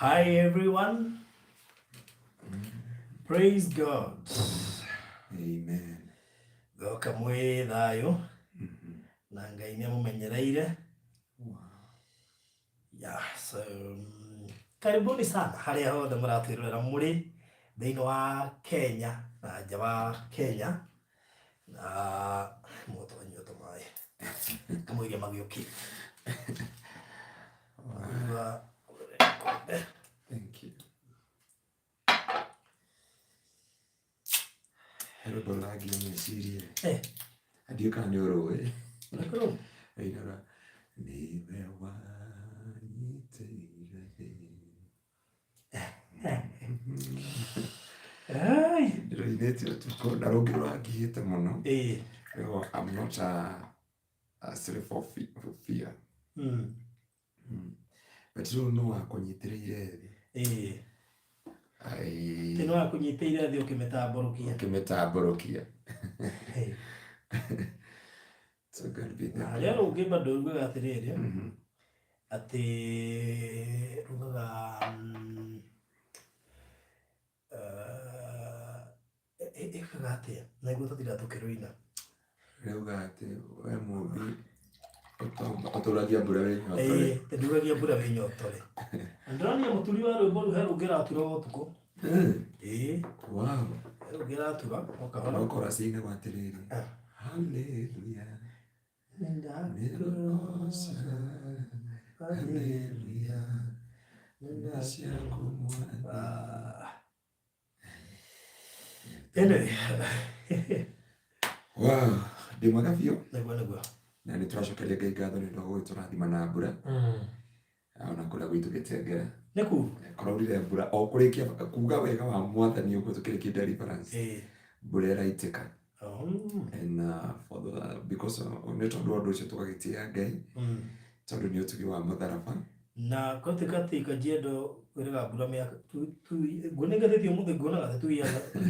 Hi everyone. Praise God. Amen. Goka mwe thayo. Na Ngai ni amumenyereire. So karibuni sana haria hothe muratwirorera muri thiini wa Kenya na nja wa Kenya na moto wa nyoto mai kamwiria magioki. Thank you. Hello, Bolagi, I'm Syria. Eh. And you can't do it. Nakuru. I know. I'm not a slave of fear. But you know I Tino akunyiteire thi ukimetaborokia. So God be there. Lero ukiba ndoruga atiriri ati rugaga ekagate naiguo tutira tukiruina reuga ati we mubi oturagia mbura winyotore tenduragia mbura winyotore ndirani muturi wa rwimbo ruhe rugira atura utuko wow rugira atura okahora okora singa watiriri hallelujah hallelujah wow ndimwaga biũ na nĩ tũracokeria Ngai ngatho nĩ ũndũ wa gũgĩtũrathima na mbura ona kũrĩa gwitũ Gĩtengera kũraurire mbura o kũrĩkia kuuga wega wa Mwathani ũguo tũkĩrĩkia deliverance mbura ĩraitĩka and for the because nĩ tondũ wa ũndũ ũcio tũgagĩtĩĩa Ngai tondũ nĩ ũtugi wa mũtharaba na katika jiendo kwĩrĩga mbura mĩaka nguonengathĩtio mũthĩ nguonaga 2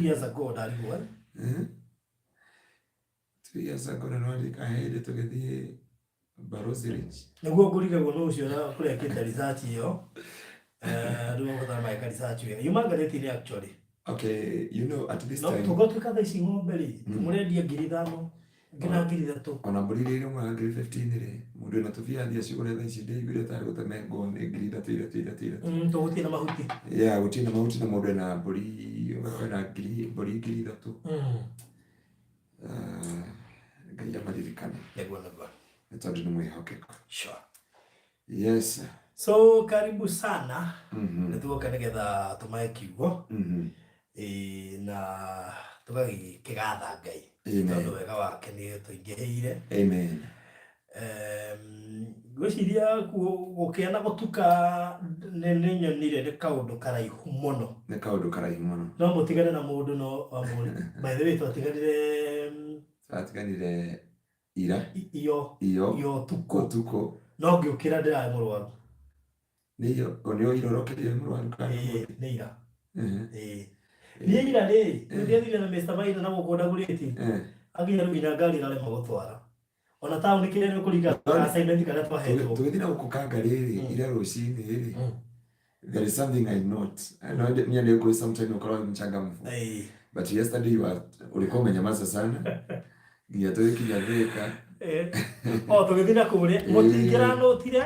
years ago ndarigwo 2 years ago na nĩrika hĩndĩ tũgĩthiĩ Barosi Ridge nĩguo ngũrigagwo nĩ ũcio na kũrĩa kĩnda research ĩyo rĩu ngũtara maĩka research ĩyo yumangathĩti-inĩ actually okay you know at this time tũgatuĩka thaa ici ng'ombe rĩ mũrendia 5,000 ngina 3,000 ona mbũri rĩrĩ mwa 15 rĩ mũndũ na tũbiathia cigũre thaa ici ndĩiguire tarĩ gũtemengwo nĩ 3,000 tũgũtirĩ na mahuti gũtirĩ na mahuti na mũndũ ena mbũri mbũri 3,000 Ngai amaririkane nĩguo nĩ tondũ nĩ mwĩhokeku sure yes so karibu sana nĩtuoka nĩgetha tũmae kiugo na tũgagĩkĩgatha Ngai tondũ wega wake nĩ tũingĩhĩire amen gwĩciria gũkĩana gũtuka nĩ nyonire nĩ kaũndũ karaihu mũno no mũtigane na mũndũ no by the way twatiganire ira iyo tuko no ngĩũkĩra ndĩrarĩ mũrwaru nĩyo irorokeire mũrwaru nĩ ira niĩ ira rĩ nĩndiathire na Mr. Maina na gũkũnda gũrĩti aginya rĩu ina ngari ĩrarema gũtwara ona taũni kĩrĩa nĩ kũringa assignment kana twahetwo tũgĩthiĩ na gũkũ kanga rĩrĩ ira rũcinĩ rĩrĩ there is something I note I know niĩ nĩ ngũĩ sometime ũkorwo mchangamfu but yesterday ulikuwa umenyamaza sana nginya tũgĩkinya Thĩka tũgĩthiĩ na kũrĩa mũtingĩranotire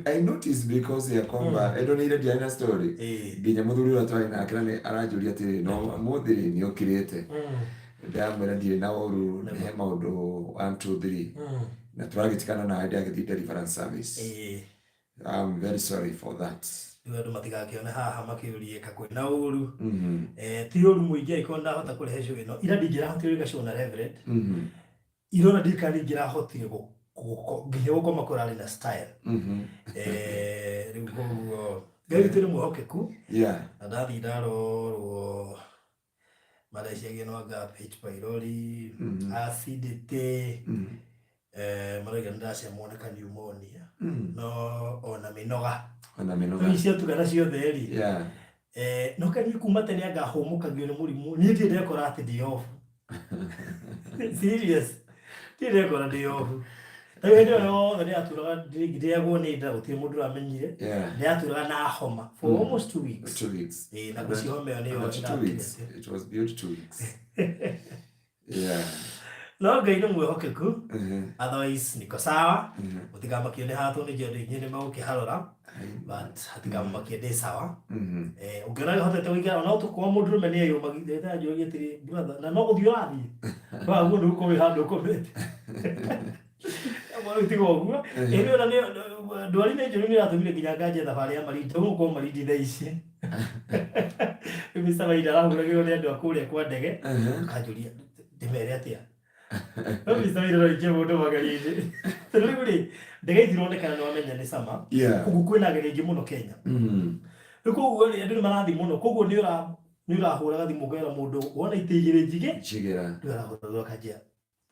I noticed because ya kwamba edonire Diana story nginya mũthuri ũrĩa twarĩ nake nĩ aranjũria atĩrĩ no mũthĩ nĩ ũkirĩte ndamwĩra ndirĩ na ũru he maũndũ 1 2 3 na tũragĩtikana na hĩndĩ agĩthiĩ deliverance service I'm very sorry for that andũ matigakĩone haha makĩũriĩka kwĩna ũru ti ũru mũingĩ ariko ndahota kũrehe icũ ĩno ira ndingĩrahotire gũcũna reverend irona ndikari ngĩrahotire nginya gũkoma kũrarĩ na style rĩu koguo Ngai witũ nĩ mwĩhokeku na ndathiĩ ndarorwo Malaysia no anga H pylori acidity maraiga ndacemwo nĩ pneumonia no ona mĩnoga icio tugana ciothe rĩ no kani kuma tene angahũmũkagio nĩ mũrimũ niĩ ndĩ ndekora atĩ ndĩ off serious ndĩ ndekora ndĩ off Ndio ndio aturaga ndigiragwo ni nda uti mundu ramenyire. Ni aturaga na homa for almost 2 weeks. 2 weeks. Na kucihoma ni yo. 2 weeks. It was beautiful 2 weeks. Yeah. No Ngai no mwihokeku. Otherwise niko sawa. Utigamakio ni hatu ni jonde nyine magukiharora. But hatigamakio ndi sawa. Ungiona hotete wigara no tukwa mundu meni ayo magithete ajogie tiri brother na no guthio athi. Ba guo nduko wi handu komete. Amwe utigo guo. Eno na ndwari ne njuru ni atumire kinya nganje thabari ya marindi uko marindi tha ici. Mr. Maida rahuragirwo ni andu akuria kwa ndege. Kanjuria ndimere atia. Mr. Maida roike mundu magari-ini. Tuli ndege ithironekana ni wamenya ni sama. Kugu kwina ngeri ingi muno Kenya. Kugu ni andu marathi muno. Kugu ni urahuraga thimu kwera mundu wona itigire njige. Njigera. Ndu arahuragirwo kanjia.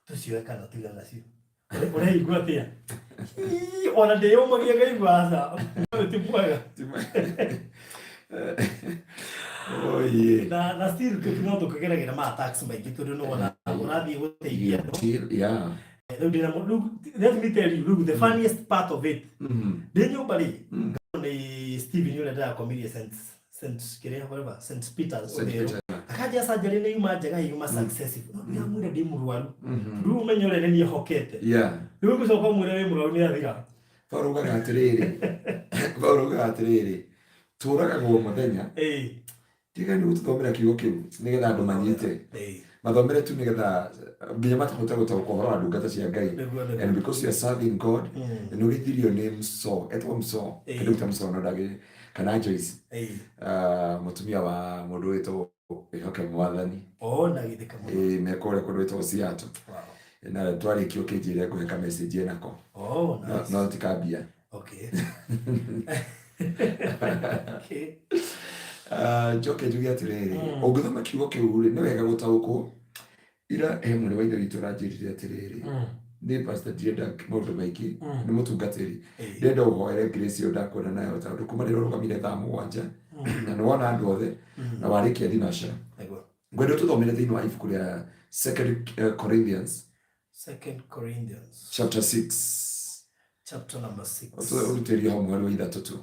Tucioe kana tiga nacio. Ore igua atia. Ona ndiyumagia ngaigua aca. Ti mwega. Oh yeah. Na still no tukageragira ma attacks maingi tondu no ona urathi guteithia no. Let me tell you, look, the funniest part of it. The nyumba ri ni Steven yule ndio comedian St. Peter's. Akaja sajari ni yuma njega yuma successive. No mwire ndi murwaru. Ndu umenye ure ni hokete. Yeah. Ndu gucoka mwire wi murwaru ni athira. Faruga atiriri. Turaga go muthenya. Tiga ni gututhomera kiugo kiu nigetha andu manyite. Mathomere tu nigetha nginya matahota gutoka ndungata cia Ngai. And because you are serving God, and we did your name so. Etwa mso. Kindu tamso no ndagi kana Joyce. Mutumia wa mundu wito ihoke mwathani. Na githika muno. Mekore kundu wito Seattle. Wow. Na twari kiugo kijire kuheka message enako. Nice. No tikabia. Okay. Okay. Joke jugi atiriri ungithoma kiugo kiu ni wega gutauko ira mwene wa ithe ranjirire atiriri ni pastor Dieda mundu maiki ni mutungatiri ndenda uhoere grace yo ndakona nayo tondu kuma rero rugamire thaa 7 na no wona andu othe na warikia dinasha ngwendo tuthomere thiini wa ibuku ria 2 Corinthians chapter 6 chapter number 6 so urutiri ho mwari wa ithatu tu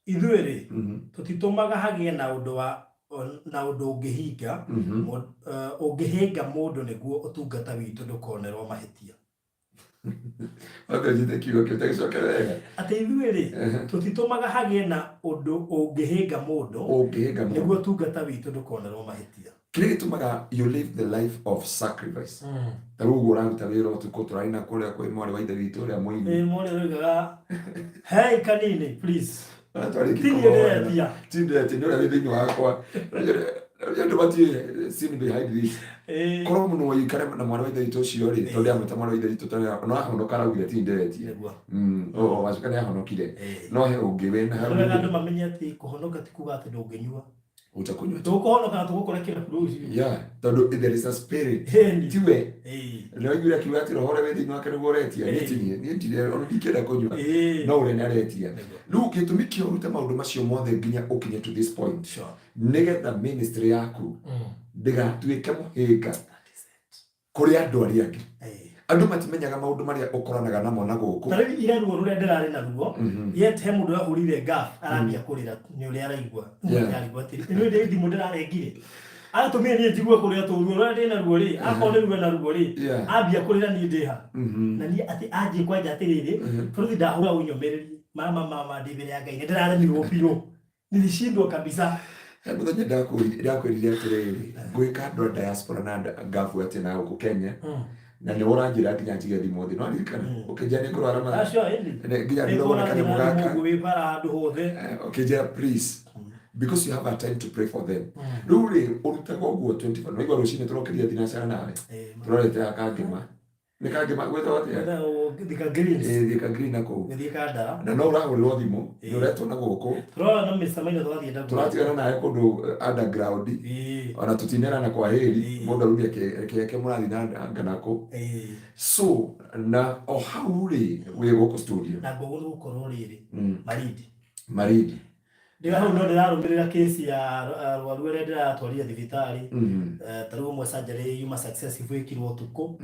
ithuiri tutitumaga hagie na undu ungihinga ungihinga mundu niguo utungata witu ndukonerwo mahitia. Wakajite kiugo kitagicokerega ati ithuiri tutitumaga hagie na undu ungihinga mundu niguo utungata witu ndukonerwo mahitia. Kile gitumaga you live the life of sacrifice. Tarugo uranta wira utuko turaina kuria kwi mwari wa ithe witu ria muini. Mwari wigaga hey kanini please. Tindeti ndio ile thini wakwa. Ndio bati seen behind this. Koro muno wa ikare na mwari wa ithe witu cio ri tondu ameta mwari wa ithe witu tondu no ahono karagire tindeti. Wacukana ahonokire. No he ungi wena haru. Andu mamenye ati kuhonoka ti kuga ati ndunginyua. Utakunywa tukuhonoka tukukora kila kuruzi tondu there is a spirit tiwe no yura kiwati rohore wethi no akere goretia ni tire ono dikera kunywa no ure naretia lu gitumikio urute maundu macio mothe nginya ukinye to this point nigetha ministry yaku ndigatuike muhinga kuri andu aria angi andu matimenyaga maundu maria ukoranaga namo na guku tari ira ruo ruria ndirari na ruo yete mundu yahurire gaf arambia kurira ni uria araigua ni araigua tiri ni ndi ndi mundu ararengire atumie ni njigua kuria tu ruo ruria ndina ruo ri akone ruo na ruo ri ambia kurira ni ndiha na ni ati aje kwanja atiriri turuthi ndahura unyomereri mama ndibere ya Ngai ndiraremirwo biu nilishindwa kabisa. Muthenya ndakwirire atiriri gwika andu diaspora na gafu ati na guku Kenya na ni uranjira nginya njige thimu thi no ndirikana ukijani kurara ma acio ende nginya ndona kane mugaka mungu wibara andu hothe ukijia please because you have a time to pray for them ruri urutaga uguo 24 no igwa rucine turokiria thinacara nawe turorete akangima nikangima gwetha watia thika green nako thika ndara na no urahurirwo thimu ni uretwo na guku turora na micamaino twathienda turatigana nawe kundu underground ona tutinera na kwa heri mundu arumia ke murathi na nganako so na hauri we guku studio na gugu gukorwo riri maridi ndiga hau no ndirarumirira case ya arwaru ria ndiratwarire thibitari taru mwe surgery yuma successful ikirwo tuko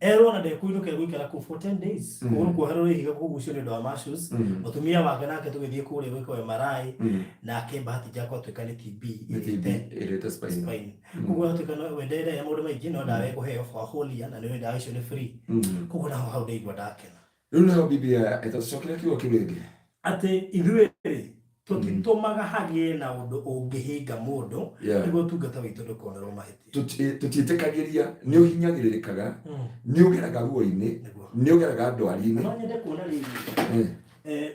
erwo na ndekuinukira gwikara ku for 10 days kuhuru kuharwo ihiga kugucio ni ndo wa muscles mutumia wake nake tugithie kuri gwiko MRI na akebahati jako twikani TB irete spine kugo tukana wendere ya mundu maingi no ndawe kuheo for whole year na ni ndawe icio ni free kugo na hau ndigwa ndakena riu naho bibia etacokera kiugo kiringi ati ithuĩ tutitumaga hagie na undu ungihinga mundu niguo tungata witu ndukonerwo mahĩtia tutitĩkagĩria nĩ ũhinyagĩrĩrĩkaga nĩ ũgeraga ruo-inĩ nĩ ũgeraga ndwari-inĩ no nyende kuona rĩrĩ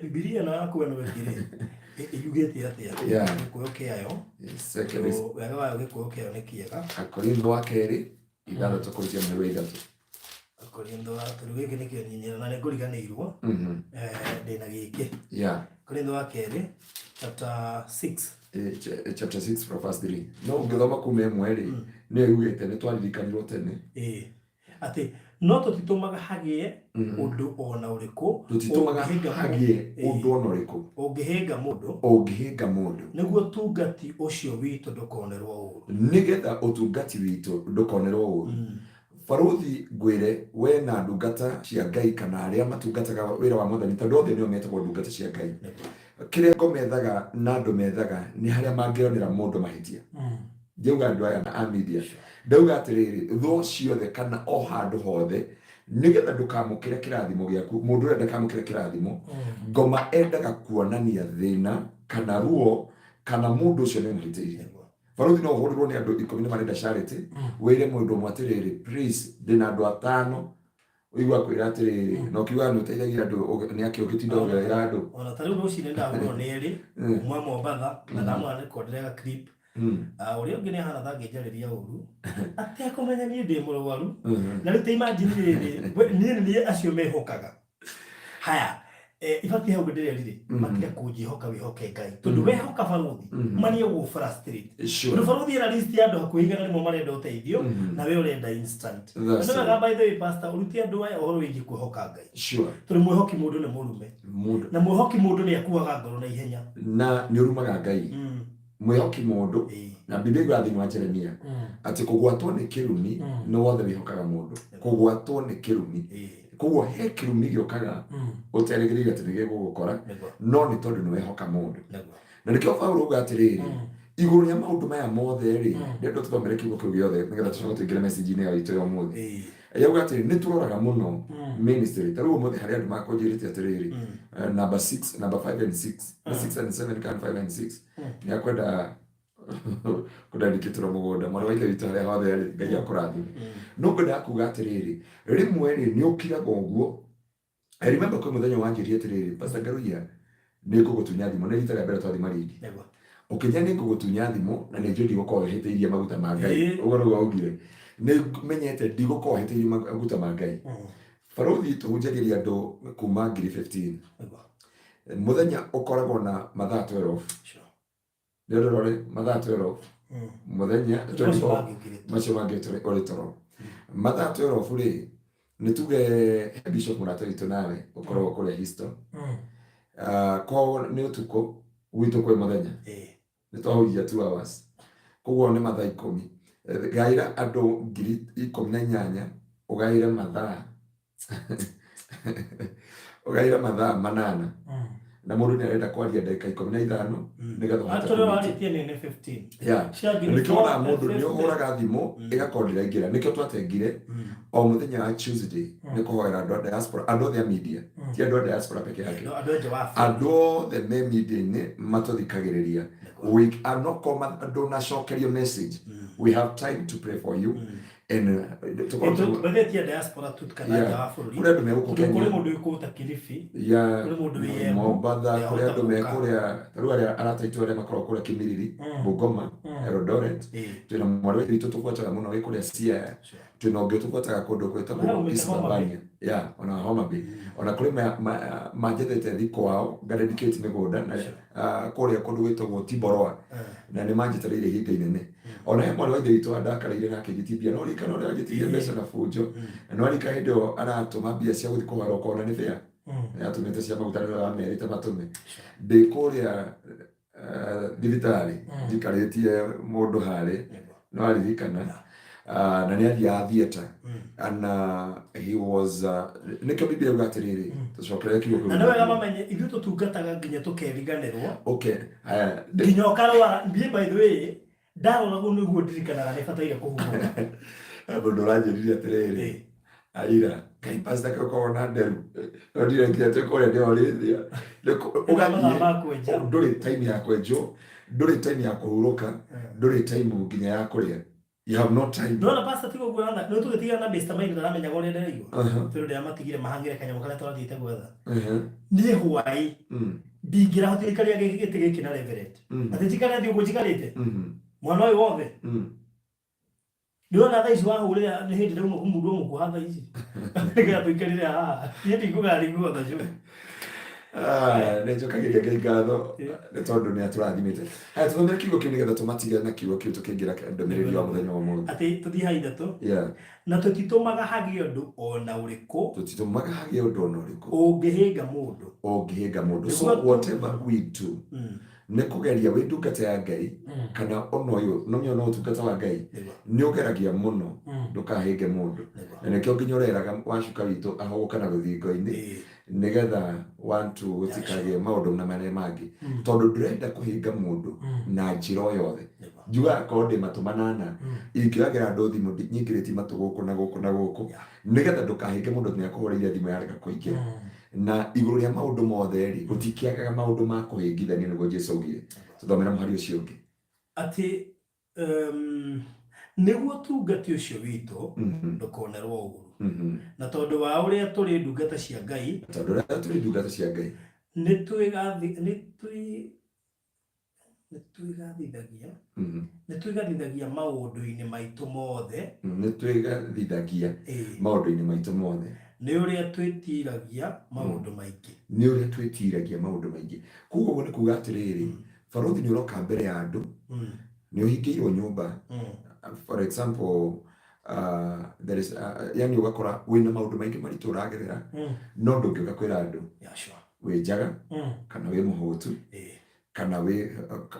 Biblia no yaku no wekire yugĩte atĩa gĩkũyũ kĩayo wega wa gĩkũyũ kĩayo nĩ kĩega Akorintho wa kerĩ 6:3 Akorintho wa kerĩ nĩ kĩonyinyĩra na nĩ ngũriganĩirwo ndĩna gĩkĩ Akorintho wa kerĩ chapter 6 from verse 3 no ngĩthoma kuma ĩmwe rĩ nĩ yugĩte nĩ twaririkanirwo tene atĩ no tũtitumaga hagie ũndũ ona ũrĩkũ tũtitumaga hagie ũndũ ona ũrĩkũ ũngĩhĩnga mũndũ nĩguo tungati ũcio witũ ndũkonerwo ũũru nĩgetha ũtungati witũ ndũkonerwo ũũru Baruthi ngwĩre we na ndungata cia Ngai kana arĩa matungataga wĩra wa Mwathani tondũ othe nĩo metagwo ndungata cia Ngai kĩrĩa ngomethaga na andũ methaga nĩ harĩa mangĩonera mũndũ mahĩtia njauga andũ aya na media ndauga atĩrĩrĩ thũ ciothe kana o handũ hothe nĩgetha ndũkamũkĩre kĩrathimo gĩaku mũndũ ũrĩa ndakamũkĩre kĩrathimo ngoma endaga kuonania thĩna kana ruo kana mũndũ ũcio nĩ mũhĩtĩirie Baruthi no ũhũrĩrwo nĩ andũ 10 marenda charity wĩre mũndũ ũmwe atĩrĩrĩ please ndĩna andũ 5 uigwa kwĩra atĩrĩrĩ no kiuga nĩ ũteithagia andũ nĩ akĩo gĩtinda ũgera andũ ona tarĩu rũcinĩ ndahũrwo nĩ erĩ umwe Mombatha na ndamwana rekorderega clip ũrĩa ũngĩ nĩ ahana thangĩnjarĩria ũru atekũmenya niĩ ndĩ mũrwaru na rĩu ta imagine rĩrĩ niĩ acio mehokaga haya ibati hau ndĩrerire makire kũnjihoka wĩhoke Ngai tondũ wehoka Baruthi manie gũ frustrate tondũ Baruthi ĩra list ya andũ hakuhĩ igana rĩmwe marenda ũteithio na we ũrenda instant ndĩraga by the way pastor ũruti andũ aya ũhoro wĩgiĩ kwĩhoka Ngai tondũ mwĩhoki mũndũ nĩ mũrume na mwĩhoki mũndũ nĩ akuaga ngoro na ihenya na nĩ ũrumaga Ngai mwĩhoki mũndũ na Biblia ĩrathiĩ wa Jeremia atĩ kũgwatwo nĩ kĩrumi no wothe wĩhokaga mũndũ kũgwatwo nĩ kĩrumi koguo he kĩrumi gĩũkaga ũterĩgĩrĩire atĩ nĩ gĩgũgũkora no nĩ tondũ nĩ wehoka mũndũ na nĩkĩo Paulo auga atĩrĩrĩ igũrũ rĩa maũndũ maya mothe rĩ ndĩrenda tũthomere kiugo kĩu gĩothe nĩgetha tũcoke tũingĩre message-inĩ ya itũ ya ũmũthĩ auga atĩrĩrĩ nĩ tũroraga mũno ministry tarĩu ũmũthĩ harĩ andũ makũnjĩrĩte atĩrĩrĩ number 5 and 6 6 and 7 kana 5 and 6 nĩ akwenda kũndandĩkĩtũra mũgũnda mwana wa ithe witũ harĩa hothe arĩ Ngai akũrathime no ngwenda kuuga atĩrĩrĩ rĩmwe rĩ nĩ ũkiraga ũguo I remember kwa mũthenya wanjĩrĩe atĩrĩrĩ Pastor Ngaruia nĩ ngũgũtunya thimũ nĩ rita rĩa mbere twathi marindi ũkĩnya nĩ ngũgũtunya thimũ na nĩ njũĩ ndigũkorwo hĩtĩirie maguta ma Ngai ũguo nĩguo augire nĩ menyete ndigũkorwo hĩtĩirie maguta ma Ngai Baruthi tũhunjagĩria andũ kuma 2015 mũthenya ũkoragwo na mathaa 12 ndĩrorore mathaa 12 mũthenya macio mangĩ ũrĩ toro mathaa 12 rĩ nĩ tuge Bishop mũrata witũ nawe ũkoragwo kũrĩa Houston kwao nĩ ũtukũ gwitũ kwĩ mũthenya nĩ twahũria 2 hours koguo nĩ mathaa 10 gaĩra andũ 18,000 ũgaĩre mathaa ũgaĩre mathaa 8 na mũndũ nĩ arenda kwaria ndagĩka 15 nĩgetha atũre warĩtie nĩ 15 nĩkĩona mũndũ nĩ ũhũraga thimũ ĩgakorwo ndĩraingĩra nĩkĩo twatengire o mũthenya wa Tuesday nĩ kũhoera andũ a diaspora andũ othe a media ti andũ a diaspora peke yake andũ othe me media-inĩ matũthikagĩrĩria anokorwo ndũnacokerio message we have time to pray for you and tukobetia diaspora tutkana ya bũrũri kũrĩa andũ megũkũ kũrĩ mũndũ wĩkũta Kilifi kũrĩ mũndũ wĩ Mombatha kũrĩ andũ mekũrĩa tarĩu arĩa arataitũ arĩa makoragwo kũrĩa Kimilili Bungoma Eldoret twĩna mwarĩ wa itũ tũbuataga mũno wĩ kũrĩa Siaya twĩna ũngĩ tũbuataga kũndũ gwĩtagwo East Albania ona Homa Bay ona kũrĩ manjethete thikũ wao ngadedicate mĩgũnda na kũrĩa kũndũ gwĩtagwo Tiboroa na nĩ manjĩtarĩire ihinda inene ona he mwarĩ wa ithe witũ andakaraire na akĩnjĩtithia no rikana ũrĩa anjĩtithia mbeca na bunjo no rika hĩndĩ ĩyo aratũma mbia cia gũthiĩ kũhoera ũkona nĩ fair atũmĩte cia maguta rĩrĩa wamerĩte matũme ndĩ kũrĩa thibitari ndikaritie mundu hari no aririkana na nĩ athiaga theater and he was nikio Biblia yuga atiriri tucokerere kiugo na nawe mamenye ithu tutungataga nginya tukeriganirwo okay nginya ukarwara by the way ndarora guo niguo ndirikanaga nĩ bataire kũhumũra mundu ũranjĩrire atiriri aira kai pastor kako na nderu ndire nginya tukore ndio orithia ugathiĩ ndũrĩ time ya kwenjwo ndũrĩ time ya kũhurũka ndũrĩ time nginya ya kũrĩa. You have no time. No na pastor tigo gwetha no tugitiga na Mr. Mail na ramenya gore ndereigwo pero ndia matigire mahangire kanyamo kale twathite gwetha ni hwai ndingira hotirikaria gĩkĩ gĩkĩ na reverend ati njikara thio gũjikarite mwana ũyũ wothe ndiona thaici wahũrĩra nĩ hĩndĩ rĩu mũndũ mũkuha thaici nĩgetha tũikarire haha niĩ ndingũgari guotha cũ nĩ njokagiria Ngai ngatho nĩ tondũ nĩ atũrathimĩte. Haya tũthomere kiugo kĩu nĩgetha tũmatige na kiugo kĩu tũkĩingĩra ndũmĩrĩri wa mũthenya wa ũmũthĩ. Atĩ tũthiĩ ha ithatũ na tũtitũmaga hagĩe ũndũ ona ũrĩkũ ũngĩhĩnga mũndũ so whatever we do nĩ kũgeria wĩ ndungata ya Ngai kana ona ũyũ no mĩona ũtungata wa Ngai nĩ ũgeragia mũno ndũkahĩnge mũndũ na nĩkĩo nginya ũreraga wacuka witũ ahogoka na rũthingo-inĩ nĩgetha wantu gũtikagĩe maũndũ na marĩa mangĩ tondũ ndĩrenda kũhĩnga mũndũ na njĩra o yothe njugaga korwo ndĩ matũ manana ingĩoyagĩra andũ thimũ nyingĩrĩtie matũ gũkũ na gũkũ na gũkũ nĩgetha ndũkahĩnge mũndũ nĩ akũhũrĩire thimũ yarega kũingĩra na igũrũ rĩa maũndũ mothe rĩ gũtikĩagaga maũndũ ma kũhĩngithania nĩguo Jesũ augire. Tũthomera mũhari ũcio ũngĩ atĩ nĩguo tungati ũcio witũ ndũkonerwo ũgũrũ na tondũ wa ũrĩa tũrĩ ndungata cia Ngai nĩ twĩgathithagia maũndũ-inĩ maitũ mothe nĩ ũrĩa twĩtiragia maũndũ maingĩ kuguo nĩ kuga atĩrĩrĩ barothi nĩ ũroka mbere ya andũ nĩ ũhingĩirwo nyũmba for example there is yani ugakora wĩna maũndũ maingĩ maritũ ũragerera no ndũngĩũka kwĩra andũ wĩ njaga kana wĩ mũhũtu kana wĩ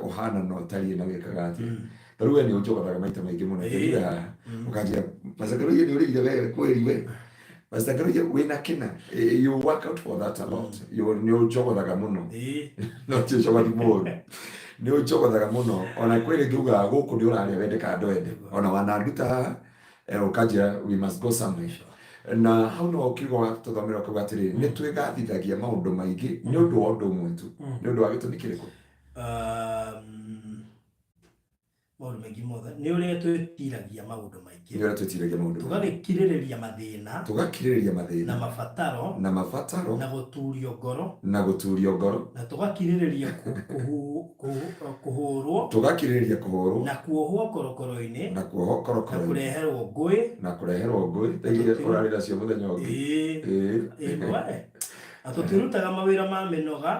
ũhana no ũtariĩ na wĩkaga atĩa tarĩu we nĩ ũnjogothaga maita maingĩ mũno ndĩrĩra ũkanjĩra macakarũiye nĩ ũrĩire we kwĩri we macakarũiye wĩna kĩna you work out for that a lot nĩ ũnjogothaga mũno no tĩcogothi mũru nĩ ũnjogothaga mũno ona kwĩrĩ ngiuga gũkũ nĩ ũrarĩa wendeka andũ ende ona wananduta ũkanjĩra we must go somewhere na hau no ũkiuga tũthomera ũkauga atĩrĩrĩ nĩ twĩgathithagia maũndũ maingĩ nĩ ũndũ wa ũndũ ũmwe tu nĩ ũndũ wa gĩtũmi kĩrĩkũ maũndũ maingĩ mothe nĩ ũrĩa twĩtiragia maũndũ maingĩ tũgagĩkirĩrĩria mathĩna na mabataro na gũturio ngoro na tũgakirĩrĩria kũhũrwo na kuohwo korokoro-inĩ na kũreherwo ngũĩ tegire ũrarĩra cio mũthenya ũngĩ na tũtirutaga mawĩra ma mĩnoga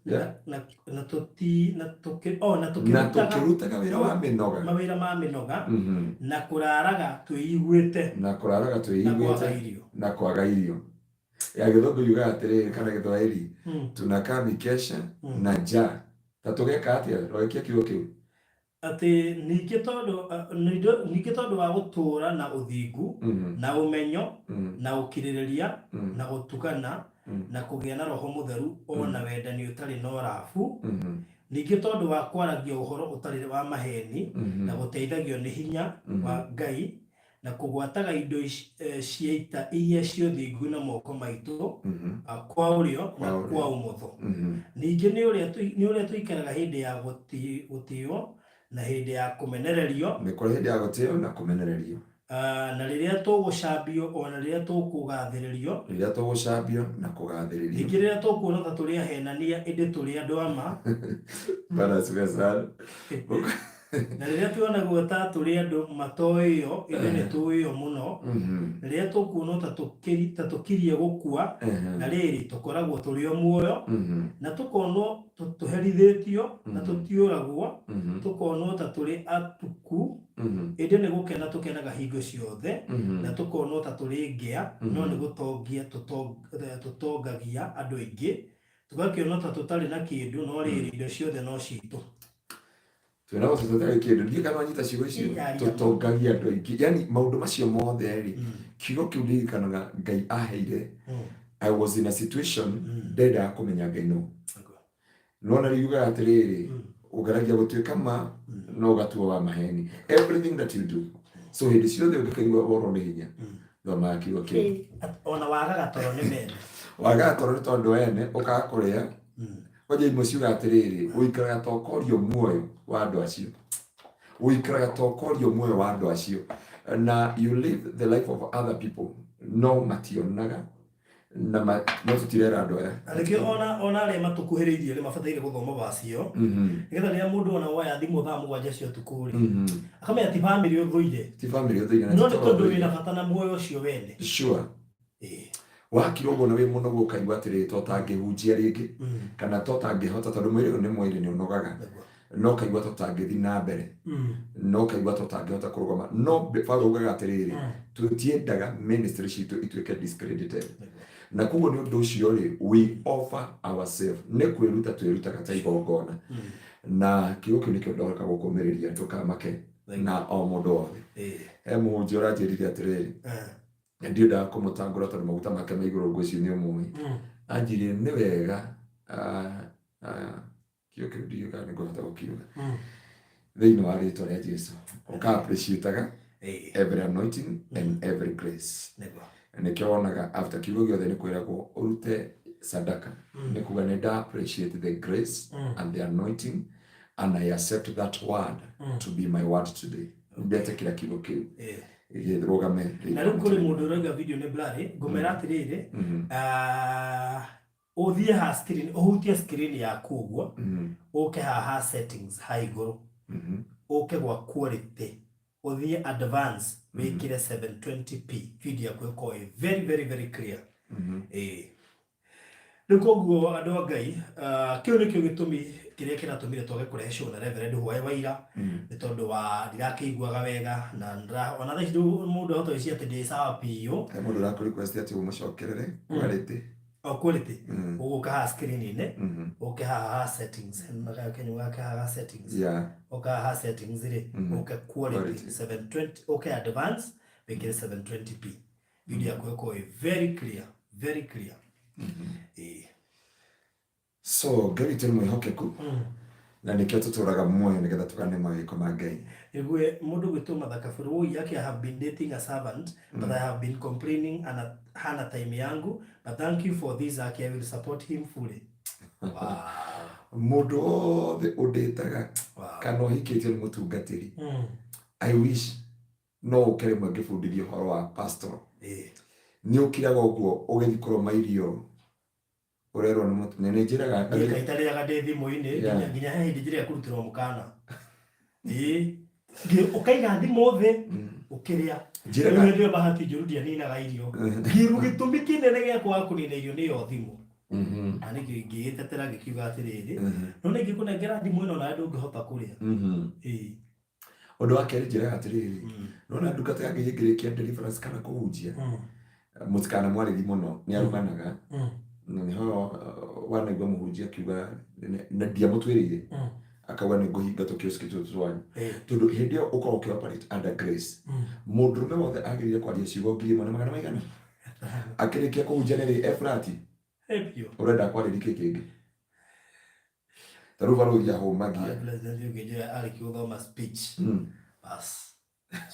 na tukirutaga wĩra wa mĩnoga na kũraraga twĩiguĩte na kwaga irio ya gĩthũngũ yugaga atĩrĩrĩ kana Gĩthwaĩri tunakaa mikesha na njaa ta tũgeka atĩa roekia kiugo kĩu atĩ ningĩ tondũ wa gũtũũra na ũthingu na ũmenyo na ũkirĩrĩria na gũtukana na kũgĩa na Roho Mũtheru ona wendani ũtarĩ na ũrabu ningĩ tondũ wa kwaragia ũhoro ũtarĩ wa maheni na gũteithagio nĩ hinya wa Ngai na kũgwataga indo cia ita iria ciothingu na moko maitũ kwa ũrĩo na kwa ũmotho ningĩ nĩ ũrĩa tũikaraga hĩndĩ ya gũtĩĩo na hĩndĩ ya kũmenererio nĩ kũrĩ hĩndĩ ya gũtĩĩo na kũmenererio na rĩrĩa tũgũcambio ona rĩrĩa tũkũgathĩrĩrio ningĩ rĩrĩa tũkuona ta tũrĩ ahenania ĩndĩ tũrĩ andũ a ma na rĩrĩa tuonagwo ta tũrĩ andũ matoĩo ĩndĩ nĩ tũĩo mũno rĩrĩa tũkuona ta tũkirie gũkua na rĩrĩ tũkoragwo tũrĩ o muoyo na tũkonwo tũherithĩtio na tũtiũragwo tũkonwo ta tũrĩ atuku ĩndĩ nĩ gũkena tũkenaga hingo ciothe na tũkonwo ta tũrĩ ngĩa no nĩ gũtongia tũtongagia andũ aingĩ Tugakĩona ta tũtarĩ na kĩndũ no rĩrĩ indo ciothe no citũ. Twĩna gũtũ tũtarĩ kĩndũ ndiĩ kana wanyita ciugo icio tũtongagia andũ aingĩ yani maũndũ macio mothe rĩ kiugo kĩu ndirikanaga Ngai aheire. I was in a situation ndendaga kũmenya Ngai no na riuga atĩrĩrĩ ũgeragia gũtuĩka ma no ũgatua wa maheni everything that you do so hĩndĩ ciothe ũngĩkaigua ũhoro nĩ hinya thoma kiugo kĩu ona wagaga toro nĩ mene wagaga toro nĩ tondũ wene ũkaga kũrĩa oje imwe ciuga atĩrĩrĩ ũikaraga tokorio muoyo wa andũ acio ũikaraga tokorio muoyo wa andũ acio na you live the life of other people no mationaga na no tutirera andũ aya arĩkĩ ona arĩa matũkuhĩrĩirie nĩ mabataire gũthoma vacio nĩgetha rĩrĩa mũndũ ona woya thimũ thaa mũgwanja cia ũtukũ rĩ akamenya ti bamĩrĩ ũthũire no nĩ tondũ wĩna bata na muoyo ũcio wene sure wakira ũguo na wĩ mũnogu ũkaigua atĩrĩrĩ to tangĩhunjia rĩngĩ kana to tangĩhota tondũ mwĩrĩ ũyũ nĩ mwĩrĩ nĩ ũnogaga no kaigua to tangĩthiĩ na mbere no kaigua to tangĩhota kũrũgama no Paulo augaga atĩrĩrĩ tũtiendaga ministry citũ ituĩke discredited na koguo nĩ ũndũ ũcio rĩ we offer ourselves nĩ kwĩruta twĩrutaga ta igongona na kiugo kĩu nĩkĩo ndoka gũkũmĩrĩria tũkamake na o mũndũ wothe he mũhunjia ũranjĩrire atĩrĩrĩ ndiendaga kũmũtangũra tondũ maguta make me igũrũ ngwĩciria nĩ ũmũĩ anjĩrire nĩ wega kiugo kĩu ndiuga nĩ ngũhota gũkiuga thĩinĩ wa rĩtwa rĩa Jesũ ũka-appreciataga every anointing and every grace nĩkĩo wonaga after kiugo gĩothe nĩ kwĩragwo ũrute sadaka nĩ kuga nĩ nda-appreciate the grace and the anointing and I accept that word to be my word today ndete kila kiugo kĩu igĩrũgame na rĩu kũrĩ mũndũ ũrauga video nĩ blurry ngũmera atĩrĩrĩ ũthiĩ ha screen ũhutie screen yaku ũguo ũke haha settings ha igũrũ ũke gwa quality ũthiĩ advance wĩkĩre 720p video yaku ĩkorwo very very very clear rĩu koguo andũ a Ngai kĩu nĩkĩo gĩtũmi kĩrĩa kĩratũmire twage kũrehe show na Reverend Hwaĩ Waira nĩ tondũ wa ndirakĩiguaga wega na ona thaa ici mũndũ ahota gwĩciria atĩ ndĩ sawa piũ mũndũ ũrakũ-request atĩ ũmũcokerere quality quality ũgũka haha screen-inĩ ũke haha settings kenyũ gake haha settings ũka haha settings rĩ ũke quality 720 ũke advance wĩkĩre 720p video yaku ĩkorwo very clear so Ngai tĩ mwĩhokeku na nĩkĩo tũtũraga muoyo nĩgetha tũkane mawĩko ma Ngai ĩgwe mũndũ gwĩtwo Mathaka bũrũri yake I have been dating a servant but I have been complaining hana time yangu but thank you for this I will support him fully mũndũ wothe ũndĩtaga kana ũhikĩtio nĩ mũtungatĩri I wish no ũkere mwe ngĩbundithio ũhoro wa pastor nĩ ũkiraga ũguo ũgĩthiĩ kũroma irio urero nĩ njĩraga ngaitarĩaga ndĩ thimũ-inĩ nginya he hĩndĩ njĩra kũrutĩrwo mũkana ũkaiga thimũ thĩ ũkĩrĩa rĩu nĩyo bahati njũru ndianinaga irio gĩtũmi kĩnene gĩa kwaga kũnina irio nĩyo thimũ na nĩkĩo ingĩgĩtetera gĩkiuga atĩrĩrĩ no nĩ ingĩkũnengera thimũ ĩno nawe ndũngĩhota kũrĩa ũndũ wa kerĩ njĩraga atĩrĩrĩ nona ndungata ya Ngai ĩngĩrĩkia deliverance kana kũhunjia mũtikana mwarĩri mũno nĩ arumanaga na nĩho wanaigua mũhunjia akiuga na ndiamũtwĩrĩire akauga nĩ ngũhinga tũkioski tũtwanyu tondũ hĩndĩ ĩyo ũkorwo ũkĩoperate under grace mũndũrũme wothe agĩrĩire kwaria ciugo 1,000 akĩrĩkia kũhunjia nĩ efrati ũrenda kwarĩria kĩ kĩngĩ tarĩu barũthi ahũmagia arĩkia gũthoma speech bas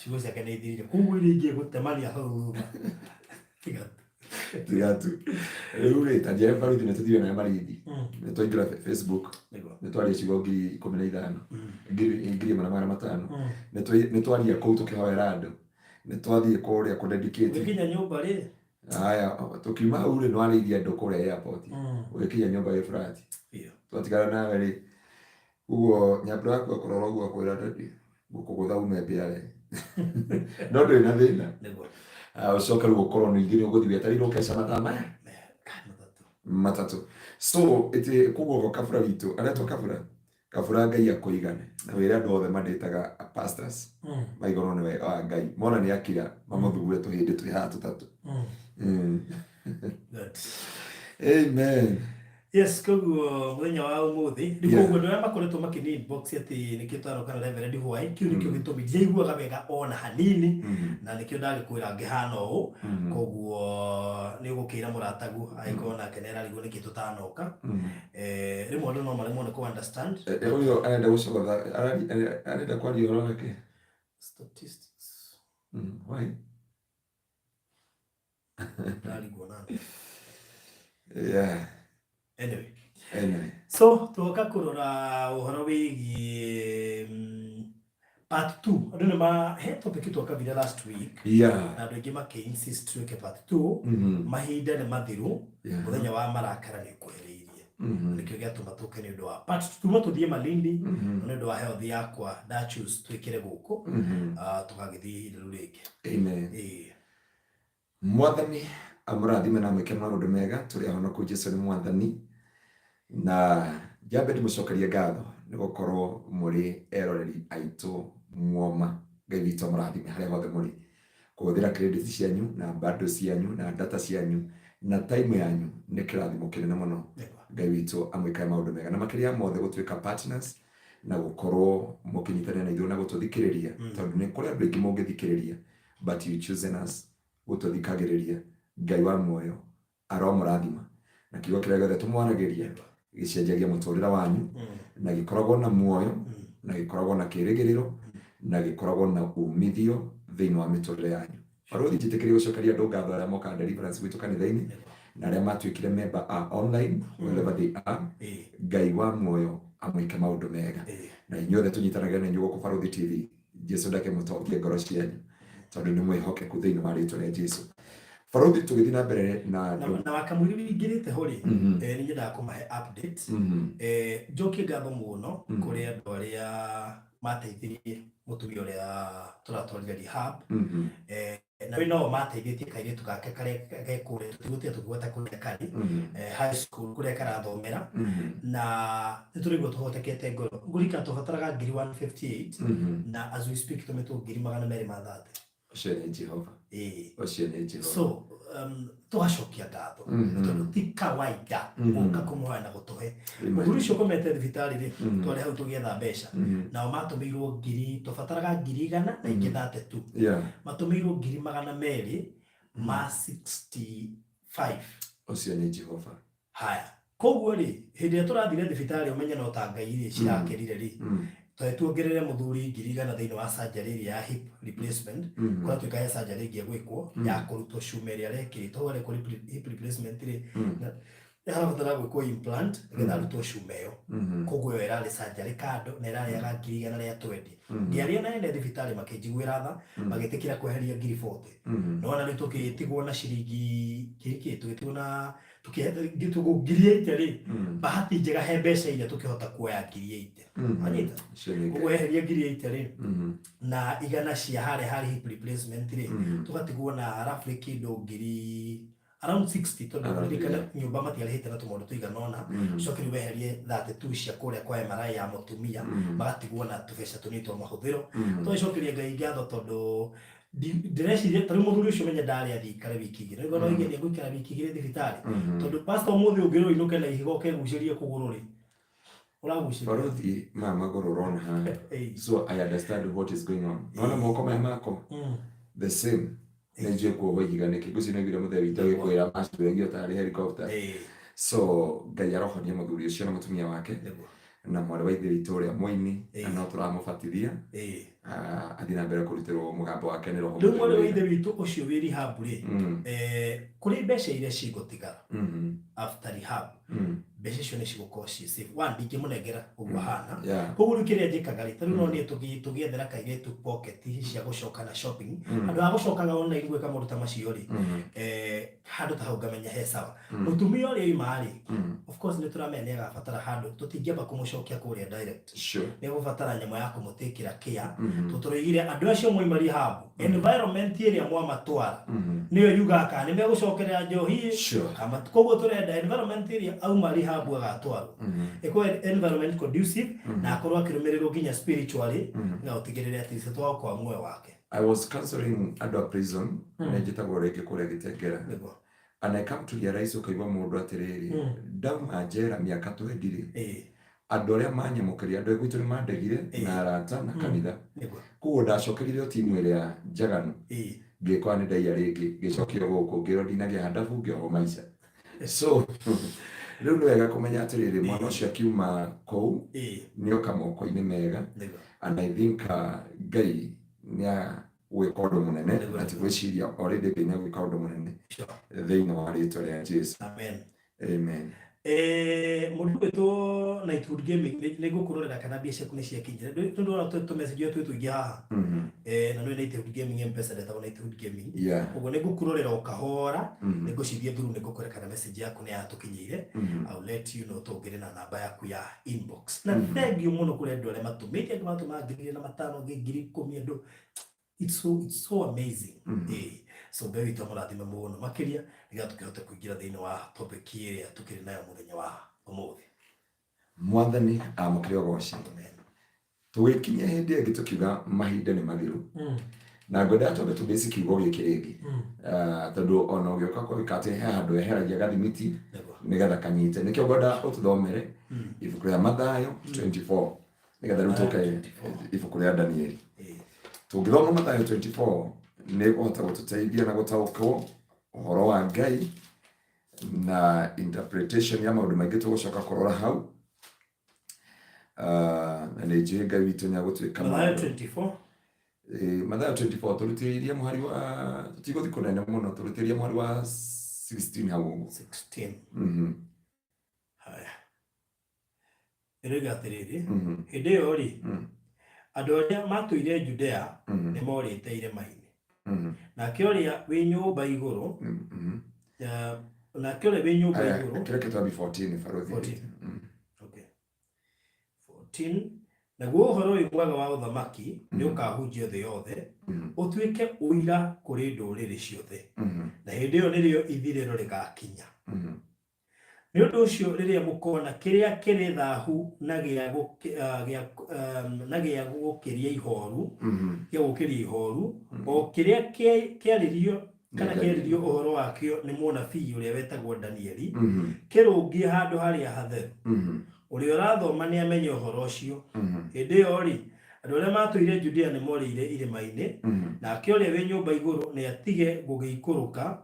ciugo ciake nĩ ithirire koguo iria ingĩ gũtemania hau tigatu rĩu rĩ ta njĩra barũthi nĩ tũthiĩ na marithi nĩ twaingĩra Facebook nĩ twaria ciugo 15,000 1,500 nĩ twaria kũu tũkĩhoera andũ nĩ twathiĩ kũrĩa kũdedicate gĩkinya nyũmba rĩ haya tũkiuma hau rĩ nĩwarĩithia andũ kũrĩa airport ũgĩkinya nyũmba ya Efrati twatigana nawe rĩ ũguo nyambura yaku akorora ũguo akwĩra ndĩ gũkũgũtha ume mbĩare no ndũrĩ na thĩna ucoka rĩu ũkorwo ningĩ nĩ ũgũthiĩ wetereirwo keca mathaa matatũ so ĩtĩ koguo kabura witũ aretwo kabura Ngai akũigane na wĩra andũ othe mandĩtaga pastors maigorwo nĩ wega wa Ngai mona nĩ akira mamũthuure tũhĩndĩ twĩ haha tũtatũ amen Yes, koguo muthenya wa umuthi ndikuguo ndio makoretwo makini inbox ati nikitwaro kana Reverend Huai kiu nikio gitumi ndiaiguaga wega ona hanini na nikio ndagikwira ngihana uu koguo ni ugukira muratagu aikona kenera rigo nikitutanoka rimwe ndo no marimo ne ko understand uyo anaenda gucoka anaenda kwa rio wake statistics why ndari gona yeah. Anyway. So, tuoka kurora uhoro wigie part 2. Andu nima he topic tuoka vile last week. Yeah. Na andu ingi insist tuweke part 2. Mahinda ni mathiru. Muthenya wa marakara ni kweririe. Nikio giatuma tuke ni undu wa part 2 tuma tuthie Malindi. Ni undu wa health yakwa da choose twikire guku. Tukagithie riu ringi. Amen. Mwathani amurathime na mwike maundu mega turi ahono ku Jesu ni mwathani na jambe ndimucokerie ngatho ni gukorwo muri eroreri aitu mwoma Ngai witu amurathime haria hothe muri kuhuthira credit cianyu na bundles cianyu na data cianyu na time yanyu ni kirathimo kinene muno Ngai witu amwikae maundu mega na makiria mothe gutwika partners na gukorwo mukinyitania na ithuĩ na gututhikiriria tondu ni kuri andu aingi mungithikiriria but you chosen us gututhikagiriria Ngai wa muoyo aromurathima na kiugo kiria gothe tumwanagiria gicenjagia muturira wanyu na gikoragwo na muoyo na gikoragwo na kirigiriro na gikoragwo na umithio thiini wa miturire yanyu barothi jitikiri gucokeria andu ngatho aria moka deliverance witu kanitha-ini na aria matwikire member online wherever they are Ngai wa muoyo amwike maundu mega na inyuothe tunyitanagira na inyuo ku Barothi TV Jesu ndake mutongie ngoro cianyu tondu ni mwihokeku thiini wa ritwa ria Jesu Barothi tugithii na mbere na wakamwiri wingirite hori ni nyenda kumahe update njokie ngatho muno kuri andu aria mateithirie mutumia uria turatwarire rehab na no mateithitie kairitu gake karia gekure tugutia tugweta kuria kari high school kuria karathomera na niturigwo tuhotekete ngoro ngurika tubataraga ngiri 158 na as we speak tumetu ngiri 230 Oshene Jehova. Oshene Jehova. So, tugacokia ngatho tondu ti kawaida guka kumuhoya na gutuhe uguru ucio komete thibitari ri twari hau tugietha mbeca nao matumirwo ngiri tubataraga ngiri 100 na ingi 32 matumirwo ngiri 200 ma 65 Oshene Jehova. Haya koguo ri hindi turathire thibitari umenye no ta Ngai ri cirakirire ri tuongerere muthuri ngiri 100 thiini wa surgery ya hip replacement kwa tuika ya surgery ingi gwikwo ya kurutwo cuma iria rekirito wale ku hip replacement ri ya harabatara gwikwo implant ngetha rutwo cuma iyo koguo yo irari surgery kado na irari ya ngiri 100 ria 20 ndiaria na ende thibitari makijigwira tha magitikira kweheria ngiri 40 no na nitukitigwo na ciringi kiriki tugitigwo na tukigitugo ngiri 8 ri bahati njega he mbeca iria tukihota kuoya ngiri 8 anyita kuweheria ngiri 8 ri na igana cia hari hip replacement ri tugatigwo na roughly kido ngiri around 60 tondu ndikana nyumba matiarihite na tumondu tuiganona cokeri weherie 32 cia kuria kwa MRI ya mutumia magatigwo na tubeca tunitwo mahuthiro tucokeria Ngai ngatho tondu direciria tari muthuri ucio menya ndari athikare wiki igiri nigo no igeni guikara wiki igiri thibitari tondu pastor muthi ungiro inuke na ihigo kegucirie kuguru ri uraguciria Barothi maguru rona ha so I understand what is going on nona moko mako the same neje ko hoigane kiguci no gire muthe wita gikwira master wengi otari helicopter so Ngai arohonia muthuri ucio na mutumia wake na mwari wa ithe witũ ũrĩa Mũini na no tũramũbatithia athi na mbere kũrutĩrwo mũgambo wake nĩ roho rĩu mwari wa ithe witũ ũcio wĩ rehab rĩ kũrĩ mbeca iria cigũtigara after rehab mbeca icio nĩ cigũkorwo ci safe one ndingĩmũnengera ũguo hana koguo rĩu kĩrĩa njĩkaga rĩ tarĩu no niĩ tũgĩethera kairĩtu pocket cia gũcoka na shopping andũ a gũcokaga online gwĩka maũndũ ta macio rĩ handũ ta hau ngamenya he sawa mũtumia ũrĩa oima rĩ of course nĩ tũramenya nĩ agabatara handũ tũtingĩamba kũmũcokia kũrĩa direct nĩ gũbatara nyamũ ya kũmũtĩkĩra care tũtũrĩgire andũ acio moima rehab environment ĩrĩa mwamatwara nĩyo yugaga kana nĩ megũcokerera njohi koguo tũrenda environment ĩrĩa auma rehab agatwarwo ĩkorwo environment conducive na akorwo akĩrũmĩrĩrwo nginya spiritually na ũtigĩrĩre atĩ citwao kwa muoyo wake. I was counseling at a prison na njĩtagwo rĩngĩ kũrĩa Gĩtengera and I come to realize ukaigwa mundu atiriri ndauma njera miaka twendire andu aria manyamukiria andu gwitu ni mandegire na arata na kanitha kuo ndacokerire timu iria njaganu ngikwa ni ndaia ringi ngicokio guku ngirondinagia handabu ngioho maica so riu ni wega kumenya atiriri mwana ucio akiuma kou ni oka moko-ini mega and I think Ngai nia gwika undu munene ati gwiciria already Ngai nia gwika undu munene thiini wa ritwa ria Jesu. Amen. Mundu wetu Knightwood Gaming ni gukurorera kana bia ciaku ni ciakinyira ndu ora tu message yetu tuingia haha na no Knightwood Gaming M-Pesa ndeta Knightwood Gaming ugo ni gukurorera ukahora ni gucithia through ni gukore kana message yaku ni yatukinyire I'll let you know tugire na namba yaku ya inbox na thank you muno kuri andu aria matumite andu matuma ngiri na matano ngiri 10 andu it's so amazing so baby tumurathime muno makiria niga tukihote kuingira thiini wa topic iria tukiri nayo muthenya wa umuthi mwathani amukire goci tugikinya hindi ingi tukiuga mahinda ni mathiru na ngwenda tobe tubesi kiugo giki ringi tondu ona ugioka kwa wikate he handu eheragia gathimiti nigetha kanyite nikio ngwenda ututhomere ibuku ria Mathayo 24 nigetha riu tuke ibuku ria Danieli tungithoma Mathayo 24 ni guhota gututeithia na gutaukwo uhoro wa Ngai na interpretation ya maundu maingi tugucoka kurora hau na ni njui Ngai witu ni agutwika Mathayo 24 Mathayo 24 turutiria muhari wa tutigothi kunene muno turutiria muhari wa 16 hau 16 haya erega tiriri hindi yo ri andu aria matuire Judea ni morite irema-ini na kioria wi nyumba iguru na kioria wi nyumba iguru kireke tabi 14 farothi okay 14 na guo horo wi mwaga wa uthamaki ni ukahunjio thi yothe utuike uira kuri nduriri ciothe na hindi yo nirio ithiriro rigakinya ni undu ucio riria mukona kiria kiri thahu na gia gukiria ihoru gia gukiria ihoru o kiria kiaririo kana kiaririo uhoro wakio ni munabii uria wetagwo Danieli kirungie handu haria hatheru uria urathoma ni amenye uhoro ucio hindi yo ri andu aria matuire Judea ni morire irima-ini na akioria wi nyumba iguru ni atige gugiikuruka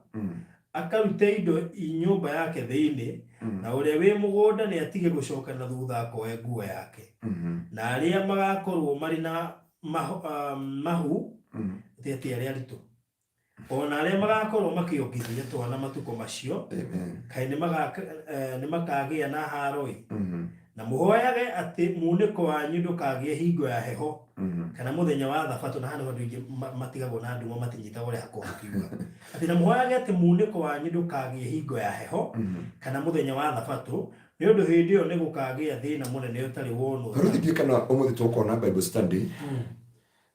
akarute indo inyumba yake thiini na uria wi mugunda ni atige gucoka na thutha akoe nguo yake na aria magakorwo mari na mahu theti aria ritu ona aria magakorwo makiongithia twana matuko macio kai ni makagia na haroi na muhoyage ati muniko wanyu ndukagie hingo ya heho kana muthenya wa thabato na hano andu ingi matigagwo na nduma matinyitagwo ria kokiuga ati na muhoyage ati muniko wanyu ndukagie hingo ya heho kana muthenya wa thabato ni undu hindi yo ni gukagia thina munene utari wonu haruthi kana umuthi tukona Bible study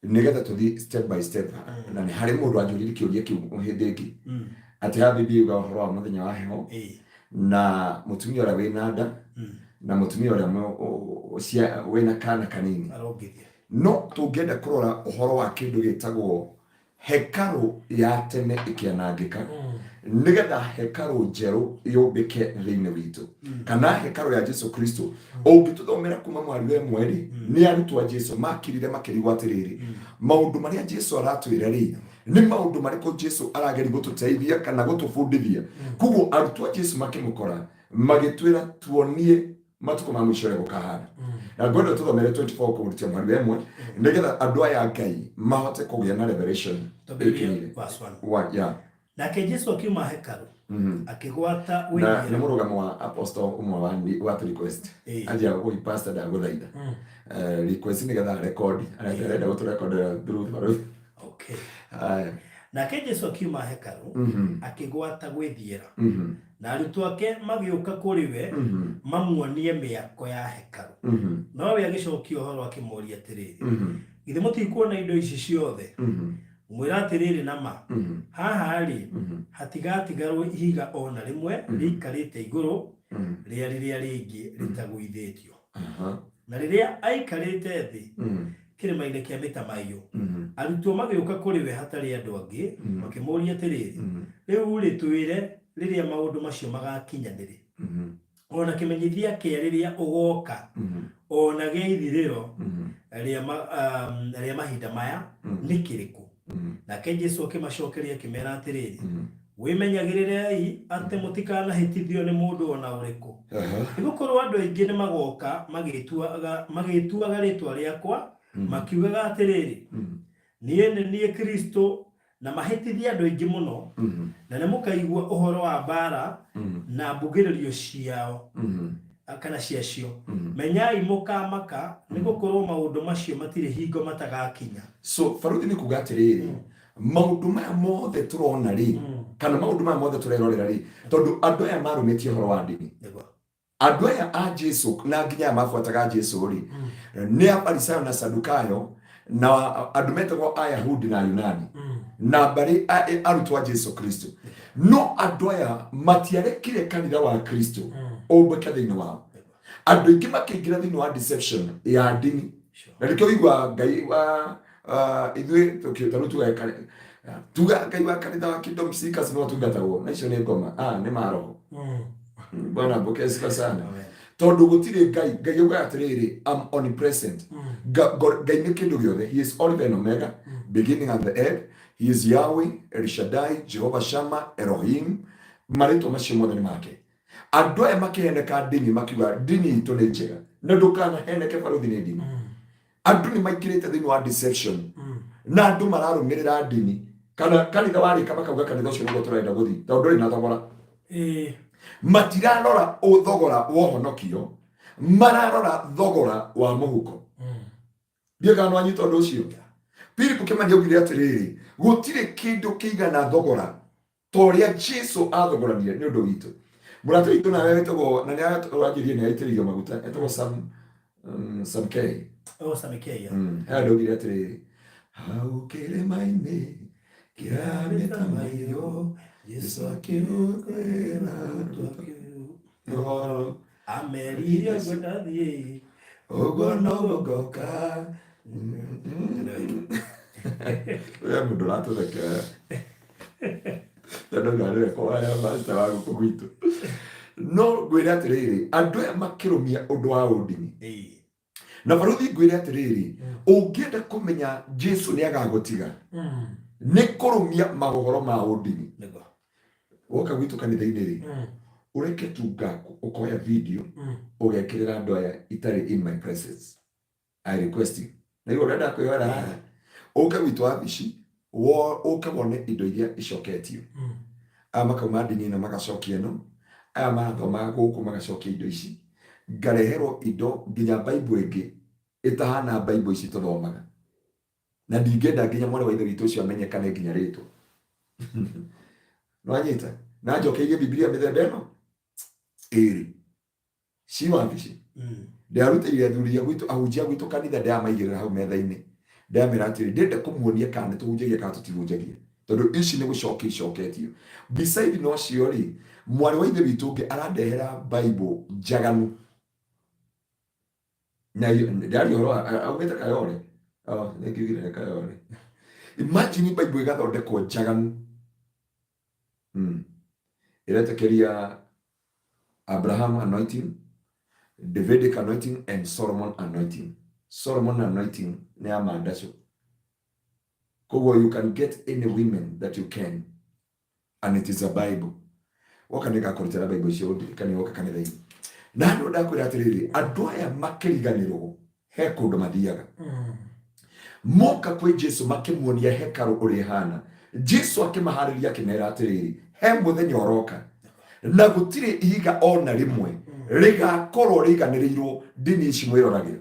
nigetha tuthi step by step na ni hari mundu anjuriri kiuria kiu hindi ingi ati ha bibi uga horo wa muthenya wa heho na mutumia ora wina nda na mutumia uria wina kana kanini no tungenda kurora uhoro wa kindu gitagwo hekaru ya tene ikianangika nigetha hekaru njeru yumbike thiini witu kana hekaru ya Jesu Kristo ungituthomera kuma mwari we mweri ni arutwa Jesu makirire makirigwa atiriri maundu maria Jesu aratwira ri ni maundu mariko Jesu arageri gututeithia kana gutufundithia kugo arutwa Jesu makimukora magitwira tuonie matuko ma mwisho leo kahana na ngondo tuthomere 24 kumuritia mwari wemwe nigetha andu aya Ngai mahote kugia na revelation verse 1 na ke Jesu akiuma hekaru akigwata wingi na ni murugamo wa apostle umwe wa request aje go pastor da guthaitha request nigetha record arenda gutu record through okay na ke Jesu akiuma hekaru akigwata gwithiera na arutwo ake magiuka kuri we mamuonie miako ya hekaru no we agicokio horo akimoria atiriri ithe mutikuona indo ici ciothe mwira atiriri nama haha ri hatigatigarwo ihiga ona rimwe rikarite iguru riria ringi ritagwithitio na riria aikarite thi kirima-ini kia Mitamaio arutwo magiuka kuri we hatari andu angi makimoria atiriri riu ri twire riria maundu macio magakinyanire ona kimenyithia kia riria ugoka ona geithiriro ria mahinda maya ni kiriku nake Jesu akimacokeria kimera atiriri wimenyagiririai ati mutikanahitithio ni mundu ona uriku igukorwo andu aingi ni magoka magituaga ritwa riakwa makiugaga atiriri nie Kristo na mahitithia andu aingi muno na nemukaigua uhoro wa bara na mbugiririo ciao kana ciacio menyai mukamaka nigukorwo maundu macio matire hingo matagakinya. So Faruthi ni kuga atiriri maundu maya mothe turona ri kana maundu maya mothe turerorera ri tondu andu aya marumitie horo wa ndini andu aya a Jesu na nginya mafuataga Jesu ri ni Afarisayo na Sadukayo na andu metagwo Ayahudi na Yunani na bari arutwa Jesu Kristo no andu aya matiarekire kanitha wa Kristo ombeka thiini wao andu ingi makiingira thiini wa deception ya ndini na rikio igwa ngai wa ithui tukitaru tuga ngai wa kanitha wa Kingdom Seekers no tungatagwo na icio ni ngoma ni maroho bwana bokesifa sana tondu gutire ngai uga atiriri am omnipresent ngai ni kindu giothe. He is Alpha and Omega, beginning and the end. He is Yahweh, El Shaddai, Jehovah Shammah, Elohim. Marito macio mothe ni make andu aya makiheneka ndini makiuga ndini itu ni njega na ndukana heneke Faruthi ni ndini andu ni maikirite thiini wa deception na andu mararumirira ndini kana kanitha warika makauga kanitha ucio niguo turenda guthi tondu ri na thogora matirarora uthogora wa honokio mararora thogora wa muhuko ndiega no anyita undu ucio Philip Kimani augire atiriri gutire kindu kiigana thogora toria Jesu athogoranire ni undu witu muratu witu na wewe togo na ni arangirie ni aitiririo maguta etogo Sam K Sam K augire atiriri hau kilemaini kirameta mairo Yesu akirukwera tukiu ameriria gwetathie ogo no goka ya mundu ratutheka tondu ngarire kwa ya master wa gukugwitu no gwira atiriri andu aya makirumia undu wa undini na Faruthi gwira atiriri ungienda kumenya Jesu ni agagutiga ni kurumia magogoro ma undini woka gwitu kanitha-ini ri ureke tungaku ukoya video ugekirira andu aya itari in my presence. I request you na igo renda kwiyora uka gwitu abici uka wone indo iria icoketio amakauma ndini na magacokia no aya marathoma guku magacokia indo ici ngareherwo indo nginya Bible ingi itahana Bible ici tuthomaga na ndingenda nginya mwana wa ithe witu ucio amenyekane nginya ritwa no anyita na njokeirie Biblia mithemba ino iri si wabici ndarutire thuria gwitu ahunjia gwitu kanitha ndamaigirira hau metha-ini ndamira atiri ndende kumuonia kana tuhunjagia kana tutihunjagia tondu ici ni gucokia icoketio beside no cio ri mwari wa ithe witu ngi arandehera Bible njaganu na ndari horo augete kayore ngiugire kayore imagine Bible igathondekwo njaganu iratekeria Abraham anointing, Davidic anointing, and Solomon anointing. Solomon anointing ne amandacho. Kogo you can get any women that you can, and it is a Bible. Wakaneka koritera Bible shodi kani woka kanitha hii. Nando ndakwira atiriri andu aya makiriganirwo he kundu mathiaga. Moka kwi Jesu makimuonia hekaru uri hana. Jesu akimahariria kimera atiriri he muthenya oroka na gutire ihiga ona rimwe rigakorwo riganirirwo ndini ici mwiroragire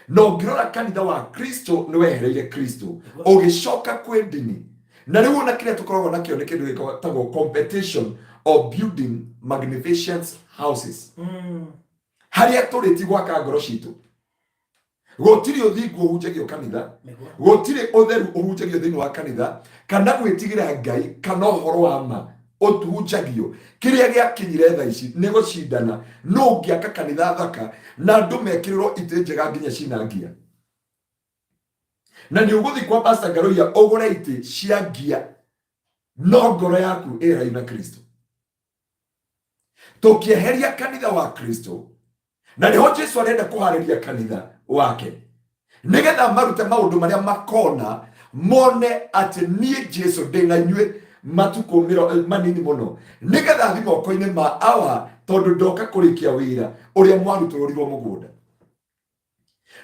no ngirora kanitha wa Kristo ni wehereire Kristo ugicoka kwi ndini na riu na kile tukoragwo nakio ni kindu gitagwo competition of building magnificent houses haria turiti gwaka ngoro citu gutire uthingu uhunjagio kanitha gutire utheru uhunjagio thiini wa kanitha kana gwitigira Ngai kana uhoro wa ma utuhunjagio kiria giakinyire tha ici ni gucindana no ngiaka kanitha thaka na andu mekirirwo ite njega nginya cinangia na ni uguthi kwa Pastor Ngaruiya ugure ite cia ngia no ngoro yaku ira ina Kristo tukieheria kanitha wa Kristo na niho Jesu arenda kuhariria kanitha wake nigetha marute maundu maria makona mone ati nie Jesu ndina nyue matuko manini muno nigetha thi moko-ini ma awa tondu ndoka kurikia wira uria mwaruturirwo mugunda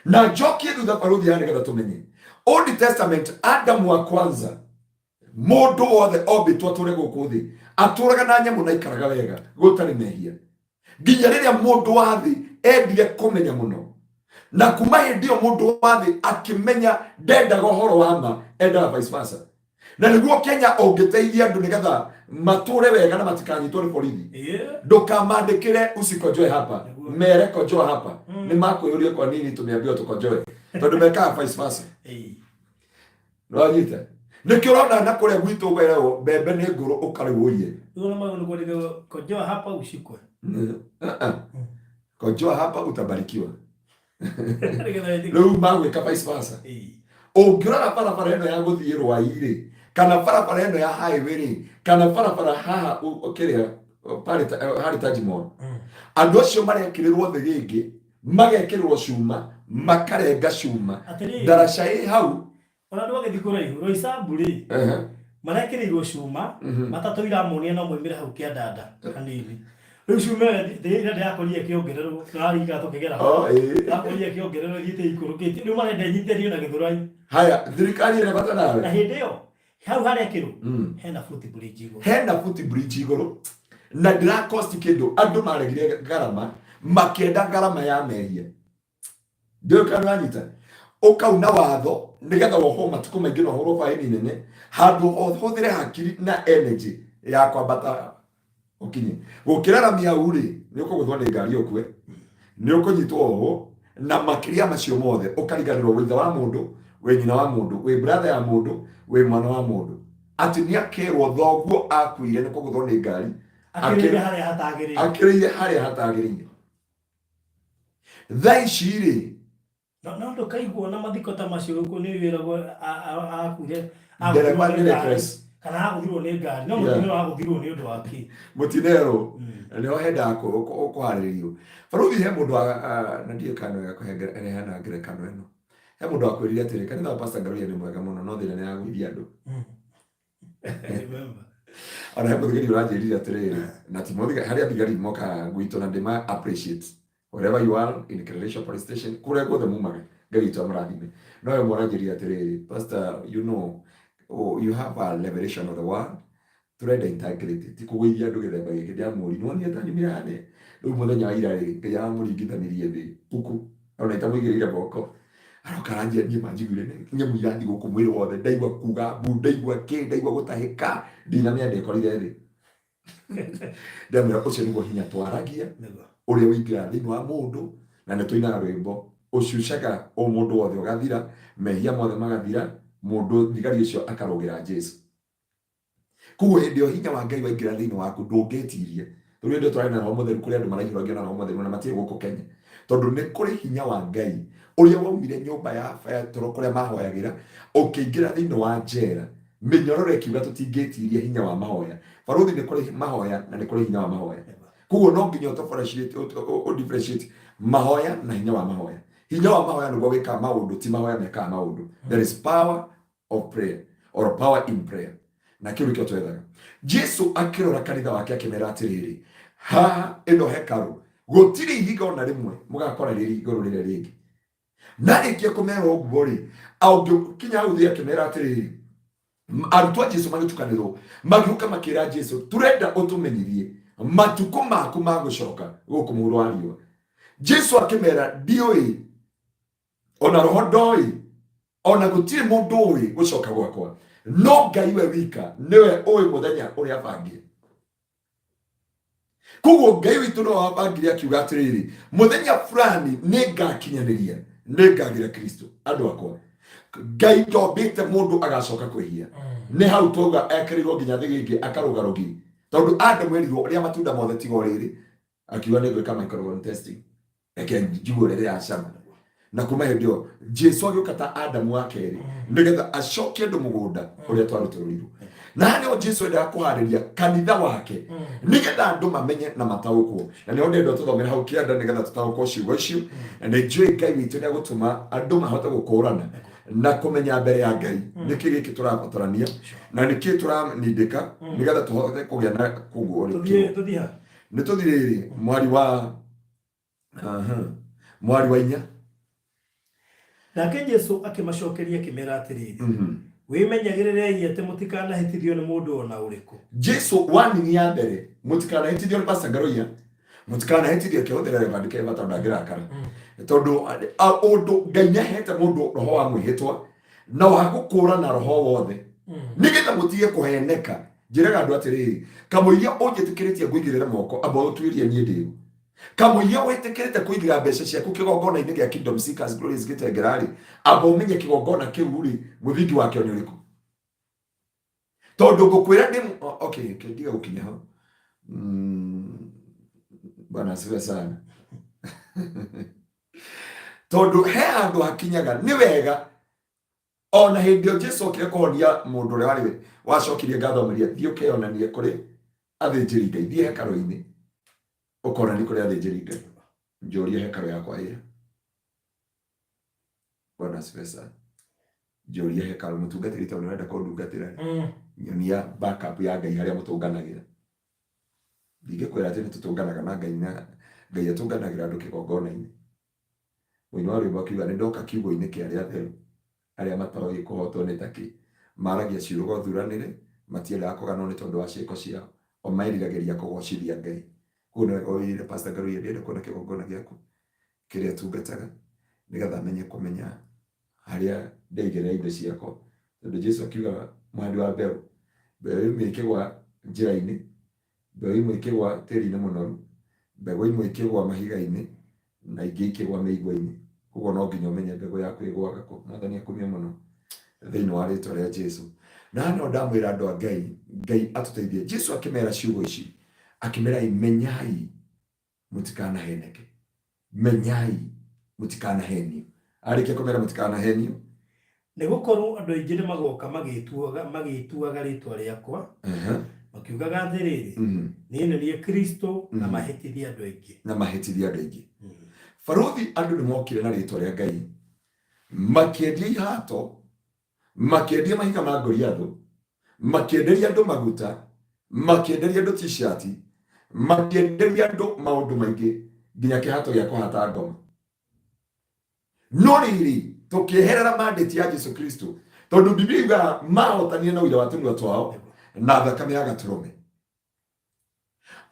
na njokie thutha baruthi ya nigetha tumenye Old Testament Adam wa kwanza mundu wothe ombitwo ature guku thi aturaga na nyamu na ikaraga wega gutari mehia nginya riria mundu wa thi endire kumenya muno na kuma hindio mundu wa thi akimenya ndendaga uhoro wa ma endaga vice versa na niguo Kenya ungiteithia andu nigetha mature wega na matikanyitwo ni borithi ndukamandikire usikojoe hapa mere kojoa hapa ni makwiyuria kwa nini tumeambiwa tukojoe tondu mekaga vice versa Rwanyita nikio rona na kuria gwitu wereo bembe ni nguru ukariwoie uno magono kwa kojoa hapa ushikwe kojoa hapa utabarikiwa leo magwika vice versa ungirora barabara ino ya guthii Rwairi kana barabara ino ya highway kana barabara haha ukiria hari Tajimon andu acio marekirirwo thi ringi magekirwo cuma makarenga cuma daraca i hau ona ndo githikura ihu Roisaburi marekirirwo cuma matatu iramunia no moimire hau kiandanda kanini riu cuma ndira ndakoria kiongerero raringa tukigera ho ndakoria kiongerero gite ikurukite riu marenda nyiterio na githurai haya thirikari ina bata nawe na hindio hau harekirwo hena footbridge iguru na ndira cost kindu andu maregire garama makienda garama ya mehia ndio kana nyita ukauna watho nigetha woho matuko maingi no horo faini nene handu hothire hakiri na energy ya kwambata ukinye gukirara miauri ni ukuguthwa ni ngari okwe ni ukunyitwo ho na makiria macio mothe ukariganirwo witha wa mundu we nyina wa mundu we brother ya mundu we mwana wa mundu ati ni akerwo thoguo akuire ni kuguthwa ni ngari akirire haria hatagiriire thaiciri no ndo kaigwo na mathiko ta macio uko ni wiragwo akuire kana aguthirwo ni ngari no mutinero aguthirwo ni undu waki mutinero ni ohenda kuharirio baruthi he mundu na ndie kano ya kuhengera ngerekano eno he mundu akwirire atiri kanitha wa Pastor Ngaruya ni mwega muno no thina ni agwithia andu ona he mundu uranjirire atiri na Timothy haria bigari moka gwito na ndima appreciate wherever you are in Croatia police station kure gothe mumaga ngari to amrathime no yo moranjiri atiri Pastor you know you have a revelation of the word turenda integrity tikugwithia andu githemba giki ndia muri no ni atani mirane riu muthenya ira ri nginya muringithanirie thi puku ona itamwigirire boko arokaranje ni manjigure ne nyamuyandi guku mwiri wothe ndaigwa kuga bu ndaigwa gutahika ndina me ndekorire thi ndamira ucio niguo hinya twaragia uria wingira thini wa mundu na nituinaga rwimbo uciucaga o mundu wothe ugathira mehia mothe magathira mundu thigari ucio akarogira Jesu kugo ndio hinya wa Ngai waingira thini waku ndungetirie turi ndio twarena na mutheru kuri andu maraihirwo na mutheru na matie guku Kenya tondu ni kuri hinya wa Ngai uria waumire nyumba ya Petro kuria mahoyagira ukiingira thini wa njera minyorore kiuga tutingetirie hinya wa mahoya baruthi ni kuri mahoya na ni kuri hinya wa mahoya kugo no nginya differentiate mahoya na hinya wa mahoya. Hinya wa mahoya niguo wika maundu ti mahoya meka maundu. There is power of prayer or power in prayer. Na kiru kio twethaga Jesu akirora kanitha wake akimera atiriri ha ino hekaru gutiri ihiga na rimwe mugakora riri iguru rire ringi na rikie kumera uguo ri au kinya uthia akimera atiriri arutwa Jesu magitukanirwo magiuka makira Jesu turenda utumenyirie matuko maku magucoka guku muru ario Jesu akimera dioi ona roho ndoi ona gutiri mundu uri gucoka gwakwa no Ngai we wika niwe oi muthenya uria bangie kugo Ngai witu no abangiria kiuga atiriri muthenya fulani ningakinyaniria ningagira Kristo andu akwa Ngai ndobite mundu agacoka kwihia ni hau toga ekirirwo nginya thigigi akarugarugi tondu ande mwerirwo uria matunda mothe tigo riri akiwa ni gwika microbiome testing ekenjugo riri acama na kuma hindio Jesu agikata Adamu akeri nigetha acokie ndu mugunda uria twaruturirwo na nĩ o Jesu enda kuharĩria kanitha wake nigetha andũ mamenye na mataũkwo. Na nĩ ndendo tũthomera hau kĩanda nigetha tũtaũkwo ciugo icio, na nĩ njũĩ Ngai witũ nĩ agũtũma andũ mahote gũkũrana na kũmenya mbere ya Ngai nĩkĩ gĩkĩ tũrabatarania na nĩkĩ tũranindĩka nigetha tũhote kũgĩa na kũguũrĩkio. Nĩ tũthirĩrĩ mwari wa inya. Nake Jesu akĩmacokeria akĩmera atĩrĩrĩ, wĩmenyagĩrĩrei atĩ mũtikanahĩtithio nĩ mũndũ ona ũrĩkũ. Jesu warning ya mbere, mũtikanahĩtithio nĩ Pastor Ngaroia, mũtikanahĩtithio kĩhũthĩra Reverend Keva tondũ angĩrakara. Tondũ ũndũ Ngai nĩahete mũndũ roho wa mwĩhĩtwa na wa gũkũũrana roho wothe nĩgetha mũtige kũheneka. Njĩraga andũ atĩrĩrĩ, kamũiria ũnjĩtĩkĩrĩtie ngũigĩrĩra moko amba ũtuĩrie niĩ ndĩũ. Kamũiria wĩtĩkĩrĩte kũigĩra mbeca ciaku kĩgongona-inĩ gĩa Kingdom Seekers Glorious Gĩtengera-rĩ, amba ũmenye kĩgongona kĩu-rĩ mũthingi wakĩo nĩ ũrĩkũ. Tondũ ngũkwĩra okay, ndiga gũkinya hau. Bwana asifiwe sana. Tondũ he handũ hakinyaga nĩ wega ona hĩndĩ ĩyo Jesu okire kũhonia mũndũ ũrĩa warĩ wacokirie ngatho Maria, thiĩ ũkeyonanie kũrĩ athĩnjĩri Ngai, thiĩ hekarũ-inĩ ũkona nĩ kũrĩ athĩnjĩri Ngai, njũria hekarũ yakwa ĩra. Bwana asifiwe sana. Njũria hekarũ mũtungatĩri tondũ nĩwenda kũndungatĩra, nyonia backup ya Ngai harĩa mũtũnganagĩra. Ndingĩkwĩra atĩ nĩtũtũnganaga na Ngai, na Ngai atũnganagĩra andũ kĩgongona-inĩ. Mũini wa rwĩmbo akiuga, nĩndoka kiugo-inĩ kĩa arĩa atheru arĩa mataroĩ kũhotwo nĩ takĩ, maragia ciugo thuranĩre, matiendaga kũganwo nĩ tondũ wa ciĩko ciao, o meriragĩria kũgocithia Ngai. Koguo nĩ oire Pastor Ngaroia, ndĩrenda kuona kĩgongona gĩaku kĩrĩa tungataga nĩgetha menye kũmenya harĩa ndaigĩrĩra indo ciakwa. Tondũ Jesu akiuga mũhandi wa mbeũ, mbeũ imwe ikĩgwa njĩra-inĩ, mbeũ imwe ikĩgwa tĩri-inĩ mũnoru, mbegũ imwe ikĩgwa mahiga-inĩ, na ingĩ ikĩgwa mĩigua-inĩ. Koguo no nginya ũmenye mbegũ yaku ĩgwaga kũ. Mwathani akumie mũno thĩinĩ wa rĩĩtwa rĩa Jesu. Na no ndamwĩra andũ a Ngai, Ngai atũteithie. Jesu akĩmera ciugo ici, akĩmera menyai mũtikanaheneke, menyai mũtikanahenio. Arĩkia kũmera mũtikanahenio, nĩgũkorwo andũ aingĩ nĩ magoka magĩtuaga rĩĩtwa rĩakwa makiugaga atĩrĩrĩ, niĩ nĩ niĩ Kristo, na mahĩtithia andũ aingĩ. Na mahĩtithia andũ aingĩ. Baruthi andũ nĩ mokire na rĩĩtwa rĩa Ngai, makĩendia ihato, makĩendia mahiga ma Goliathũ, makĩenderia andũ maguta, makĩenderia andũ t-shirt, makĩenderia andũ maũndũ maingĩ, nginya kĩhato gĩa kũhata ngoma. No rĩrĩ, tũkĩeherera mandate ya Jesu Kristo, tondũ Biblia yugaga mahotanire na ũira wa tũnua twao na thakame ya gatũrũme.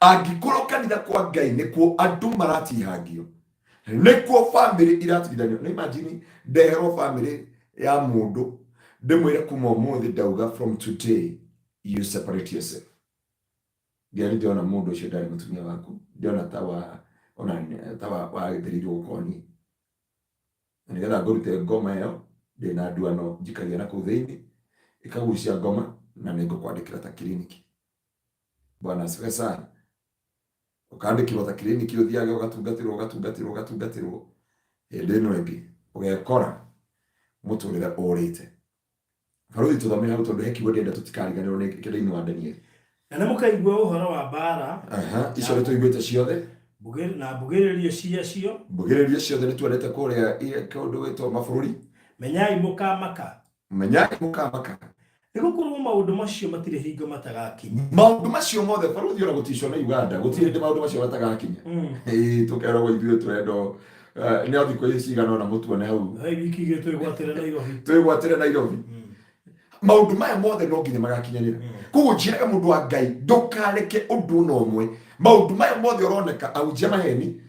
Angĩkorwo kanitha kwa Ngai nĩkuo andũ maratihangio, nĩkuo family iratigithanio. Na imagine ndeherwo family ya mũndũ, ndĩmwĩre kuma ũmũthĩ ndauga from today you separate yourself. Ndiarĩ ndĩona mũndũ ũcio ndarĩ mũtumia waku, ndĩona ta wagĩthĩrĩirwo gũkoni. Na nĩgetha ngũrute ngoma ĩyo, ndĩna nduano njikagia na kũu thĩinĩ, ĩkagucia ngoma na nĩngũkwandĩkĩra ta kiriniki. Bwana asifiwe sana. Ũkandĩkĩrwo ta kiriniki, ũthiage ũgatungatĩrwo. Hĩndĩ ĩno ĩngĩ ũgekora mũtũrĩre ũrĩte. Baruthi tũthomere hau tondũ he kiugo ndĩenda tũtikariganĩrwo nĩ kĩrĩa-inĩ wa Danieli. Na nĩ mũkaigua ũhoro wa mbara. Icio nĩ tũiguĩte ciothe. Mbugĩrĩrio ciacio. Mbugĩrĩrio ciothe nĩ tuonete kũrĩa kĩũndũ gwĩtwo mabũrũri. Menyai mũkamaka. Menyai mũkamaka. Nĩgũkorwo maũndũ macio matirĩ hingo matagakinya. Maũndũ macio mothe baruthi ona gũticwo na Uganda, gũtirĩ hĩndĩ maũndũ macio matagakinya. Tũkeragwo ithuĩ twendo nĩ o thikũ ici cigana ona mũtuone hau. Wiki igĩrĩ twĩgwatĩre Nairobi. Twĩgwatĩre Nairobi. Maũndũ maya mothe no nginya magakinyanĩra. Koguo njĩraga mũndũ wa Ngai, ndũkareke ũndũ na ũmwe. Maũndũ maya mothe ũroneka ahunjia maheni,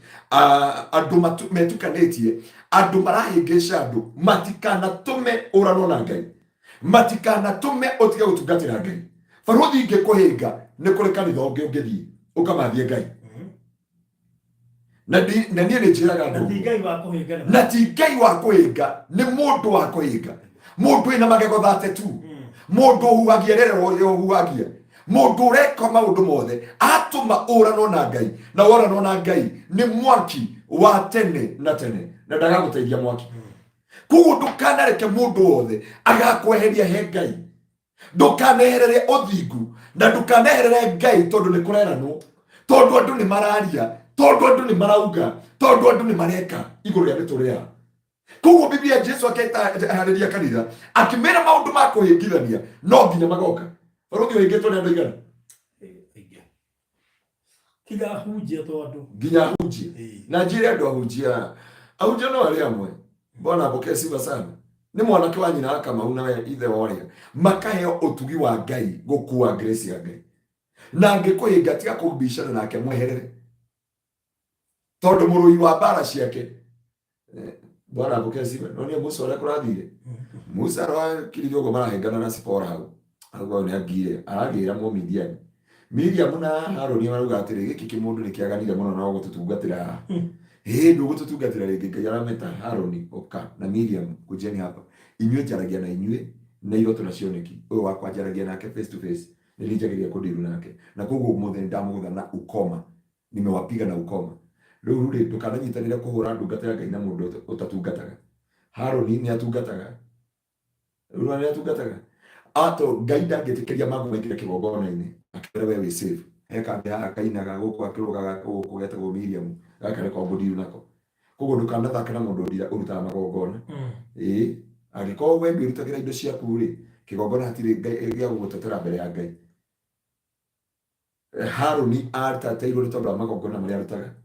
andũ metukanĩtie, andũ marahĩngĩca andũ, matikanatũme ũranwo na Ngai, matikanatũme ũtige gũtungatĩra Ngai. Baruthi ingĩkũhĩnga nĩ kũrĩ kanitha ũngĩ ũngĩthiĩ ũkamathie Ngai. Na niĩ nĩ njĩraga andũ, na ti Ngai wa kũhĩnga, nĩ mũndũ wa kũhĩnga. Mũndũ wĩna magego 32, mũndũ ũhuhagia rĩrĩa ũhuhagia, mũndũ ũreka maũndũ mothe, atũma ũranwo na Ngai, na woranwo na Ngai nĩ mwaki wa tene na tene, na ndagagũteithia mwaki. Koguo ndũkanareke mũndũ wothe agakweheria he Ngai. ndukaneherere uthingu na ndukaneherere Ngai tondu ni kureranwo, tondu andu ni mararia, tondu andu ni marauga, tondu andu ni mareka iguru ya miturire. Koguo Biblia Jesu akahariria kanitha akimera maundu ma kuhingithania no nginya magoka. Baruthi wengitwo ni andu igana kinya hunjia tondu nginya hunjia na njire andu ahunjia no ari amwe. Bwana apokee sifa sana. Ni mwanake wa nyina Kamau na we ithe woria makaheo utugi wa Ngai gukua grace ya Ngai na angikuhinga tiga kubishana nake mweherere tondu murui wa bara ciake. Bwana apokee sifa. Nonia Musa ora kurathire Musa ro kiririo go marahengana na Sipora hau ni agire aragira mu Miriam na Haroni maruga atiri giki kimundu ni kiaganire muno na gututungatira ndugu tutungatira ringi Ngai arameta Haroni oka na Miriam kujeni hapa inywe njaragia na inywe na iroto na cioneki uyu wakwa njaragia nake face to face nirinjagiria kundiru nake na koguo umuthe ndamugutha na ukoma nimewapiga na ukoma riu ri tukananyitanira kuhura ndungatira Ngai na mundu utatungataga. Haroni ni atungataga ato Ngai ndangitikiria magu maikire kigongona-ini akira we save eka akainaga guku akirugaga guku getagwo Miriam gakare kwa budiru nako koguo ndukanathaka na mundu urutaga magongona agiko we ndurutagira indo ciaku ri kigongona hatiri Ngai gia gugutetera mbere ya Ngai. Haroni artateirwo ni tondu wa magongona maria arutaga.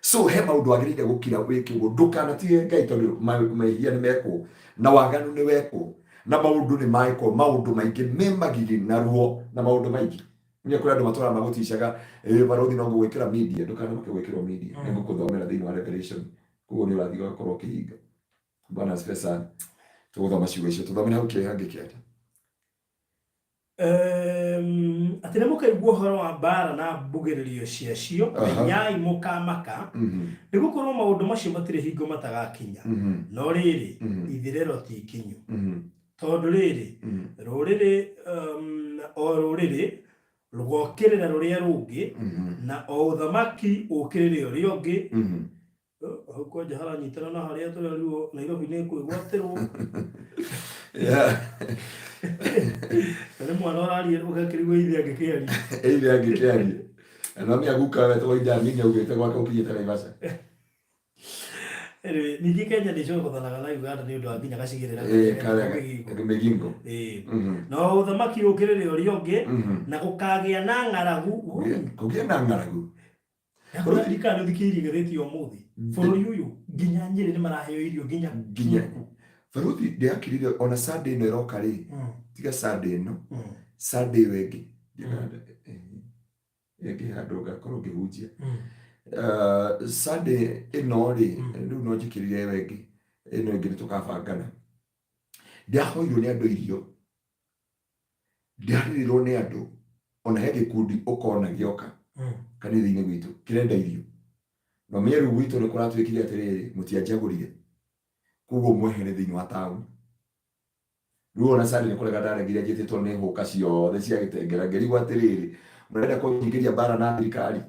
So he maundu agirire gukira wikirwo ndukanatige Ngai tondu mahia ni mekwo na waganu ni wekwo na maundu ni maiko maundu maingi memagigi na ruo na maundu maingi nya kuri andu matora magutishaga barothi no gwikira media ndukana makigwikirwo media ni gukuthomera thiini wa Revelation kugo ni urathiga korwo kihinga. Bwana asifiwe sana. Tuguthoma ciugo icio tuthomera hau kihangi kiata atire mukaigua uhoro wa mbara na mbugiririo ciacio nyai mukamaka nigukorwo maundu macio matire hingo matagakinya no riri ithirero ti ikinyu tondu riri ruriri o ruriri rugokirira ruria rungi na o uthamaki ukirire uria ungi huko jahara nyitana na haria turi riu Nairobi ni kwigwatirwo ni mwana orari ugakirigwo ithe angikiaria na mi aguka we to ida mingi ugite gwaka ukinyite Naivasha. Ningi Kenya ni cyo kuthanaga na Uganda ni undu wa nginya gacigirira Migingo no uthamaki ukirire uria ungi na gukagia na ng'aragu kugia na ng'aragu yakora thirikari uthikiri gatheti umuthi bururi uyu nginya Nyeri ni maraheo irio nginya baruthi ndiakirire ona Sunday no iroka ri tiga Sunday no Sunday wengi ege handu gakorwo ngihunjia Sunday ino ri riu no njikirire wengi ino ingi tukabangana ndiahoirwo ni andu irio ndiarirwo ni andu ona he gikundi ukona gioka kanitha-ini gwitu kirenda irio no mieru gwitu ni kuratwikire atiriri mutianjagurire kugo mwehere thiini wa town riu ona Sunday ni kurega ndaregire njititwo ni huka ciothe cia gitengera ngerigwo atiriri murenda kunyingiria bara na thirikari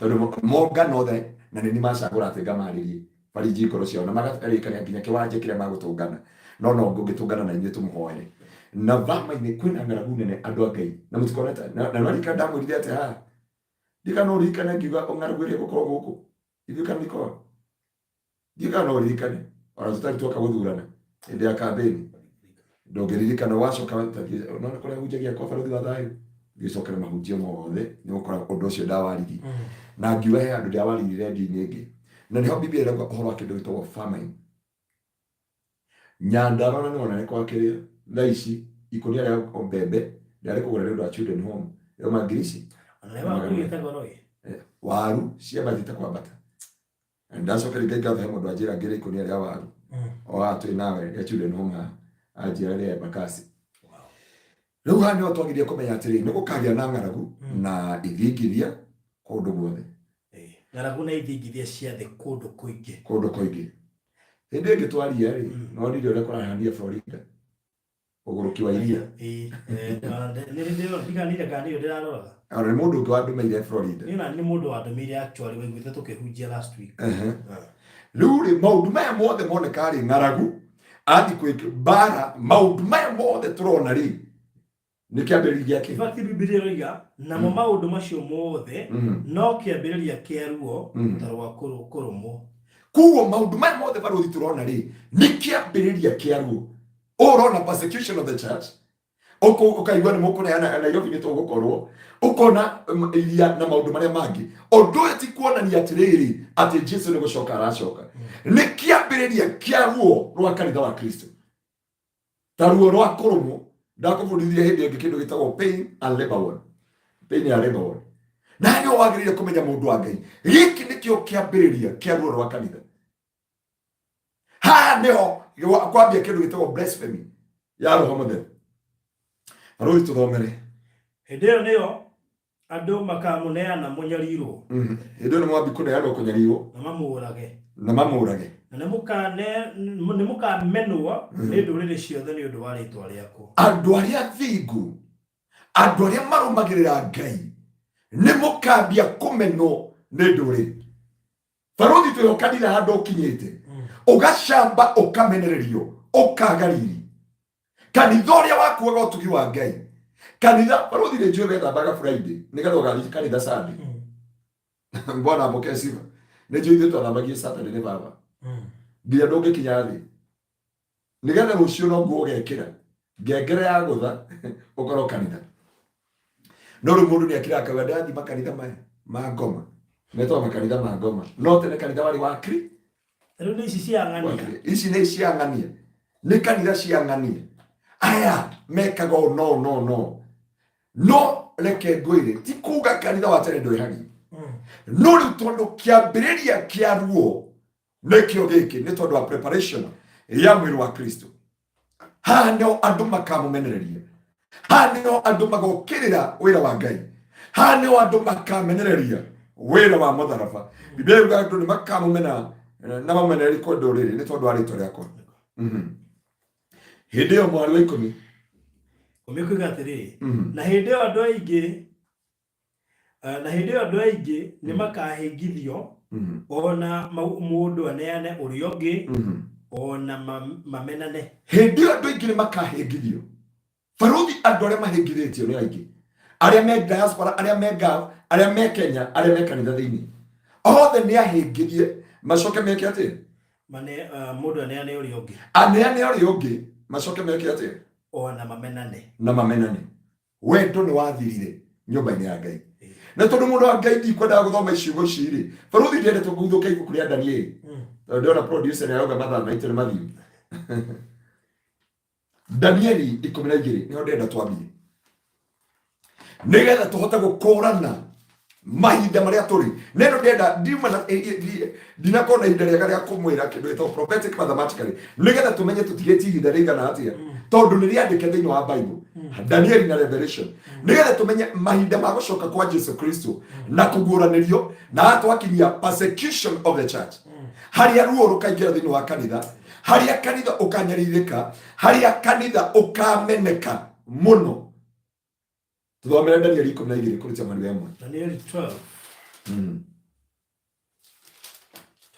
tondu mongano othe na nini macagura atenga maririe bariji ikoro ciao na magatarikania nginya kiwanja kiria magutungana no ngitungana na inyuĩ tumuhoere na vama-ini kwina ng'aragu nene andu a Ngai na mutikoneta na narika ndamwirire ati ha ndika no rikane ngiuga ng'aragu iria gukorwo guku ithuĩ niko ndika no rikane ona tutari twoka guthurana indi ya kampeni ndongeririkana wacoka no kuria hunjagia kwa baruthi wa thayu ngicokera mahunjio mothe ni gukora undu ucio ndawariri na ngiuga he andu ndawaririre ngi-ini ingi na niho Biblia irauga uhoro wa kindu gitagwo famine. Nyandarua ni ona niko akiria thaa ici ikunia ria mbembe ndari kugura ni undu wa children home yo mangirisi waru cia mathita kwambata ndacokera Ngai ngatho he mundu anjira ngira ikunia ria waru o atwi nawe ya children home anjira ria bakasi. Riu hani otwagirie kumenya atiri ni gukagia na ng'aragu na ithingiria kundu guothe ng'aragu na ithingiria cia thi kundu kuingi hindi ingi twaria ri no ndire uria kurahania Florida uguruki wa iria ni ndio ndiganire kana ndio ndiraroraga ari mundu ungi wandumeire Florida ni mundu wandumeire actually wiguite tukihunjia last week riu ri maundu maya mothe moneka ri ng'aragu athi kwiki bara maundu maya mothe turona ri Nĩ kĩambĩrĩria gĩake. Ibati Biblia roiga na mo maũndũ macio mothe no kĩambĩrĩria kĩa ruo ta rwa kũrũmwo. Kuo maũndũ maya mothe baruthi turona rĩ nĩ kĩambĩrĩria kĩa ruo. Urona persecution of the church. Ukaigua nĩ mũkũneana Nairobi nĩ tũgũkorwo. Ukona iria na maũndũ marĩa mangĩ. Ũndũ ũyũ ti kuonania atĩrĩrĩ atĩ Jesũ nĩ gũcoka aracoka. Nĩ kĩambĩrĩria kĩa ruo rwa kanitha wa Kristo. Ta ruo rwa kũrũmwo. Ndakũbundithia hĩndĩ ĩngĩ kĩndũ gĩtagwo pain and labor. Pain and labor. Na nĩ wagĩrĩire kũmenya mũndũ wa Ngai. Gĩkĩ nĩkĩo kĩambĩrĩria kĩa ruo rwa kanitha. Ha nĩho kwambia kĩndũ gĩtagwo blasphemy ya Roho Mũtheru. Arũi tũthomere. Hĩndĩ ĩyo nĩyo andũ makamũneana mũnyarirwo. Hĩndĩ ĩyo nĩ mwambi kũneanwo kũnyarirwo. Na mamũrage. Na nĩ mũkamenwo nĩ ndũrĩrĩ ciothe nĩ ũndũ wa rĩĩtwa rĩaku. Andũ arĩa thingu, andũ arĩa marũmagĩrĩra Ngai nĩ mũkambia kũmenwo nĩ ndũrĩrĩ. Baruthi twĩho kanitha handũ ũkinyĩte ũgacamba ũkamenererio ũkaga riri. Kanitha ũrĩa wakuaga ũtugi wa Ngai. Kanitha baruthi nĩ njũĩ wethambaga Friday nĩgetha ũgathiĩ kanitha Sunday. Mbona amũke sifa. Nĩ njũĩ ithuĩ twathambagia Saturday nĩ baba. Nginya ndũngĩkinya thĩ. Nĩgetha rũciũ no nguo ũgekĩra ngengere ya gũtha ũkorwo kanitha. No rĩu mũndũ nĩakĩra akaga ndathi makanitha maya ma ngoma. Metwo makanitha ma ngoma. No tene kanitha warĩ wa Kristo. Rĩu nĩ ici cia ng'ania. Ici nĩ cia ng'ania. Nĩ kanitha cia ng'ania. Aya mekaga no reke ngwĩre ti kuga kanitha wa tene ndwĩhagi. No rĩu tondũ kĩambĩrĩria kĩa ruo nĩkĩo gĩkĩ nĩ tondũ wa preparation ya mwĩrĩ wa Kristo. Haha nĩho andũ makamũmenereria. Haha nĩho andũ magokĩrĩra wĩra wa Ngai. Haha nĩho andũ makamenereria wĩra wa mũtharaba. Biblia yuga andũ nĩ makamũmena na mamenereri kwa ndũrĩrĩ nĩ tondũ wa rĩĩtwa rĩakwa. Hĩndĩ ĩyo mwarĩ wa ikũmi. Ũmĩkuga atĩrĩrĩ. Na hĩndĩ ĩyo andũ aingĩ nĩ makahĩngithio ona mũndũ aneane ũrĩa ũngĩ ona mamenane. Hĩndĩ ĩyo andũ aingĩ nĩ makahĩngithio. Baruthi andũ arĩa mahĩngithĩtio nĩ aingĩ. Arĩa me diaspora, arĩa me Gulf, arĩa me Kenya, arĩa me kanitha thĩinĩ. Othe nĩ ahĩngithie macoke meke atĩ. Mũndũ aneane ũrĩa ũngĩ. Aneane ũrĩa ũngĩ macoke meke atĩ. Ona mamenane. Na mamenane. Wendo nĩ wathirire nyũmba-inĩ ya Ngai. Na tondũ mũndũ wa Ngai ndikwendaga gũthoma iciugo ici rĩ. Baruthi ndiendete kũguthũka ibuku rĩa Danieli. Ndĩrona producer nĩ arauga mathaa maitũ nĩ mathiru. Danieli 12 nĩho ndĩrenda twambie. Nĩgetha tũhote gũkũrana mahinda marĩa tũrĩ. Neno ndĩrenda ndinakorwo na ihinda rĩega rĩa kũmwĩra kĩndũ gĩtagwo prophetic mathematically. Nĩgetha tũmenye tũtigĩtie ihinda rĩigana atĩa. Tondũ nĩ rĩandĩke thĩinĩ wa Bible. Daniel na Revelation. Nĩgetha tũmenye mahinda ma gũcoka kwa Jesu Kristo na kũguũranĩrio na atwakinyia persecution of the church. Harĩa ruo rũkaingĩra thĩinĩ wa kanitha, harĩa kanitha ũkanyarirĩka, harĩa kanitha ũkameneka mũno. Tuthomere Daniel 12 kũruta mwana wa mwe. Daniel 12.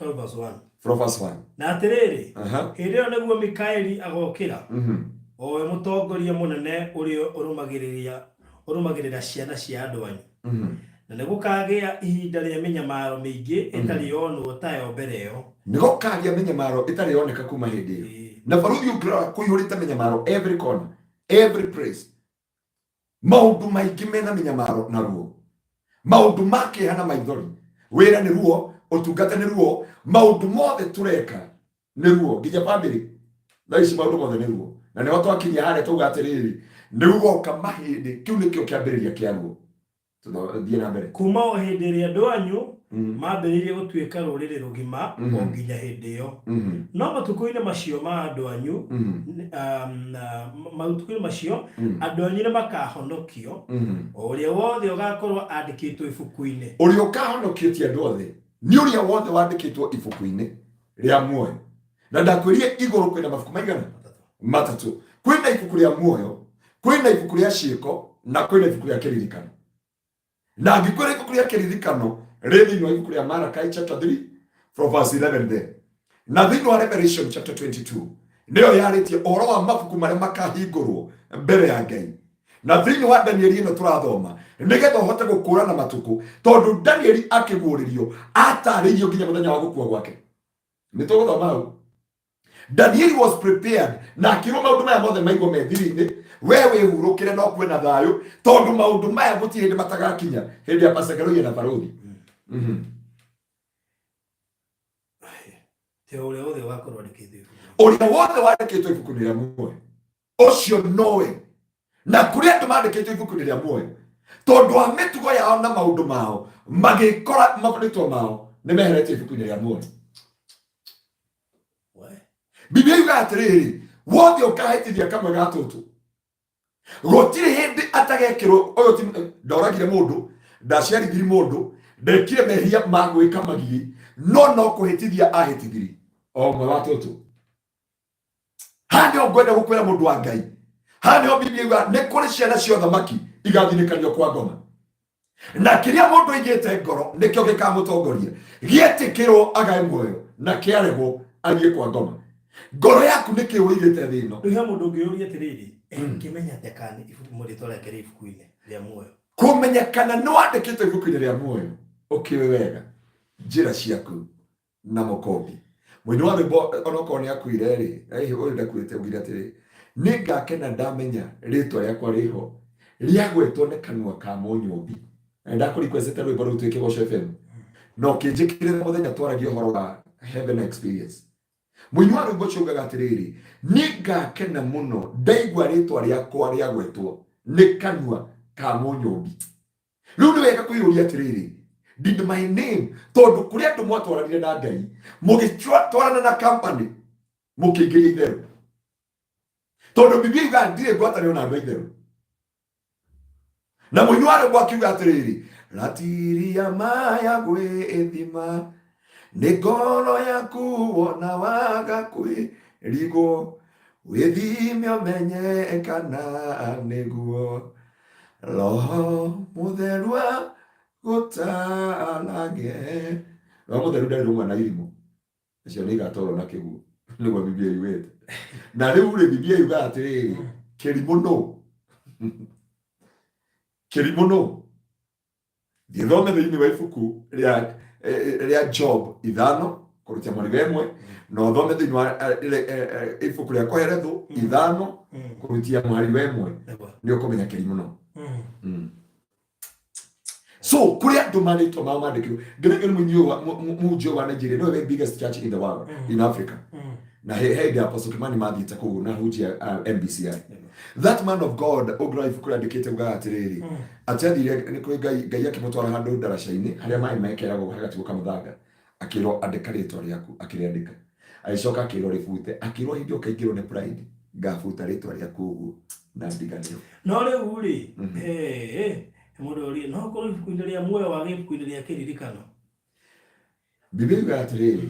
12 verse 1. From verse 1. Na atĩrĩrĩ, hĩndĩ ĩyo nĩguo Mikaeli agokĩra. Owe mũtongoria mũnene ũrĩa ũrũmagĩrĩra ciana cia andũ anyu. Na nĩgũkagĩa ihinda rĩa mĩnyamaro mĩingĩ ĩtarĩ yonwo tayo mbere ĩyo. Nĩgũkagĩa mĩnyamaro ĩtarĩ yoneka kuma hĩndĩ ĩyo. Na baruthi ũngĩrora kũihũrĩte mĩnyamaro every corner, every place. Maũndũ maingĩ mena mĩnyamaro na ruo. Maũndũ ma kĩeha na maithori. Wĩra nĩ ruo, ũtungata nĩ ruo, maũndũ mothe tũreka nĩ ruo. Nginya family, thaa ici maũndũ mothe nĩ ruo. Na nĩho twakinyia harĩa tuuga atĩrĩrĩ, nĩgugoka mahĩndĩ, kĩu nĩkĩo kĩambĩrĩria kĩa ruo. Tuthiĩ na mbere. Kuma o hĩndĩ ĩrĩa andũ anyu mambĩrĩirie gũtuĩka rũrĩrĩ rũgima o nginya hĩndĩ ĩyo. No matukũ-inĩ macio ma andũ anyu, matukũ-inĩ macio andũ anyu nĩ makahonokio, o ũrĩa wothe ũgakorwo andĩkĩtwo ibuku-inĩ. Ũrĩa ũkahonokio ti andũ othe, nĩ ũrĩa wothe wandĩkĩtwo ibuku-inĩ rĩa muoyo. Na ndakwĩrire igũrũ kwĩna mabuku maigana? Matatũ. Kwĩna ibuku rĩa muoyo, kwĩna ibuku rĩa ciĩko, na kwĩna ibuku rĩa kĩririkano. Na angĩkorwo ibuku rĩa kĩririkano rĩ thĩinĩ wa ibuku rĩa Malachi chapter 3 from verse 11 there. Na thĩinĩ wa Revelation chapter 22 nĩyo yarĩtie ũhoro wa mabuku marĩa makahingũrwo mbere ya Ngai. na thĩinĩ wa Danieli ĩno tũrathoma nĩgetha ũhote gũkũrana matuku, tondũ Danieli akĩguũrĩrio atarĩirio nginya mũthenya wa gũkua gwake. Nĩ tũgũthoma hau. Daniel was prepared na akĩrwo maũndũ maya mothe maigwo methiri-inĩ, we wĩhurũkĩre no kwĩna thayũ, tondũ maũndũ maya gũtirĩ hĩndĩ matagakinya hĩndĩ ya Pastor Karoia na Barũthi. Ũrĩa wothe wandĩkĩtwo ibuku-inĩ rĩa muoyo ũcio nowe, na kũrĩ andũ mandĩkĩtwo ibuku-inĩ rĩa muoyo tondũ wa mĩtugo yao na maũndũ mao magĩkora makorĩtwo mao nĩ meheretio ibuku-inĩ rĩa muoyo. Biblia yuga atĩrĩrĩ, wothe ũkahĩtithia kamwe ga tũtũ gũtirĩ hĩndĩ atagekĩrwo. Ũyũ ti ndoragire mũndũ, ndaciarithirie mũndũ, ndekire mehia ma gwĩka magigi, no kũhĩtithia ahĩtithirie o ũmwe wa tũtũ. Haha nĩho ngwenda gũkwĩra mũndũ wa Ngai, haha nĩho Biblia yuga nĩ kũrĩ ciana cia ũthamaki igathinĩkanio kwa ngoma, na kĩrĩa mũndũ aigĩte ngoro nĩkĩo gĩkamũtongoria. Gĩetĩkĩrwo agae muoyo, na kĩaregwo athiĩ kwa ngoma. Ngoro yaku nĩkĩ ũigĩte thĩ ĩno? Rĩu mũndũ ũngĩũria atĩrĩrĩ, ngĩmenya atĩa kana ibuku mũrĩtwa rĩake rĩ ibuku-inĩ rĩa muoyo? Kũmenyekana nĩ wandĩkĩtwo ibuku-inĩ rĩa muoyo ũkĩũĩ wega njĩra ciaku na mũkombi. Mũini wa rwĩmbo onokorwo nĩ akuire rĩ, ũyũ ndakuĩte augire atĩrĩ, nĩ ngakena ndamenya rĩtwa rĩakwa rĩho rĩagwetwo nĩ kanua ka mũnyũmbi. Ndakũrikwecete rwĩmbo rũu twĩ Kĩgoco FM, no kĩnjĩkĩrĩre mũthenya twaragia ũhoro wa heaven experience. Mũini wa rwĩmbo ũcio augaga atĩrĩrĩ, nĩ ngakena mũno ndaigua rĩtwa rĩakwa rĩagwetwo nĩ kanua ka mũnyũmbi. Rĩu nĩ wega kwĩyũria atĩrĩrĩ, did my name, tondũ kũrĩ andũ mwatwaranire na Ngai mũgĩtwarana na company mũkĩingĩria itherũ, tondũ Biblia yuga ndirĩ ngwatanĩro na andũ itherũ. Na mũini wa rwĩmbo akiuga atĩrĩrĩ, ratiria maya gwĩthima nĩ ngoro yaku wona waga kwĩrigwo, wĩthime ũmenye kana nĩguo Roho Mũtheru gũtanage. Roho Mũtheru ndarĩ rũmwe na irimũ, acio nĩ igatwarwo na kĩguũ, nĩguo Biblia yugĩte. Na rĩu rĩ Biblia yuga atĩrĩrĩ, kĩrimũ nũ? Kĩrimũ nũ? Thiĩ thome thĩinĩ wa ibuku rĩa Job 5 kũrutia mwarĩ wemwe, na ũthome thĩinĩ wa ibuku rĩa Koherethũ 5 kũrutia mwarĩ wemwe, nĩ ũkũmenya kĩrimũ nũ. So kũrĩ andũ marĩtwo mao mandĩkĩrwo. Ngĩrĩkĩrwo mũnjĩ wa Nigeria nĩwe the biggest church in the world, in Africa. Na hĩndĩ ya Apostle Kimani mathiĩte kũu na hujia MBCI. That man of God ũngĩrora ibuku rĩa andĩkĩte ugaga atĩrĩrĩ, atĩ athire nĩ kũrĩ Ngai akĩmũtwara handũ ndaraca-inĩ harĩa maĩ mekeragwo hagatigo kamũthanga, akĩrwo andĩka rĩtwa rĩaku, akĩrĩandĩka. Agĩcoka akĩrwo rĩbute, akĩrwo hĩndĩ ũkaingĩrwo nĩ pride, ngabuta rĩtwa rĩaku ũguo na ndiganĩro. No rĩu rĩ, mũndũ ũrĩa no korwo ibuku-inĩ rĩa muoyo wa ibuku-inĩ rĩa kĩririkano. Biblia yuga atĩrĩrĩ,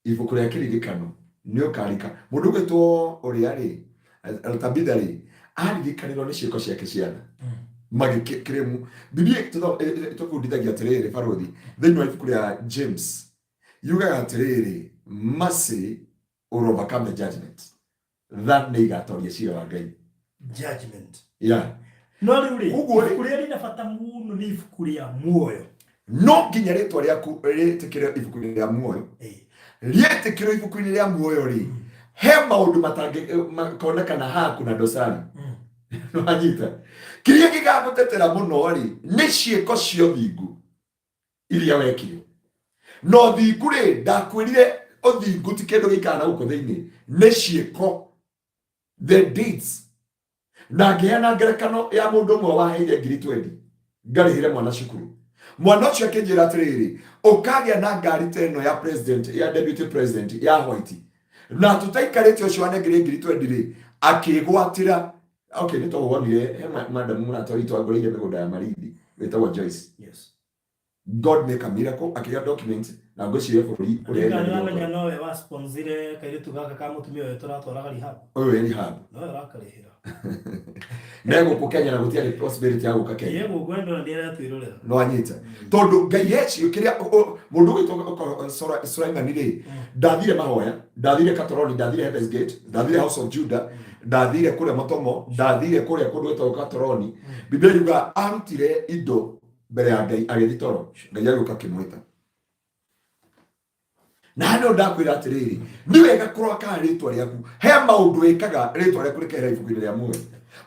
ibuku rĩa kĩririkano nĩ ũkarika. Mũndũ ũgĩtwo ũrĩa rĩ, Tabitha rĩ, aririkanĩrwo nĩ ciĩko ciake ciana magĩkĩrĩmu. Biblia tũbundithagia atĩrĩrĩ Barũthi, thĩinĩ wa ibuku rĩa James yugaga atĩrĩrĩ, mercy will overcome the judgment. That nĩ igatoria ciira wa Ngai. Judgment. Yeah. No rĩu rĩ, ibuku rĩrĩa rĩna bata mũno nĩ ibuku rĩa muoyo. No nginya rĩtwa rĩaku rĩtĩkĩre ibuku-inĩ rĩa muoyo. Rĩtĩkĩre ibuku-inĩ rĩa muoyo rĩ, he maũndũ matangĩkonekana haku na dosari. Nĩwanyita? Kĩrĩa gĩgagũtetera mũno rĩ, nĩ ciĩko cia ũthingu iria wekire. No ũthingu rĩ, ndakwĩrire ũthingu ti kĩndũ gĩikara na gũkũ thĩinĩ, nĩ ciĩko, the deeds. Na ngĩheana ngerekano ya mũndũ ũmwe waheire 20 ngarĩhire mwana cukuru. Mwana ũcio akĩnjĩra atĩrĩrĩ, ũkagĩa na ngari ta ĩno ya president, ya deputy president ya white, na tũtaikarĩte ũcio wanengire 20 rĩ, akĩgwatĩra. Okay, nĩ tondũ wonire he madam mũratwarĩtwo agũrĩire mĩgũnda ya Marindi wĩtagwo Joyce. Yes. God make a miracle, akĩgĩa document na ngũciria bũrũri ũrĩa nĩwamenya nowe wa sponzire kairĩtu gaka ka mũtumia ũyũ tũratwaraga rehab. Ũyũ rehab. Nowe ũrakarĩhĩra. Nego Kenya na gũtiarĩ possibility ya gũka Kenya. Yego gwendo na ndĩra twĩrorera. No anyita. Tondũ Ngai yecio kĩrĩa mundu witwa Sulaiman ri ndathire mahoya, ndathire Katoroni, ndathire Heaven's Gate, ndathire House of Judah, ndathire kuria Motomo, ndathire kuria kundu witwa Katoroni. Biblia yuga arutire indo mbere ya Ngai agithi toro, Ngai agiuka kimwita. Na hano ndakwira atiriri, ni wega kuraka ritwa riaku, he maundu ikaga ritwa riaku rikera ibuku-ini ria muoyo.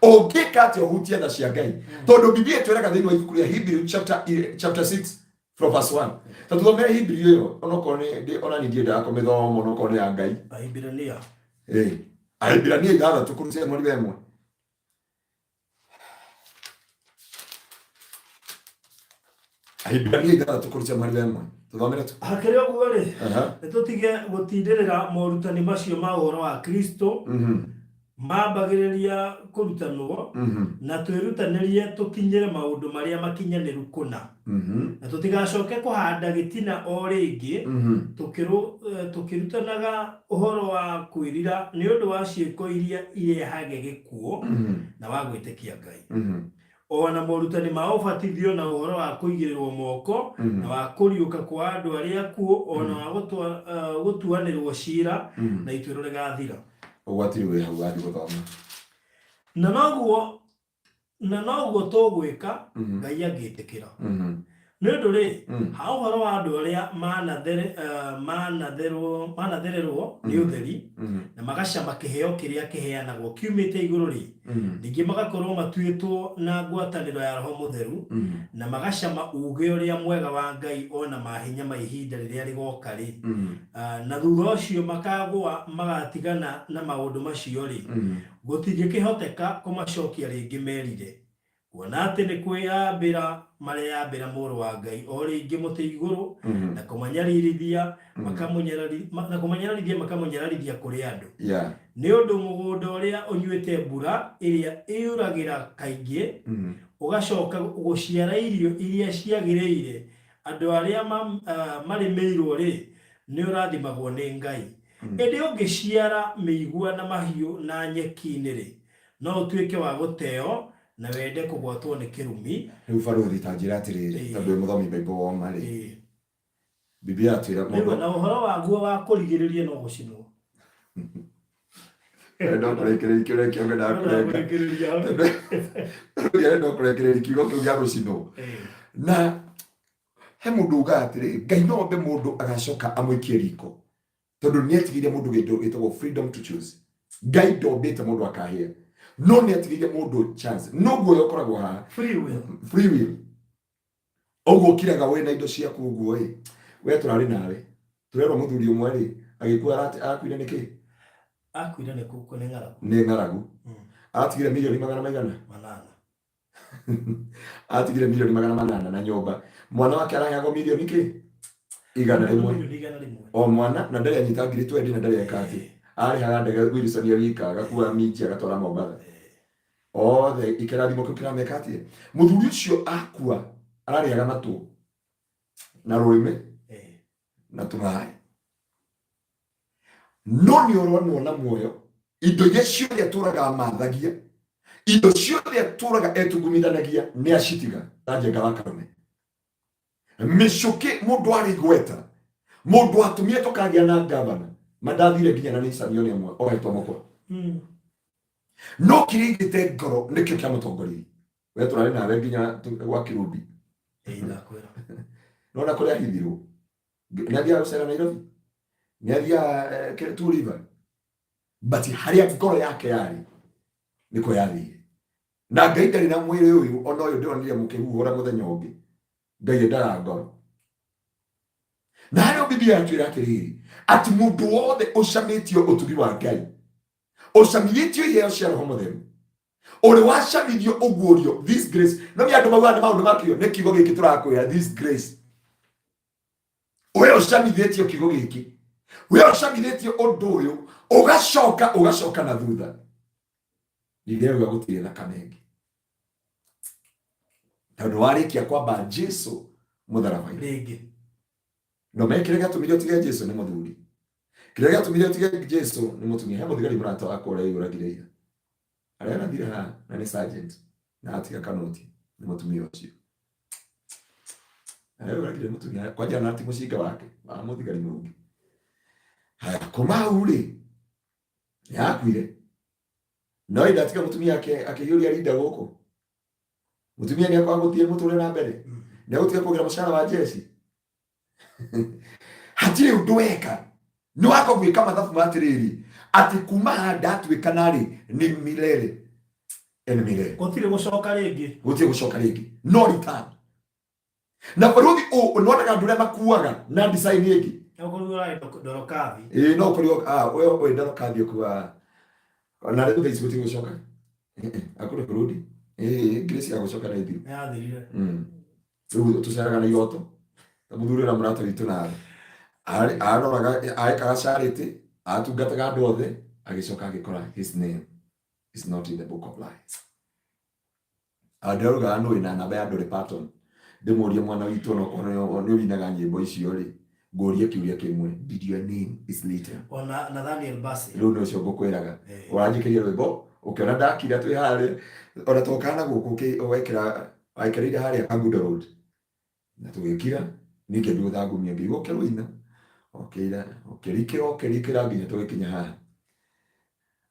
Ongeka ati ohutia na cia Ngai, tondu Biblia twiraga thiini wa ibuku ria Hebrew chapter 6 from verse 1. Tatuthomere Hebrew yo, ona ni ndienda kumithoma no kone ya Ngai. Ahibirania. Ahibirania igara tukurutia mwari wemwe. Ahibirania igara tukurutia mwari wemwe. Tuthomere tu. Hakirio gugari. Tutige gutindirira morutani macio ma uhoro wa Kristo. Mambagiriria kurutanwo na twirutanirie tukinyire maundu maria makinyaniru kuna. Na tutigacoke kuhanda gitina o ringi tukirutanaga uhoro wa kwirira ni undu wa ciiko iria irehage gikuo na wa gwitikia Ngai. Ona morutani ma ubatithio na uhoro wa kuigirirwo moko na wa kuriuka kwa andu aria akuo ona wa gutuanirwo cira na ituiro rigathira. Ogwatiri we hau adi guthoma. Na noguo tugwika Ngai agitikira. Ni undu ri ha uhoro wa andu aria manathererwo ni utheri na magacama kiheo kiria kiheanagwo kiumite iguru ri ningi magakorwo matuitwo na ngwataniro ya Roho Mutheru na magacama uge uria mwega wa Ngai ona mahinya ma ihinda riria rigoka ri na thutha ucio makagwa magatigana na maundu macio ri gutingikihoteka kumacokia ringi merire kuona ati ni kwiyambira mareyambira muru wa Ngai o ringi muti iguru na kumanyarithia makamunyarithia kuri andu. Ni undu mugunda uria unyuite mbura iria iuragira kaingi ugacoka guciara irio iria ciagiriire andu aria marimirwo ri ni urathimagwo ni Ngai. Indi ungiciara miigua na mahiu na nyeki-ini ri no utuike wa guteo na wende kugwatwo ni kirumi. Riu baruthi tanjira atiriri tondu muthomi Bible woma ri Biblia atwira mundu na uhoro wa guo wa kurigiriria no gucinwo. Ndo kurekereria kiuria kionge na kurekereria ndo kurekereria kiugo kiu gia gucinwo. Na he mundu uga atiri Ngai no mbe mundu agacoka amwikie riko tondu ni etigirie mundu gitagwo freedom to choose. Ngai ndombite mundu akahia no ni etigirie mundu chance no guo yokoragwo ha free will ogo kiraga we na indo ciaku guo we turari nawe turero muthuri umwe ri agikua akuire niki akuire ni kuko ni ngaragu atigire milioni 800 atigire milioni 800 na nyumba mwana wake araheagwo milioni ki 100 o mwana na ndari anyita ngiri 20 na ndari ekati arihaga ndege Wilson yarika agakua miji agatwara Mombasa othe ikirathimo kiu kiramekatie muthuri ucio akua ararihaga matu na ruime na tumai no ni orwanwo na muoyo indo iria ciothe aturaga amathagia indo ciothe aturaga etungumithanagia ni acitiga tanjenga wa karume micuki mundu ari gweta mundu atumie tukagia na gavana mandathire nginya na nisanioni amwe ohetwo moko no kirigite ngoro nikio kia mutongoriri we turari nawe nginya gwa Kirubi ndakwira no na kuria hithirwo nathia gucera Nairobi nathia Two River but haria ngoro yake yari niko yathire na Ngai ndari na mwiri uyu ona uyu ndionire mukihuhura muthenya ungi Ngai ndara ngoro na hario Biblia atwira atiriri ati mundu wothe ucamitio utugi wa Ngai ucamitio iheo cia Roho Mutheru uri wacamithio ugurio this grace no mi andu mauga maundu makio ni kiugo giki turakwira this grace we ucamithitio kiugo giki we ucamithitio undu uyu ugacoka na thutha ndireuga gutire thakame ingi tondu warikia kwamba Jesu mutharabai ringi no mekire gatumirio tige Jesu ni muthuri kire gatumirio tige Jesu ni mutumia he muthigari murata wakora yuragireira arena thira na ni sergeant na atiga kanoti ni mutumia ucio Ayo kile mutumia kwa jana ati musika wake muthigari mungi haya koma ule yakwire no idatika mutumia akiyuri arinda goko mutumia ni akwa guthie muture na mbere ne utige kugira mushara wa jeshi hatire udweka ni wako gwika mathabu matiriri ati kuma handa atwikanari ni milele milele gutire gucoka ringi no return na baruthi unaona kandu ria makuaga na design ingi ndorokathi no kuri we ndorokathi kwa na rĩu thaici gũtirĩ gũcoka akũrĩ kũrũndi Grace ya gũcoka na ithiru yathirire rĩu tũceraga na iroto ta mũthuri na mũrata witũ na aroraga aekaga charity atungataga andũ othe agĩcoka agĩkora his name is not in the book of life. Andĩruga nũ ina namba ya Dolly Parton ndĩmũrie mwana witũ no kono nĩ ũrinaga nyĩmbo icio rĩ ngũrie kiuria kĩmwe, did your name is Lita? Ona Nathaniel Bassey rĩu nĩcio ngũkwĩraga ũranjĩkĩria rwĩmbo ũkĩona ndakira twĩ harĩa ona tokana gũkũ wekĩrĩire harĩa Kangundo Road na tũgĩkira ningĩ ndũthangumia ngĩigua kĩrũina ũkĩrikĩra nginya tũgĩkinya haha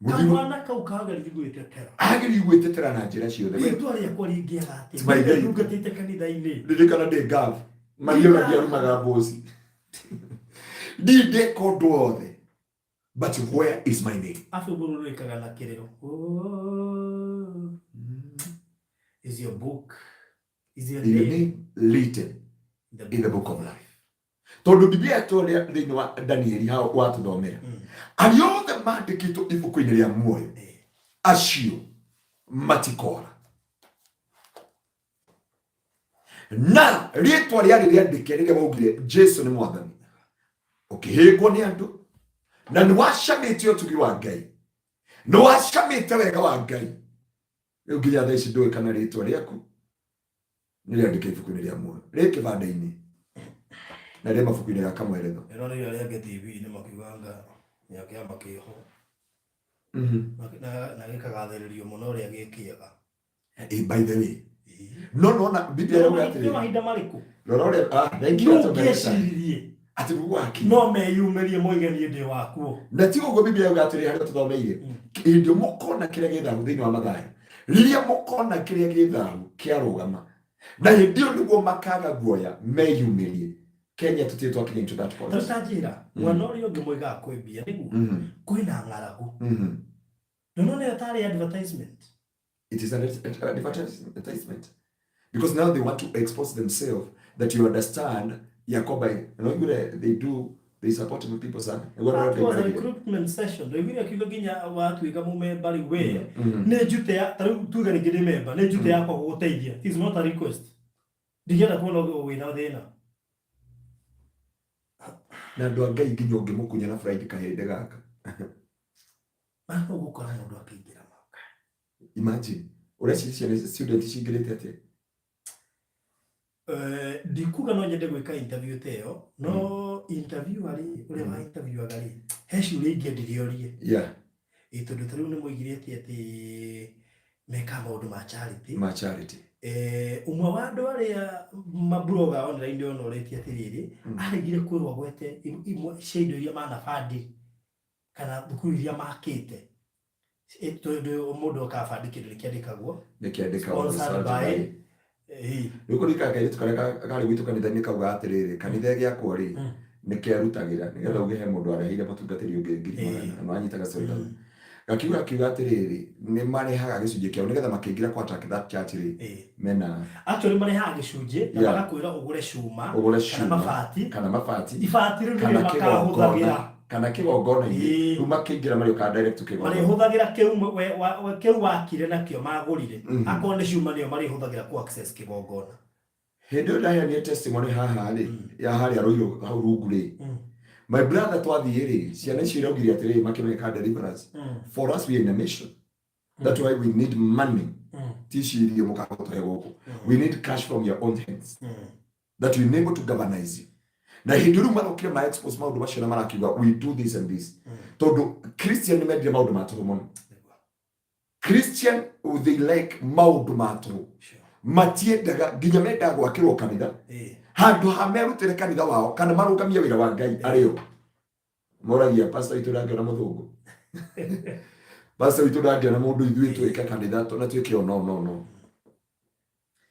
kamwana kau kagĩrĩgwĩte tera agĩrĩgwĩte tera na njĩra ciothe rĩtwa rĩakwa rĩngĩaga atĩ ndungatĩte kanitha-inĩ ririkana ndĩ ngavu mariona ndiarumaga mboci ndinde kũndũ othe, but where is my name? Afũgũrũrĩkaga na kĩrĩro. Is your book, is your name written in the book of life? Tondũ Biblia ĩtũũria thĩinĩ wa Danieli hao watũthomera arĩa othe mandĩkĩtwo ibuku-inĩ rĩa muoyo acio matikora na rĩtwa rĩarĩ rĩandĩke rĩrĩa waugire Jesu nĩ mwathani ũkĩhĩngwo nĩ andũ na nĩ wacamĩte ũtugi wa Ngai, nĩ wacamĩte wega wa Ngai, rĩu nginya thaa ici ndũĩ kana rĩtwa rĩaku nĩ rĩandĩke ibuku-inĩ rĩa muoyo rĩ kĩbanda-inĩ na rĩ mabuku-inĩ ya kamweretho ĩno nĩrĩo rĩangĩ TV-inĩ makiuganga nĩakĩamba kĩho na gĩkagathĩrĩrio mũno ũrĩa gĩkĩega. By the way, no na Biblia yauga atĩrĩrĩ, nĩ mahinda marĩkũ rora ũrĩa ngĩcirie ati gwaki no meyumĩrie moiganie ndĩ wakuo na ti ũguo Biblia yauga atĩrĩrĩ harĩa tũthomeire hĩndĩ mũkona kĩrĩa gĩthahu thĩinĩ wa Mathayo rĩrĩa mũkona kĩrĩa gĩthahu kĩarũgama na hĩndĩ ĩyo nĩguo makaga guoya meyumĩrie. Kenya tũtirĩ twakinya into that point. Tũtanjĩra mwana ũrĩa ũngĩ moigaga kwĩmbia nĩguo kwĩna ng'aragu nonone tarĩ advertisement. It is an advertisement because now they want to expose themselves that you understand Yakoba, they support people sana. It was a recruitment session. They really akiuga ginya watu ikamu member we ne jute ya taru tuga ni gide member ne jute ya kwa gũteithia. It is not a request. Ndigenda kuona wĩna thĩna. Na andũ a Ngai nginya ũngĩmũkunya na Friday kahĩndĩ gaka. Maana gũkora mũndũ akĩingĩra maka. Imagine ũreciria student cingĩrĩte atĩa? Ndikuga no nyende gwĩka interview teo no interview ari ũrĩa wa interview agari he ciũria ingĩ ndiriorie tondũ tarĩu nĩ moigirĩte atĩ meka maũndũ ma charity ũmwe wa andũ arĩa mabloga online onorĩtie atĩrĩrĩ arĩgire kwĩrwo agwete imwe cia indo iria manabandi kana thukuru iria makĩte tondũ mũndũ akabandi kĩndũ nĩkĩandĩkagwo Nĩko rika Ngai karĩ gwitũ kanitha-inĩ kauga atĩrĩrĩ kanitha gĩakwo rĩ nĩkĩarutagĩra nĩgetha ũgĩhe mũndũ areheire mũtungatĩri ũngĩ ngiri magana na wanyitaga soda gakiuga atĩrĩrĩ nĩ marehaga gĩcunjĩ kĩao nĩgetha makĩingĩra kwa track that church rĩ mena actually marehaga gĩcunjĩ na magakwĩra ũgũre kana mabati ibati rĩu nĩrĩo makahũthagĩra kana kĩgongona-inĩ rĩu makĩingĩra marĩ ũka direct kĩgongona marĩhũthagĩra kĩu wakire nakĩo magũrire akorwo nĩ ciuma nĩo marĩhũthagĩra ku access kĩgongona. Hĩndĩ ĩyo ndaheanire testimony haha rĩ ya harĩa Roiro hau rungu rĩ my brother twathiĩ rĩ ciana icio iraugire atĩrĩrĩ makĩmeka deliverance for us we are in a mission that's why we need money ticirie mũkahotũhe gũkũ we need cash from your own hands that we enable to governize you. Na hĩndĩ rĩu marokire ma expose maũndũ macio na marakiuga we do this and this tondũ Christian nĩ mendire maũndũ ma tũhũ mũno. Christian they like maũndũ ma tũhũ matiendaga nginya mendaga gwakĩrwo kanitha handu hamerutire kanitha wao kana marugamia wira wa Ngai ario moragia pastor itu ndangiona muthungu pastor itu ndangiona mundu ithuĩ twĩke kanitha na twĩke no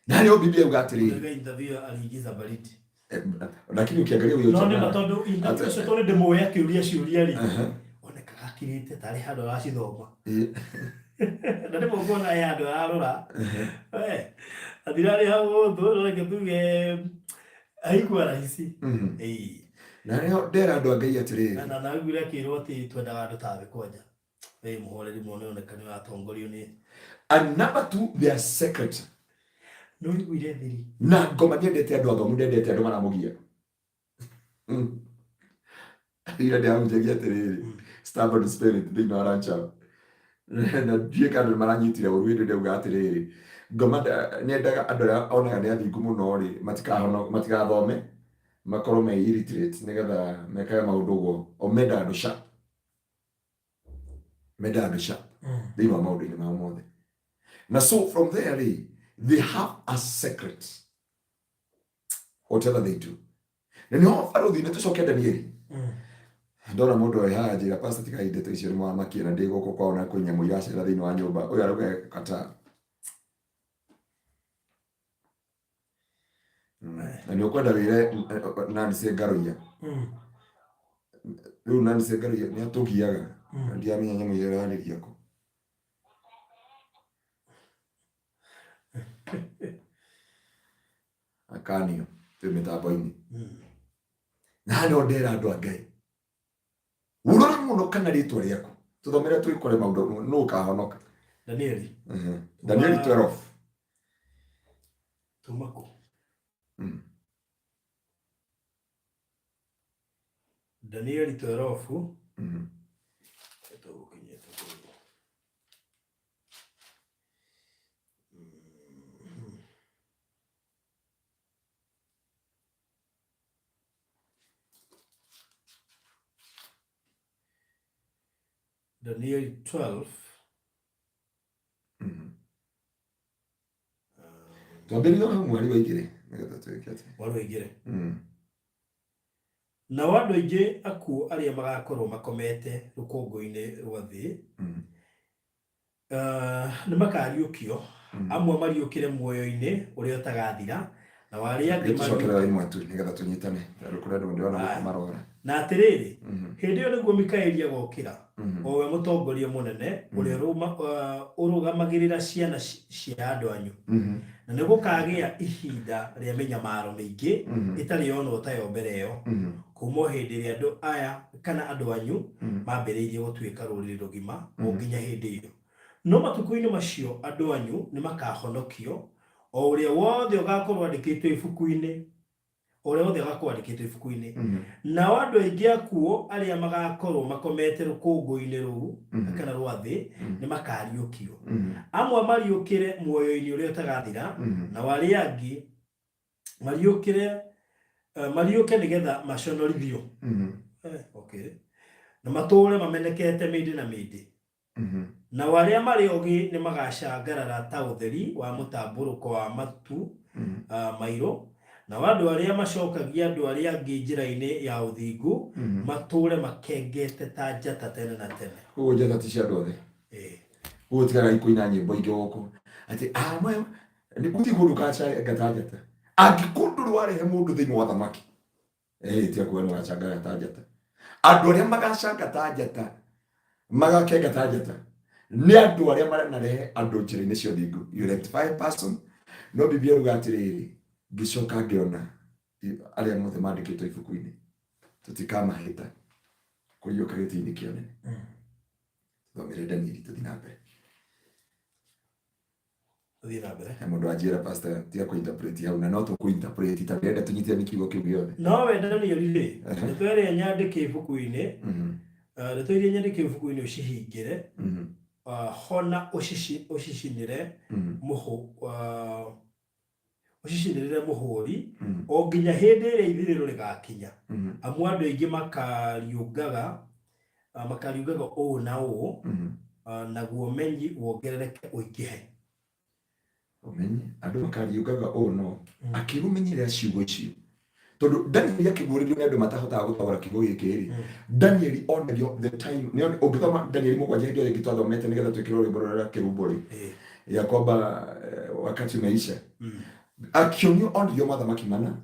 nani o Biblia ugatiri interview aliingiza baridi lakini ukiangalia huyo jamaa no tondu interview tondu ndimo ya kiuria ciuria ri oneka akirite tari handu aracithoma na ndimo kuona ya andu arora athirari hau ndo reke tuge haikuwa rahisi na leo ndera andu Ngai atiriri na ngwire kirwo ati twendaga andu tawe kwanja muhoreri muone onekani wa atongorio ni and number 2 their secret no ngwire thiri na ngoma ndete andu athomu ndete andu maramugia ira ndia unjagia atiriri stubborn spirit thina wa rancha na die kandu maranyitire urwinde ndeuga atiriri ngoma nendaga andu onaga ni athingu muno ri matikathome makorwo me illiterate nigetha mekaga maundu go o menda andu sharp thina wa maundu-ini mao mothe na so from there they have a secret whatever they do na niho baruthi nitucoke Danieli ndona mundu oya haha njira pastor tikai ndeto icio ni mwamakia na ndi guku kwao na kwi nyamu iracera thiini wa nyumba uyu arauga kata na ni ukwenda wire nani Sengaroia riu nani Sengaroia ni atugiaga ndiamenya nyamu irarariria ko akanio twi mitambo-ini na no ndera andu a Ngai urore muno kana ritwa riaku tuthomere twikore maundu no kahonoka Danieli 12 tumako Danieli 12 Daniel 12 twambĩrĩrie hau mweri wa igĩrĩ nĩgetha twĩke atĩ mweri wa igĩrĩ na andũ aingĩ akuo arĩa magakorwo makomete rũkũngũ-inĩ rwa thĩ nĩ makariũkio amwe mariũkĩre muoyo-inĩ ũrĩa ũtagathira na warĩa angĩ mariũkĩre imwe tu nĩgetha tũnyitane kũrĩa andũ ndĩrona marora na atĩrĩrĩ hĩndĩ ĩyo nĩguo Mikaeli agokĩra owe mũtongoria mũnene ũrĩa ũrũgamagĩrĩra ciana cia andũ anyu na nĩ gũkagĩa ihinda rĩa mĩnyamaro mĩingĩ ĩtarĩ yonwo tayo mbere ĩyo kuma hĩndĩ ĩrĩa andũ aya kana andũ anyu mambĩrĩirie gũtuĩka rũrĩrĩ rũgima o nginya hĩndĩ ĩyo no matukũ-inĩ macio andũ anyu nĩ makahonokio o ũrĩa wothe ũgakorwo andĩkĩtwo ibuku-inĩ nao andũ aingĩ akuo arĩa magakorwo makomete rũkũngũ-inĩ rũu kana rwa thĩ nĩ makariũkio amwe mariũkĩre muoyo-inĩ ũrĩa ũtagathira na warĩa angĩ mariũke nĩgetha maconorithio na matũũre mamenekete mĩndĩ na mĩndĩ na warĩa marĩ ogĩ nĩ magacangarara ta ũtheri wa mũtambũrũko wa matu mairũ na andũ arĩa macokagia andũ arĩa angĩ njĩra-inĩ ya ũthingu matũũre makengete ta njata tene na tene ũguo njata ti cia andũ othe ũguo tigaga ikũina nyĩmbo ingĩ gũkũ atĩ nĩ gũtigũndũ kacangata njata angĩkũndũ rwarehe mũndũ thĩinĩ wa thamaki tiga kuga nĩ wacangata ta njata andũ arĩa magacangata njata magakengata njata nĩ andũ arĩa maranarehe andũ njĩra-inĩ cia ũthingu you rectify person no Biblia yuga atĩrĩrĩ ngicoka ngĩona arĩa mothe mandĩkĩtwo ibuku-inĩ tũtikamahĩta kũriũka gĩtĩ-inĩ kĩa ũnene thomere Danieli tũthiĩ na mbere he mũndũ anjĩra pastor tiga kũ-interpret hau na no tũkũ-interpret ta ndĩrenda tũnyitithanie kiugo kĩu gĩothe no we Danieli rĩ nĩtwerire nyandĩke ibuku-inĩ nĩtwerire nyandĩke ibuku-inĩ ũcihingĩre hona ũcicinĩre ũcicinĩrĩre mũhũri o nginya hĩndĩ ĩrĩa ithirĩro rĩgakinya amu andũ aingĩ makariũgaga ũũ na ũũ naguo ũmenyi wongerereke ũingĩhe ũmenyi andũ makariũgaga ũũ no akĩrũmenyerera ciugo icio tondu Daniel yakiguririo ni andu matahotaga gutawara kigo gikiri Daniel onagio the time ni ungithoma Daniel mugwanja ndio ngitwathomete nigetha twikirwo rwimbo kirumburi ya kwamba wakati umeisha akionio onagio mathamaki mana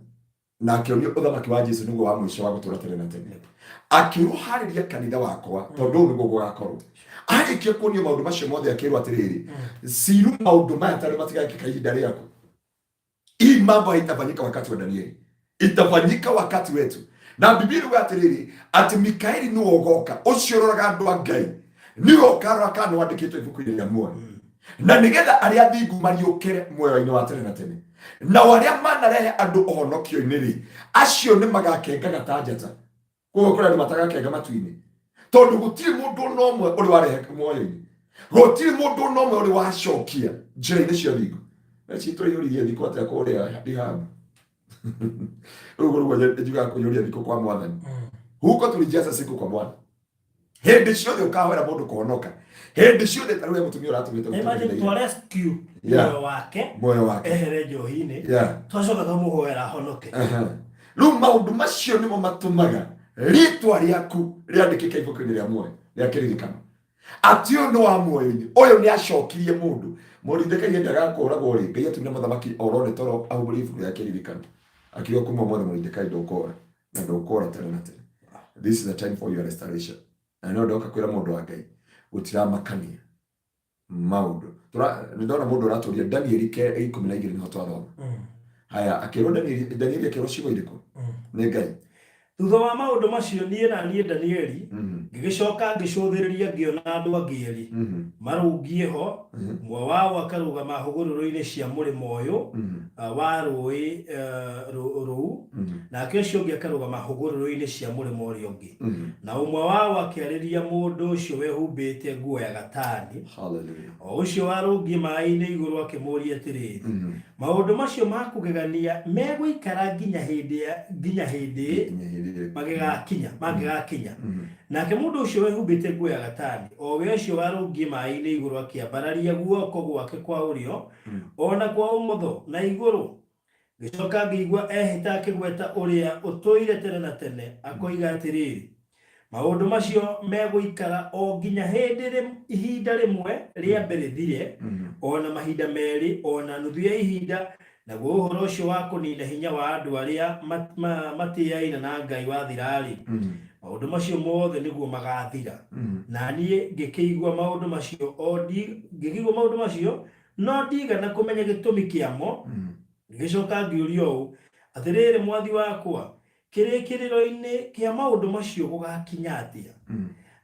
na akionio uthamaki wa Jesu niguo wa mwisho wa gutura tene na tene akiruhariria kanitha wakwa tondu niguo gugakorwo arikia kuonio maundu macio mothe akirwo atiriri siru maundu maya tari matigakika ihinda riaku. Hii mambo haitafanyika wakati wa Danieli, itafanyika wakati wetu. Na Biblia inasema atiriri ati Mikaeli ni wogoka ucio roraga andu a Ngai ni okara kana wandikitwe ibuku-ini rĩa muoyo na nigetha aria thingu mariukire muoyo-ini wa tene na tene na waria manarehe andu uhonokio-ini ri acio ni magakenga gatanjata koguo kuri andu matagakenga matu-ini tondu gutiri mundu no mwe uri warehe muoyo-ini gutiri mundu no mwe uri wacokia njira-ini cia thingu Echi tuyuririe thiko atia kuria dihabu. Rugo njuga kuyuria thiko kwa mwathani. Huko tulijaza siku kwa Bwana. Hindi ciothe ukahwera mundu kuhonoka. Hindi ciothe taruye mutumia uratumite mutumia. To rescue moyo wake. Ehere njohi-ini. Twacoka tumuhoera honoke. Riu maundu macio nimo matumaga ritwa riaku riandikike ibuku-ini ria muoyo ria kiririkano. Ati uyu wa muoyo-ini uyu ni acokirie mundu Mordekai yendaga kuragwo ri Ngai atumire muthamaki orone toro ahumuri ibuku ria kiririkano akio kuma mothe Mordekai ndokora na ndokora tene na tene. This is the time for your restoration. Na no ndoka kwira mundu wa Ngai utiramakania maundu ndona mundu uraturia Daniel ke 12 niho twathoma haya akiro Daniel akiro cibo iriko ni Ngai thutha wa maundu macio nie na nie Danieli ngigicoka ngicuthiriria ngiona andu angieri marungie ho mwe wao akarugama hugururu-ini cia murimo uyu wa rui ruu na acio ngi akarugama hugururu-ini cia murimo urio ungi na umwe wao akiariria mundu ucio wehumbite nguo ya gatani hallelujah ucio warungie mai-ini iguru akimuria atiriri maundu macio makugegania meguikara nginya hindi magigakinya nake mundu ucio wehumbite nguo ya gatani o we ucio warungie mai-ini iguru akiambararia guoko gwake kwa urio ona kwa umotho na iguru gicoka ngigua ehita akigweta uria utoire tene na tene akoiga atiriri maundu macio meguikara o nginya ihinda rimwe ria mbere thire ona mahinda meri ona nuthu ya ihinda naguo uhoro ucio wa kunina hinya wa andu aria matiaina na Ngai wa thirari maundu macio mothe niguo magathira na nie ngikigwa maundu macio no ndigana kumenya gitumi kiamo gicoka ngiurio u atiriri mwathi wakwa kirikiriro-ini kia maundu macio gugakinya atia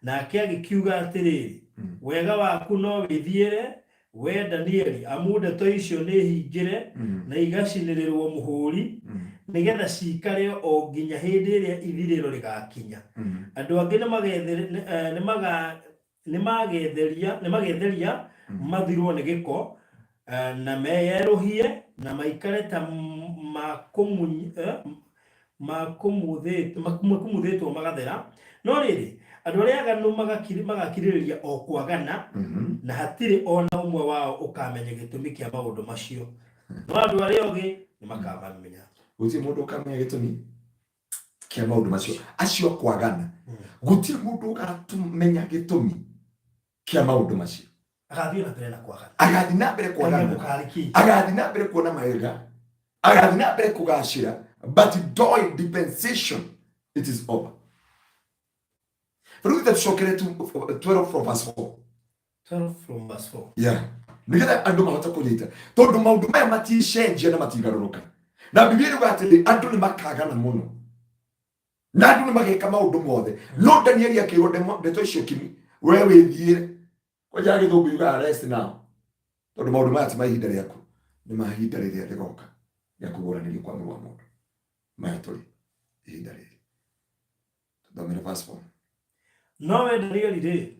nake agikiuga atiriri wega waku no withiire we Danieli amu ndeto icio ni hingire na igacinirirwo muhuri nigetha cikare o nginya hindi iria ithiriro rigakinya andu angi ni magetheria mathirwo ni giko na meyeruhie na maikare ta makumuthitwo magathera no riri andu aria aganu magakiririria o kwagana na hatiri ona umwe wao ukamenya gitumi kia maundu macio no andu aria ogi ni makamamenya guti mundu ukamenya gitumi kia maundu macio acio kwagana guti mundu ugatumenya gitumi kia maundu macio agathii na mbere na kwagana agathii na mbere kuona mawega agathii na mbere kugacira but during dispensation it is over. Look at Shokere 12 from verse 4. 12 from verse 4. Yeah. Nigetha andu mahota kunyita. Tondu maundu maya maticenjia na matigaruruka. Na Biblia iuga atiri andu ni makagana muno. Na andu ni mageka maundu mothe. No Danieli akirwo ndeto icio kimi. We withiire. Kwaja githungu yuga rest now. Tondu maundu maya ti mahinda riaku. Ni mahinda riria rigoka. Ya kuguranĩrio kwa mũrũ wa mũndũ. Maya tũrĩ ihinda rĩrĩ. Tũthomere verse 4. Nowe Danieli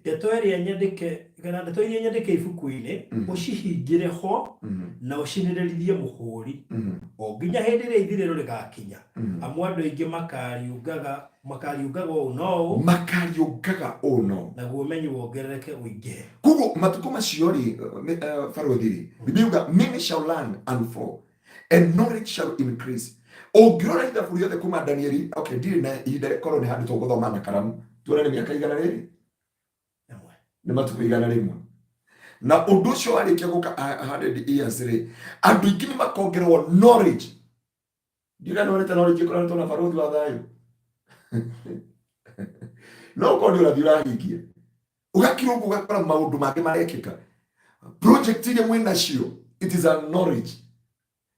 ndeto iria nyandĩke ibuku-inĩ ũcihingĩre ho na ũcinĩrĩrie mũhũri o nginya hĩndĩ ĩrĩa ithirĩro rĩgakinya amu andũ aingĩ makariungaga ũũ no naguo ũmenyi wongerereke ũingĩhe. Koguo matukũ macio rĩ barothi rĩ Biblia iuga many shall learn and fall and knowledge shall increase. Ongirora ithabu riothe kuma Danieli, okay, ndiri na ide korwo ni handu tuguthoma na karamu. Tuone ni miaka igana riri. Ni matuku igana rimwe. Na undu ucio arikia guka 100 years ri, andu ingi ni makongerwo knowledge. Ndiga nonete knowledge korwo tuna baruthi wa thayu. No ko ndi urathira hingia. Ugakirungu ugakora maundu mangĩ marekĩka. Project ile mwina cio, it is a knowledge.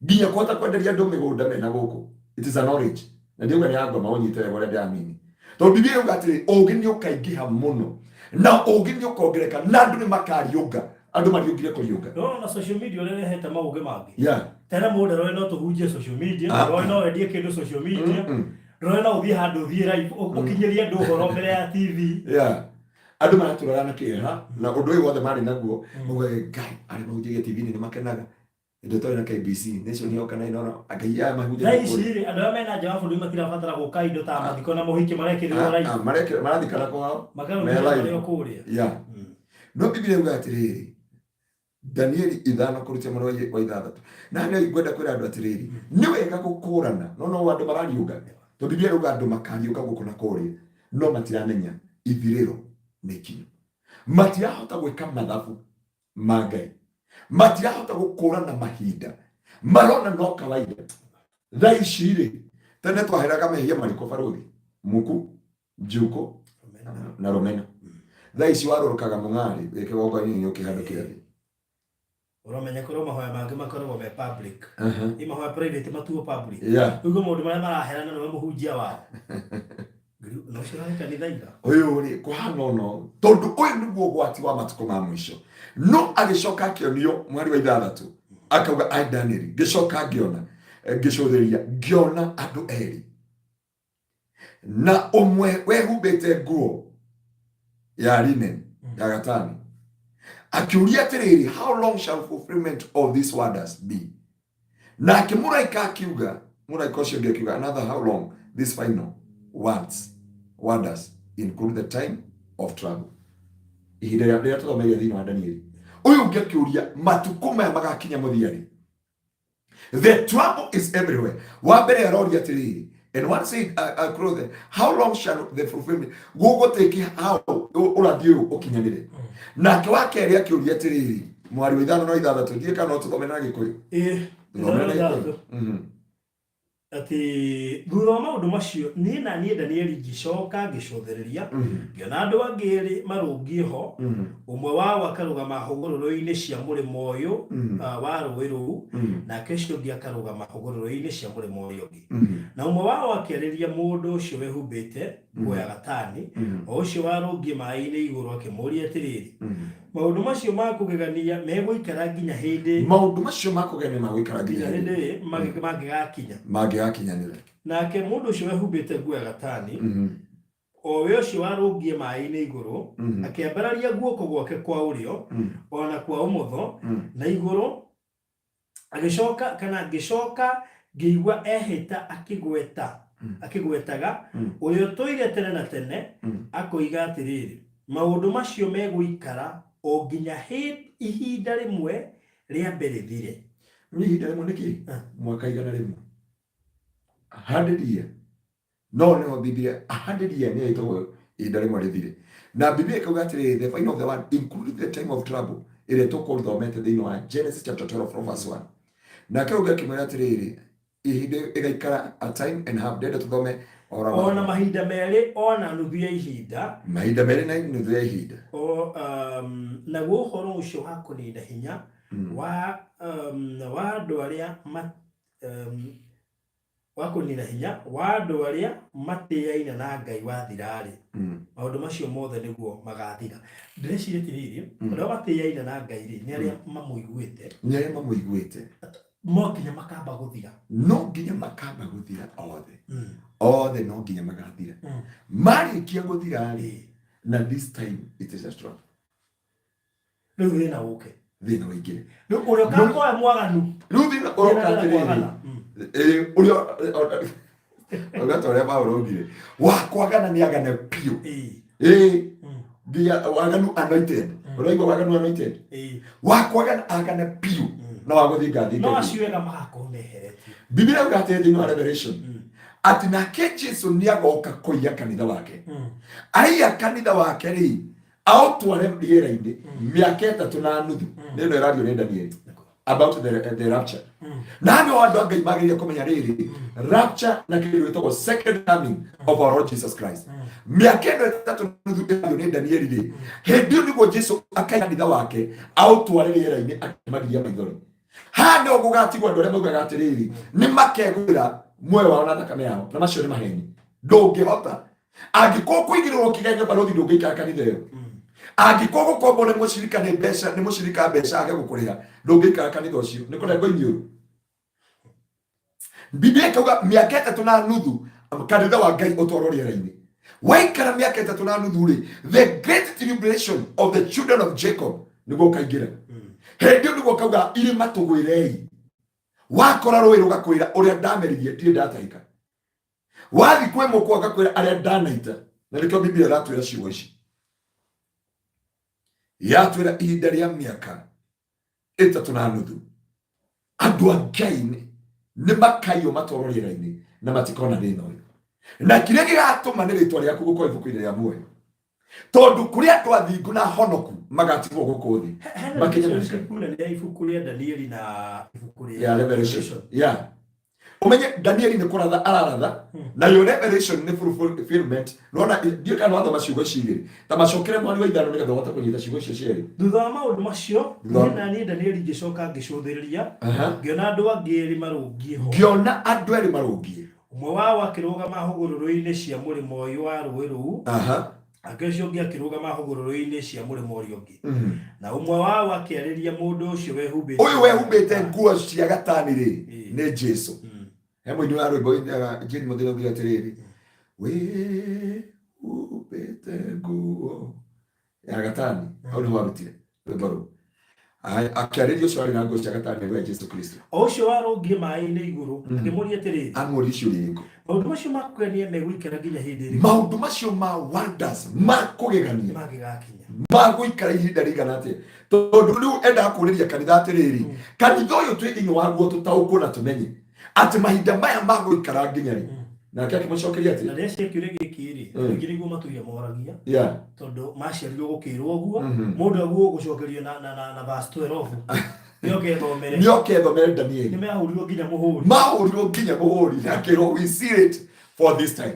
Nginya kwata kwenderia andũ mĩgũnda mena gũkũ, it is a knowledge. Na ndio ngani yangu maonyite wale ndiamini. Tondũ Biblia yuga atĩrĩ, ũũgĩ nĩ ũkaingĩha mũno, na ũũgĩ nĩ ũkongereka, na andũ nĩ makariũnga, andũ mariũngire kũriũnga. No na social media ũrĩa heta maũgĩ mangĩ. Yeah. Tena mũndũ rore no tũhunjie social media, rore no wendie kĩndũ social media, rore no ũthiĩ handũ ũthiĩ live, ũkinyĩrie andũ ũhoro mbere ya TV. Yeah. Andũ maratũrora na kĩeha, na ũndũ ũyũ wothe marĩ naguo, mũgwe Ngai, arĩa mahunjagia TV-inĩ nĩ makenaga. Indo toyo na KBC, nation hiyo kana inono, akaiya mahunjagia. Thaa ici rĩ, andũ arĩa mena nja wa bũrũri matirabatara gũka indo ta mathiko na mũhiki marekĩrĩrwo live. Marathikana kwao. Makarũmĩrĩrwo kũrĩa. Yeah. No Biblia yuga atĩrĩrĩ, Danieli 5 kũrutia mũno wa 6. Na nĩ ngwenda kwĩra andũ atĩrĩrĩ, nĩ wega gũkũrana, no andũ marariũnga. To Biblia yuga andũ makariũnga gũkũ na kũrĩa, no matiramenya ithirĩro nĩ ikinyu. Matirahota gwĩka mathabu ma Ngai. Matirahota gũkũrana mahinda. Marona no kawaida. Thaa ici rĩ, tene twaheraga mehia marĩkũ baruthi? Muku, Njuko na Romena. Thaa ici warũrũkaga Mũng'ari, kĩgongo-inĩ nĩ ũkĩhandũ kĩarĩ. Ũramenya kũrĩ mahoya mangĩ makoragwo me public. Mahoya private matuo public. Ũguo maũndũ marĩa maraherana nĩ mũhunjia wao. No cirarĩ kanitha-inĩ. Ũyũ rĩ, kũhana ũno, tondũ ũyũ nĩguo ũgwati wa matukũ ma mũico. No agĩcoka akĩonio mweri wa 6, akauga ai Danieli, ngĩcoka ngĩona, ngĩcũthĩrĩria, ngĩona andũ erĩ. Na ũmwe wehumbĩte nguo ya linen, ya gatani. Akiuria atĩrĩrĩ, how long shall fulfillment of these wonders be? Na akĩmũraika akiuga, mũraika ũcio ũngĩ akiuga, another how long this final wonders include the time of trouble. Ihinda rĩrĩa tũthomeire thĩinĩ wa Danieli. Ũyũ ũngĩ akiuria, matukũ maya magakinya mũthia-rĩ. The trouble is everywhere. Wa mbere aroria atĩrĩrĩ, and one said, how long shall the fulfillment gũgũtĩki how ũrathi ũyũ ũkinyanĩre? Nake wa kerĩ akiuria atĩrĩrĩ, mwari wa 5 na 6 ndiĩ kana tũthome na Gĩkũyũ. Thomera na Gĩkũyũ. Ati thutha wa maũndũ macio niĩ na niĩ Danieli ngĩcoka ngĩcũthĩrĩria ngĩona andũ angĩ erĩ marũngiĩ ho, ũmwe wao akarũgama hũgũrũrũ-inĩ cia mũrĩmo ũyũ wa rũĩ rũu, nake ũcio ũngĩ akarũgama hũgũrũrũ-inĩ cia mũrĩmo ũyũ ũngĩ. Na ũmwe wao akĩarĩria mũndũ ũcio wehumbĩte nguo ya gatani, o ũcio warũngiĩ maaĩ-inĩ igũrũ, akĩmũũria atĩrĩrĩ, maũndũ macio ma kũgegania megũikara nginya hĩndĩ? Maũndũ macio ma kũgegania magũikara nginya hĩndĩ mangĩgakinya? Mangĩgakinyanĩra. Nake mũndũ ũcio wehumbĩte nguo ya gatani, o we ũcio warũngiĩ maaĩ-inĩ igũrũ, akĩambararia guoko gwake kwa ũrĩo ona kwa ũmotho na igũrũ, ngĩcoka ngĩigua ehĩta akĩgwetaga ũrĩa ũtũire tene na tene, akoiga atĩrĩrĩ, maũndũ macio megũikara o nginya ihinda rĩmwe rĩa mbere thire. Ihinda rĩmwe nĩkĩ? Mwaka 100. 100 years. No nĩho Biblia 100 years nĩ ĩtagwo ihinda rĩmwe rĩthire. Na Biblia ĩkauga atĩrĩrĩ, the final of the one including the time of trouble, ĩrĩa tũkũthomete thĩinĩ wa Genesis chapter 12 from verse 1. Na kĩrauga kĩmwĩra atĩrĩrĩ, ihinda ĩgaikara a time and half. Ndenda tũthome ona mahinda merĩ ona nuthu ya ihinda. Mahinda merĩ na nuthu ya ihinda. Naguo ũhoro ũcio wa kũninda hinya wa andũ arĩa wa kũnina hinya wa andũ arĩa matĩaine na Ngai wathira-rĩ, maũndũ macio mothe nĩguo magathira. Ndĩreciria atĩrĩrĩ, arĩa matĩaine na Ngai-rĩ nĩ arĩa mamũiguĩte. Nĩ arĩa mamũiguĩte. No nginya makamba gũthira. No nginya makamba gũthira othe. Othe no nginya magathira. Marĩkia gũthira-rĩ, na this time it is a struggle. Rĩu thĩna ũke. Thĩna ũingĩre. Rĩu ũrĩa ũkakoya mwaganu. Rĩu thĩna ũroka atĩrĩrĩ. Ũrĩa ũgata ũrĩa maũrũngire. Wakwagana nĩ agane piũ. Nginya waganu anointed. Ũraigua waganu anointed? Wakwagana agane piũ. No agũthiĩ ngathĩ. No acio wega magakorwo meheretio. Biblia ugate thĩinĩ wa Revelation ati nake Jesu nĩagoka kũiya kanitha wake aiya kanitha wake rĩ aũtware rĩera-inĩ mĩaka 3.5 nĩno ĩrario nĩ Daniel about the rapture. Nani wa andũ Ngai magĩrĩire kũmenya rĩrĩ rapture na kĩndũ gĩtagwo second coming of our Lord Jesus Christ. Mĩaka 3.5 ĩrario nĩ Daniel rĩ hĩndĩ ĩyo nĩguo Jesu akaiya kanitha wake aũtware rĩera-inĩ akĩmagiria maithori. Ha nĩ gũgatigwo andũ arĩa maugaga atĩrĩrĩ nĩ makegwĩra muoyo wao na thakame yao na macio nĩ maheni. Ndũngĩhota angĩkorwo kũigĩrĩrwo kĩgenyo barothi ndũngĩikara kanitha ĩyo. Angĩkorwo gũkombo nĩ mũcirika nĩ mbeca nĩ mũcirika mbeca age gũkũrĩha ndũngĩikara kanitha ũcio nĩ kũrengwo iniũrũ. Biblia ikauga mĩaka 3.5 kanitha wa Ngai ũtwarwo rĩera-inĩ. Waikara mĩaka 3.5 rĩ the great tribulation of the children of Jacob nĩguo kaingĩra. Hĩndĩ ĩyo nĩguo kauga irĩma tũgwĩrei. Wakora rũĩ rũgakwĩra ũrĩa ndameririe ndirĩ ndatahĩka. Wathi kwĩ mũkwa gakwĩra arĩa ndanaita. Na nĩkĩo Biblia ĩratwĩra ciugo ici. Yatwĩra ihinda rĩa mĩaka 3.5 andũ a Ngai nĩ makaiywo matwarwo rĩera-inĩ na matikona thĩna ũyũ. Na kĩrĩa gĩgatũma nĩ rĩtwa rĩaku gũkorwo ibuku-inĩ rĩa muoyo. Tondũ kũrĩ andũ athingu na honoku magatigwo gũkũ thĩ. Makĩnya ibuku rĩa Danieli na ibuku rĩa Revelation. Umenye Danieli nĩ kũratha araratha na yo Revelation nĩ fulfillment. Nona ndio kana watho maciugo cigĩrĩ. Ta macokere mwani wa ithano nĩgetha ũhote kũnyita ciugo icio cierĩ. Thutha wa maũndũ macio na niĩ Danieli ngĩcoka ngĩcũthĩrĩria ngĩona andũ angĩ erĩ marũngiĩ ho. Ngĩona andũ erĩ marũngiĩ. Ũmwe wao akĩrũgama hũgũrũrũ-inĩ cia mũrĩmo ũyũ wa rũĩ rũu. Akĩcio ũngĩ akĩrũgama hũgũrũrũ-inĩ cia mũrĩmo ũrĩa ũngĩ. Na ũmwe wao akĩarĩria mũndũ ũcio wehumbĩte. Ũyũ wehumbĩte nguo cia gatani rĩ nĩ Jesu. Hemo ndio arũimbo jeni modelo bila tereri. Wehumbĩte nguo ya gatani. Au nĩ warutire. Rwĩmbo akĩarĩria ũcio arĩ na nguo cia gatani we Jesu Kristo. Ũcio warũngiĩ maĩ-inĩ igũrũ akĩmũria atĩrĩrĩ. Amũria icio rĩngũ. Maũndũ macio makũgania megũikara nginya hĩndĩ ĩrĩkũ? Maũndũ macio ma wonders makũgegania magĩgakinya magũikara ihinda rĩigana atĩa? Tondũ rĩu enda kũrĩria kanitha atĩrĩrĩ kanitha ũyũ twĩ thĩinĩ waguo tũtaũkwo na tũmenye atĩ mahinda maya magũikara nginya rĩ. Nake akĩmũcokeria atĩ na rĩrĩa ciekire gĩkĩ rĩ ingĩ nĩguo matũire moragia tondũ maciarirwo gũkĩrwo ũguo mũndũ aguo gũcokerio na verse 12 nĩokethomere Danieli nĩmahũrirwo nginya mũhũri na akĩrwo we see it for this time.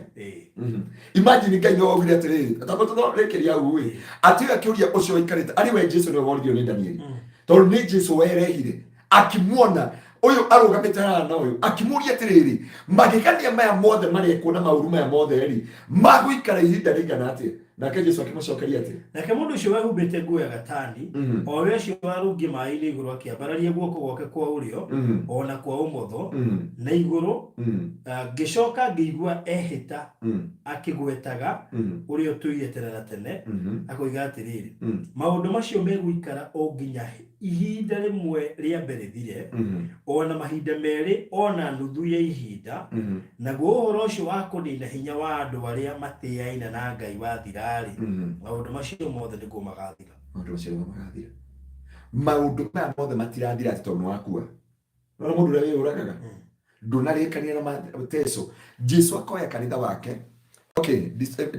Imagine Ngai nĩ oigire atĩrĩrĩ atabotothorekeria hau ĩ atiga kĩũria ũcio waikarĩte arĩ we Jesu nĩwe woririo nĩ Danieli tondũ nĩ Jesu werehire akĩmuona ũyũ arũgamĩte haha na ũyũ akĩmũria atĩrĩrĩ magĩkania maya mothe marĩkwo na maũru maya mothe rĩ magũikara ihinda rĩigana atĩa? Nake Jesu akĩmũcokeria atĩ nake mũndũ ũcio wehumbĩte nguo ya gatani o we ũcio warũngiĩ maĩ-inĩ igũrũ akĩambararia guoko gwake kwa ũrĩo ona kwa ũmotho na igũrũ ngĩcoka ngĩigua ehĩta akĩgwetaga ũrĩa ũtũire tene na tene akoiga atĩrĩrĩ maũndũ macio megũikara o nginya ihinda rĩmwe rĩa mbere thire ona mahinda merĩ ona nuthu ya ihinda naguo ũhoro ũcio wa kũnina hinya wa andũ arĩa matĩaina na Ngai wathira maũndũ macio mothe nĩguo magathira. Maũndũ maya mothe matirathira atĩ tondũ wakua. Nona mũndũ ũrĩa wĩyũragaga ndũnarĩkania na mateso. Jesu akoya kanitha wake. Okay,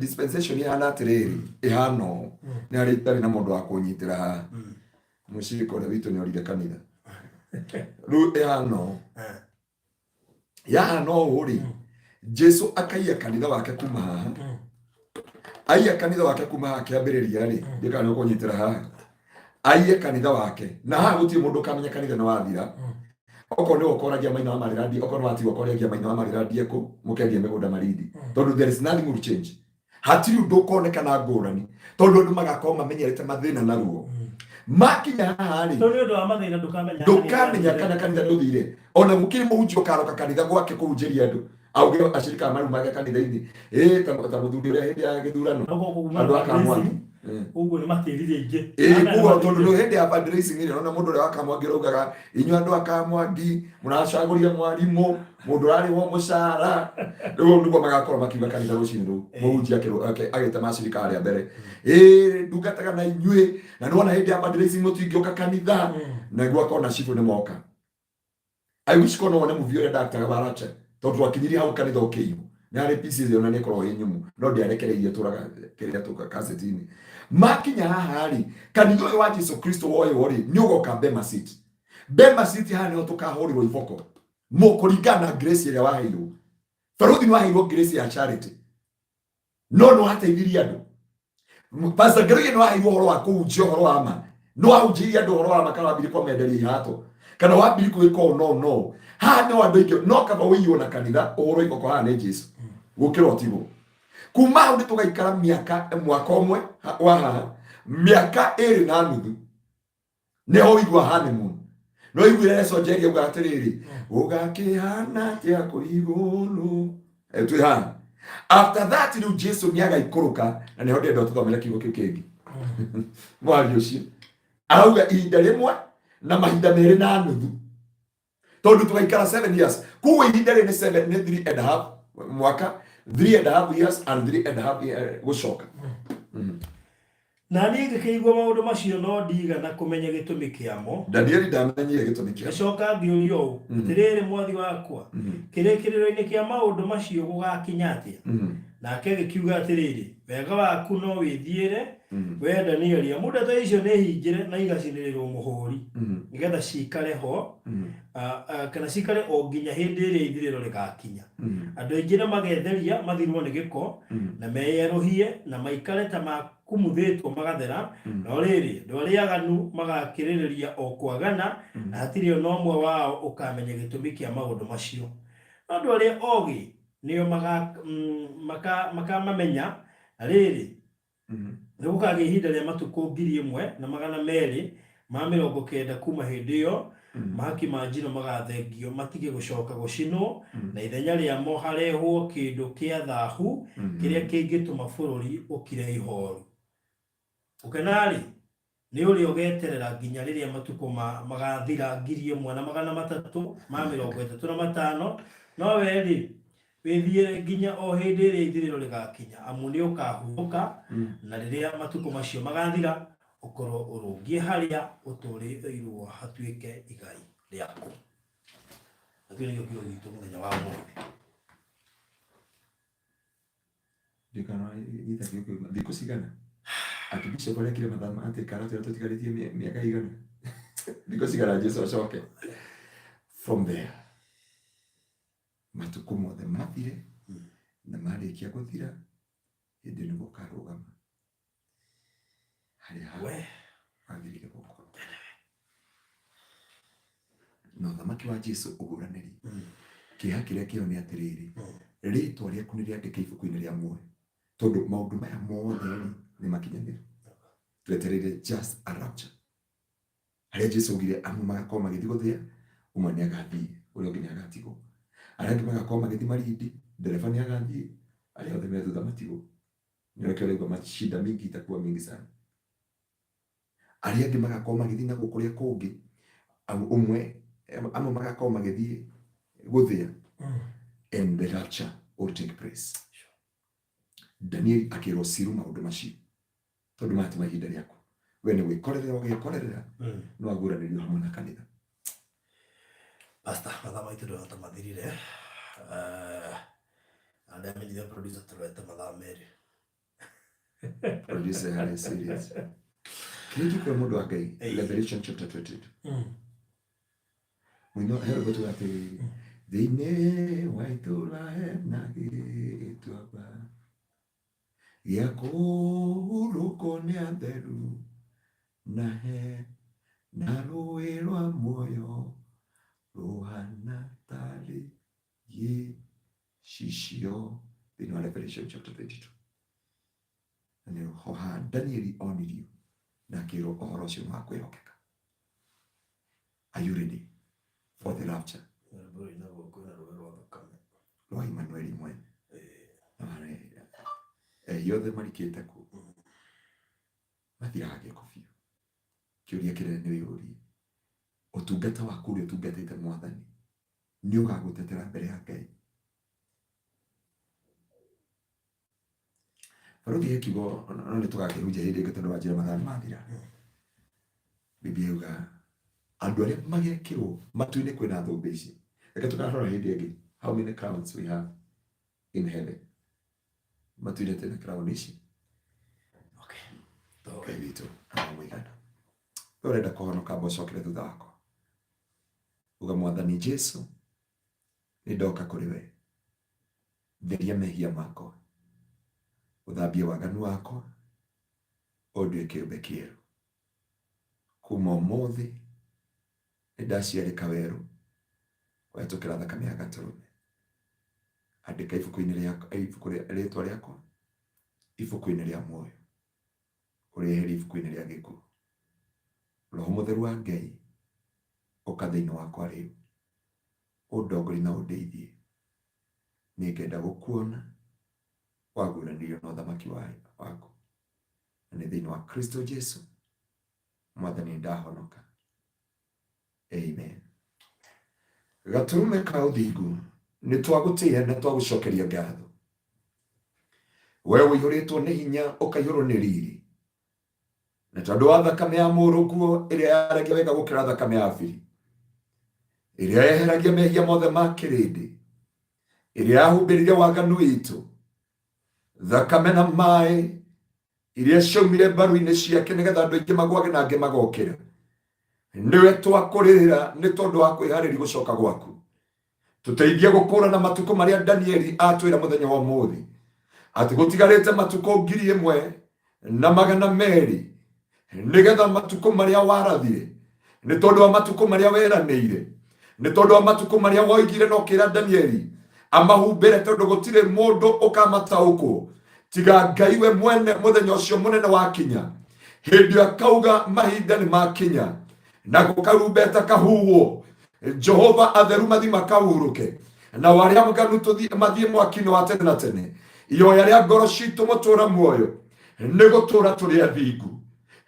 dispensation ihana atĩrĩrĩ ihana ũũ nĩ harĩ itarĩ na mũndũ wa kũnyitĩra haha mũcirika ũrĩa witũ nĩ orire kanitha rĩu ihana ũũ yahana ũũ rĩ Jesu akaiya kanitha wake kuma haha aiya kanitha wake kuma haha kĩambĩrĩria rĩ ndĩkana nĩ kũnyitĩra haha aiye kanitha wake na haha gũtirĩ mũndũ ũkamenya kanitha nĩ wathira okorwo nĩ ũkoragia Maina wa Marĩrandi okorwo nĩ watigwo ũkoragia Maina wa Marĩrandi ekũ mũkendia mĩgũnda Marindi tondũ there is nothing will change hatirĩ ũndũ ũkonekana ngũrani tondũ andũ magakorwo mamenyerete mathĩna na ruo makinya haha rĩ tondũ ũndũ wa mathĩna ndũkamenya kana kanitha ndũthire ona gũkĩrĩ mũhunjia ũkaroka kanitha gwake kũhunjĩria andũ auge acirika marumage kanitha-inĩ ta mũthuri ũrĩa hĩndĩ ya gĩthurano andũ akamwaki ũguo nĩ matĩrire ingĩ kuga tondũ nĩ hĩndĩ ya fundraising ĩrĩa ona mũndũ ũrĩa wakamwangi raugaga inyuĩ andũ akamwangi mũracagũria mwarimũ mũndũ ũrarĩhwo mũcara rĩu nĩguo magakorwo makiuga kanitha rũcinĩ rũu mũhunjia agĩte macirika harĩa mbere ndungataga na inyuĩ na nĩwona hĩndĩ ya fundraising mũtingĩũka kanitha na nĩguo akona cibũ nĩ moka I wish kono wone movie ore Dr. Baracha tondu akinyiri hau kanitha ukiiyo nyare pieces yo nani korwo hinyumu no ndiarekereirie turaga kiria tuka kasetini makinya haha ri kanitha uyu wa Jesu Kristo woyo ri ni ugoka Bema City haha niho tukahorirwo iboko mukuringana grace iria waheirwo Faruthi ni waheirwo grace ya charity no hateithirie andu Pastor Gary no waheirwo horo wa kuunjia horo wa ma no waunjirie andu horo wa ma kana wambiri kwa menderia ihato kana wambiri kwiko no haha ni wandu ingi no kaba wiyo na kanitha uhoro iboko haha ni Jesu gukira otigo kuma hau ni tugaikara mwaka umwe wa haha miaka 2 na nuthu neho igwa honeymoon no igwire Yesu njeri uga atiriri ugakihana tia kurigulu tu ha after that ni Jesu niaga ikuruka na neho ndendo tuthomera kiugo kiu kingi mwari ucio auga ihinda rimwe na mahinda meri na nuthu tondu tugaikara 7 years kuwe ihinda ri ni 7 ni 3.5 mwaka 3.5 years and 3.5 years gucoka na niĩ ngĩkĩigua maũndũ macio no ndigana kũmenya gĩtũmi kĩamo. Danieli ndamenyire gĩtũmi kĩamo. Ngacoka ngĩũria ũũ, atĩrĩrĩ mwathi wakwa, kĩrĩkĩrĩro-inĩ kĩa maũndũ macio gũgakinya atĩa? Nake agĩkiuga atĩrĩrĩ, wega waku no wĩthiĩre, we Danieli, amu ndeto icio nĩ hingĩre na igacinĩrĩrwo mũhũri, nĩgetha cikare ho, kana cikare o nginya hĩndĩ ĩrĩa ithirĩro rĩgakinya. Andũ aingĩ nĩ magetheria mathirwo nĩ gĩko na meyerũhie na maikare ta makumuthĩtwo magathera, no rĩrĩ andũ arĩa aganu magakĩrĩrĩria o kwagana na hatirĩ ona ũmwe wao ũkamenya gĩtũmi kĩa maũndũ macio. No andũ arĩa ogĩ nĩo makamamenya, na rĩrĩ nĩ gũkagĩa ihinda rĩa matukũ 1290 kuma hĩndĩ ĩyo mahaki ma njino magathengio matige gũcoka gũcinwo na ithenya rĩamo harehwo kĩndũ kĩa thahu kĩrĩa kĩngĩtũma bũrũri ũkire ihoru. Ũkenarĩ nĩ ũrĩa ũgeterera nginya rĩrĩa matukũ magathira 1335 no we wĩthiĩre nginya o hĩndĩ ĩrĩa ithirĩro rĩgakinya, amu nĩ ũkahurũka na rĩrĩa matukũ macio magathira ũkorwo ũrũngiĩ harĩa ũtũrĩirwo hatuĩke igai rĩaku. Atĩ nĩkĩo kiugo gitũ mũthenya wa ũmũthĩ. Ndikana thikũ cigana akibisha kũrĩa kire mathama atĩ karate tũtigarĩtie mĩaka igana thikũ cigana Jesũ acoke. From there matukũ mothe mathire na marĩkia gũthira hĩndĩ nĩguo ũkarũgama harĩa hawe wagĩrĩire gũkorwo. Na ũthamaki wa Jesũ ũguũranĩri kĩeha kĩrĩa kĩo nĩ atĩrĩrĩ, rĩĩtwa rĩaku nĩ rĩandĩke ibuku-inĩ rĩa muoyo, tondũ maũndũ maya mothe nĩ makinyanĩru. Twetereire just a rapture harĩa Jesũ augire amwe magakorwo magĩthiĩ gũthĩa, ũmwe nĩ agathiĩ, ũrĩa ũngĩ nĩ agatigwo. Arĩa angĩ magakorwo magĩthiĩ marindi, ndereba nĩ agathiĩ, arĩa othe me thutha matigwo. Nĩkĩo ũraigua macida mingi itakuwa mingi sana. Arĩa angĩ magakorwo magĩthiĩ na kũrĩa kũngĩ, amwe magakorwo magĩthiĩ gũthĩa, and the rapture will take place. Daniel akĩrwo ciru maũndũ macio tondũ matima ihinda rĩaku we nĩ gwĩkorerera ũgĩkorerera no aguũranĩrio hamwe na kanitha. Pastor, mathaa maitũ ndĩrota mathirire, arĩa menyithia producer tũrete mathaa merĩ. Producer harĩ serious. Kĩrĩkĩ kwa mũndũ wa Ngai, Revelation chapter 22. Mũino hero gũtũ atĩ thĩinĩ wa itũũra hena gĩtuamba gĩa kũhurũkwo nĩ atheru na he na rũĩ rwa muoyo ruhana tarĩ gĩcicio. Thĩinĩ wa Revelation chapter 22. Na nĩ hoha Danieli onirio na akĩrwo ũhoro ũcio wa kwĩhokeka. Are you ready for the rapture? Rwa Emmanuel mwene yothe marikĩte ku mathiraga gĩko biũ. Kĩũria kĩrĩa nĩ wĩyũrie, ũtungata waku ũrĩa ũtungatĩte Mwathani nĩ ũgagũtetera mbere ya Ngai? Baruthi kiugo no nĩ tũgakĩhunjia hĩndĩ ĩngĩ tondũ wa njĩra mathaa mathira. Biblia yuga andu aria magekirwo matu-ini kwina thumbi ici. Reke tukarora hindi ingi. How many crowns we have in heaven? Matu-ini tena crown ici. Okay, vitu. Mwigana. Urenda kuhonoka mbocokere thutha wako. Uga Mwathani Jesu, nindoka kuri we. Theria mehia makwa. Uthambie waganu wakwa. Ondue kiumbe kieru. Kuma umuthi nindaciarika weru wetukira thakame ya Gaturume. Andika ibuku-ini ritwa riakwa ibuku-ini ria muoyo. Ureheri ibuku-ini ria gikuũ. Roho Mutheru wa Ngai uka thiini wakwa riu. Undongori na undeithie. Ningenda gukuona waguranirio na uthamaki waku. Na thiini wa Kristo Jesu Mwathani ndahonoka. Amen. Gaturume ka uthingu ni twagutia na twagucokeria ngatho. Wewe uihuritwo ni hinya ukaihurwo ni riri. Na tondu wa thakame ya muruguo iria yaragia wega gukira thakame ya Abili, iria yeheragia mehia mothe ma kirindi, iria yahumbiririe waganu witu, thakame na mai iria ciaumire mbaru-ini ciake nigetha andu aingi magwage na angi magokira, niwe twakuririra ni tondu wa kwihariri gucoka gwaku. Tuteithie gukũrana matuko maria Danieli atwira muthenya wa umuthi ati gutigarite matuko 1,000 na 200 nigetha matuko maria warathire, ni tondu wa matuko maria weranĩire, ni tondu wa matuko maria woigire no kira Danieli amahumbire, tondu gutire mundu ukamataũkwo tiga Ngai we mwene. Muthenya ucio munene wakinya, hindi akauga mahinda ni makinya na gukarumbeta kahuwo. Jehova atheru mathi makahuruke na waria muganu mathie mwaki-ini wa tene na tene. Ihoya ria ngoro citu mutura muoyo ni gutura turi athingu.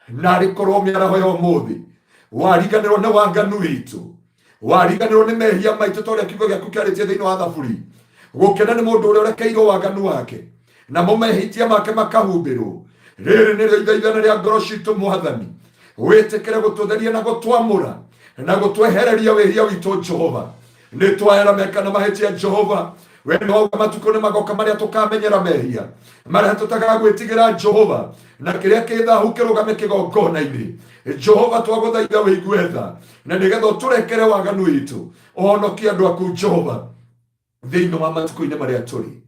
Na rikorwo miaraho ya umuthi wariganirwo ni wanganu witu, wariganirwo ni mehia maitu toria kiugo giaku kiaritie thiini wa Thaburi. Gukena ni mundu uria urekeirwo wanganu wake na mumehitia make makahumbirwo. Riri ni ithaithana ria ngoro citu Mwathani, witikire gututheria na gutwamura na gutwehereria wihia witu Jehova. Ni twaerameka na mahitia Jehova. We no matuko ni magoka maria tukamenyera mehia maria tutagaga gwitigira Jehova na kiria kithahu kirugame kigongona-ini. Jehova twaguthaitha wiigue tha na nigetha turekere waganu witu, uhonokie andu aku Jehova thiini wa matuko-ini maria turi.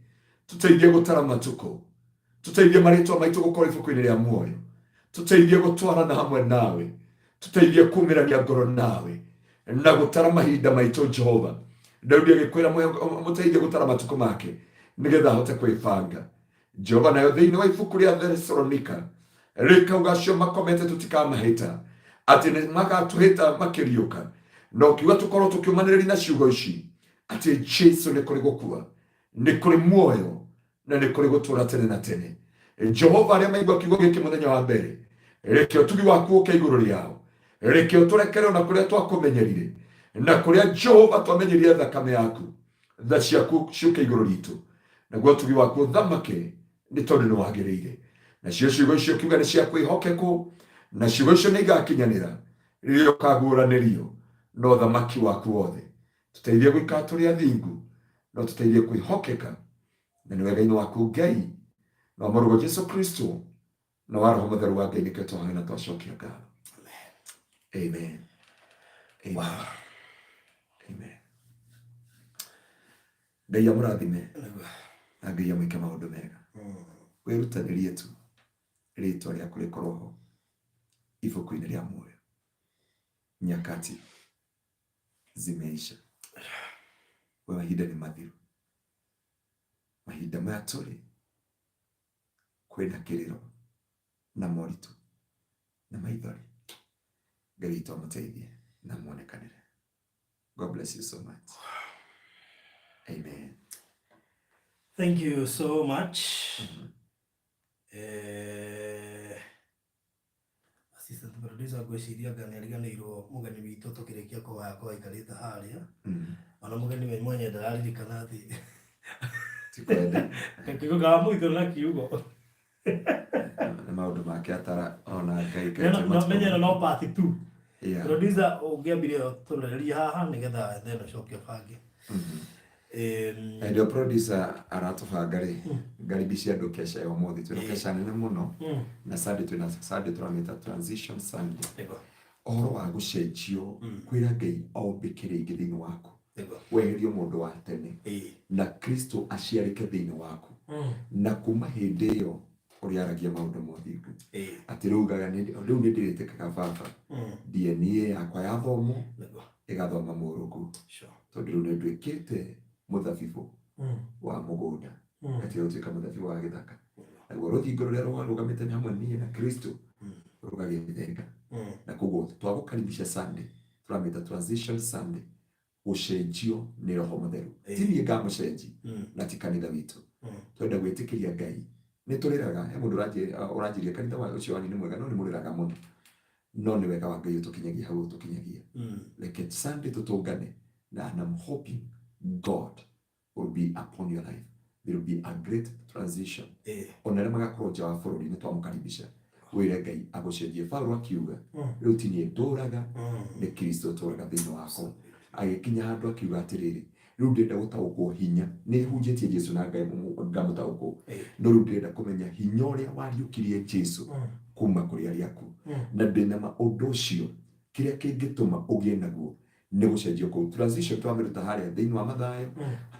Tuteithie gutara matuko, tuteithie maritwa maitu gukora ibuku-ini ria muoyo, tuteithie gutwarana hamwe nawe, tuteithie kumirania ngoro nawe na gutara mahinda maitu Jehova. Daudi agikwira muteithie gutara matuko make nigetha ahote kwibanga. Jehova nayo thiini wa ibuku ria Thessalonika rikauga acio makomete tutikamahita ati ni magatuhita makiriuka, no kiuga tukorwo tukiumaniriria na ciugo ici ati Jesu ni kuri gukua, ni kuri muoyo na ni kuri gutura tene na tene. Jehova aria maigua kiugo giki muthenya wa mbere, reke utugi waku uke iguru riao, reke uturekere na kuria twakumenyerire na kuria Jehova twamenyerie thakame yaku tha ciaku ciuke iguru ritu, naguo utugi waku thamake ni tondu ni wagiriire. Na ciugo icio kiuga ni cia kwihokeku na ciugo icio ni igakinyanira ririo kaguranirio no thamaki waku wothe. Tuteithie gwika turi athingu no tuteithie kwihokeka na ni wega-ini waku Ngai na murugo Jesu Kristo na wa Roho Mutheru wa Ngai nike twahoya na twacokia ngatho. Amen. Amen. Wow. Amen. Ngai amurathime na Ngai amwike maundu mega. Wirutanirie tu ritwa riaku rikorwo ho ibuku-ini ria muoyo. Nyakati zimeisha, we mahinda ni mathiru. Mahinda maya turi kwina kiriro na moritu na maithori. Ngai witũ amuteithie na muonekanire. God bless you so much. Amen. Thank you so much. Assistant producer gwiciria nganiariganirwo mugeni witu tukirikia kwa ikarita haria. Ona mugeni we mwenye ndararirikana athi tikwenda kiugo ga mwitho na kiugo na maundu make atara ona Ngai no menyera no part 2 Producer ungeambire tureria haha nigetha then ucoke bangi. Ndio producer aratubanga ri ngaribisha andu kesha yo muthi twina kesha nene muno na Sunday turamita transition Sunday. Ohoro wa gucenjio kwira Ngai ombikire ingi thiini waku weherio mundu wa tene na Kristo aciarike thiini waku na kuma hindi iyo uriaragia maundu mothingu ati rugaga riu nindiritikaga baba DNA yakwa yathomo igathoma murugu tondu riu nindwikite muthabibu wa mugunda ati utuika muthabibu wa githaka naguo ruthingo ruria rugamite ni hamwe nie na Kristo rugagithenga na koguo twagukaribisha Sunday turamita transition Sunday ucenjio ni roho mutheru tini ngamucenji na ti kanitha witu twenda gwitikiria Ngai ni turiraga he mundu uranjiria kanitha wa ucio wani ni mwega no ni muriraga muno no ni wega wa Ngai utukinyagia hau utukinyagia like Sunday tutungane na I'm hoping God will be upon your life. There will be a great transition. Onere magakorwo nja wa bururi ni twamukaribisha wire Ngai agucenjie Paulo akiuga riu tinie nduraga ni Kristo turaga thiini wako agikinya handu akiuga atiriri riu ndenda gutaukwo hinya ni hunjitie Jesu na Ngai ngamutaukwo no riu ndenda kumenya hinya uria wariukirie Jesu kuma kuri ariaku na ndina maundu ucio kiria kingituma ugie naguo ni gucenjio ku transition twamiruta haria thiini wa mathayo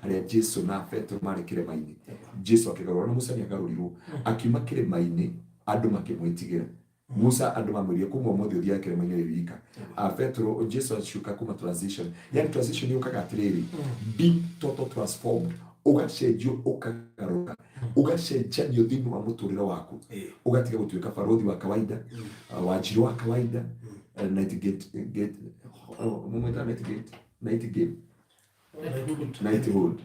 haria Jesu na Petro mari kirema-ini Jesu akigarura na Musa ni agarurirwo akiuma kirema-ini andu makimwitigira Musa andu mamwirie kuma umuthi uthia kirema-ini ririka Petro Jesu aciuka kuma transition yani transition yukaga atiriri be total transformed ugacenjio ukagaruka ugacenjanio thiini wa muturire waku ugatiga gutuika barothi wa kawaida wanjiru wa kawaida Knighthood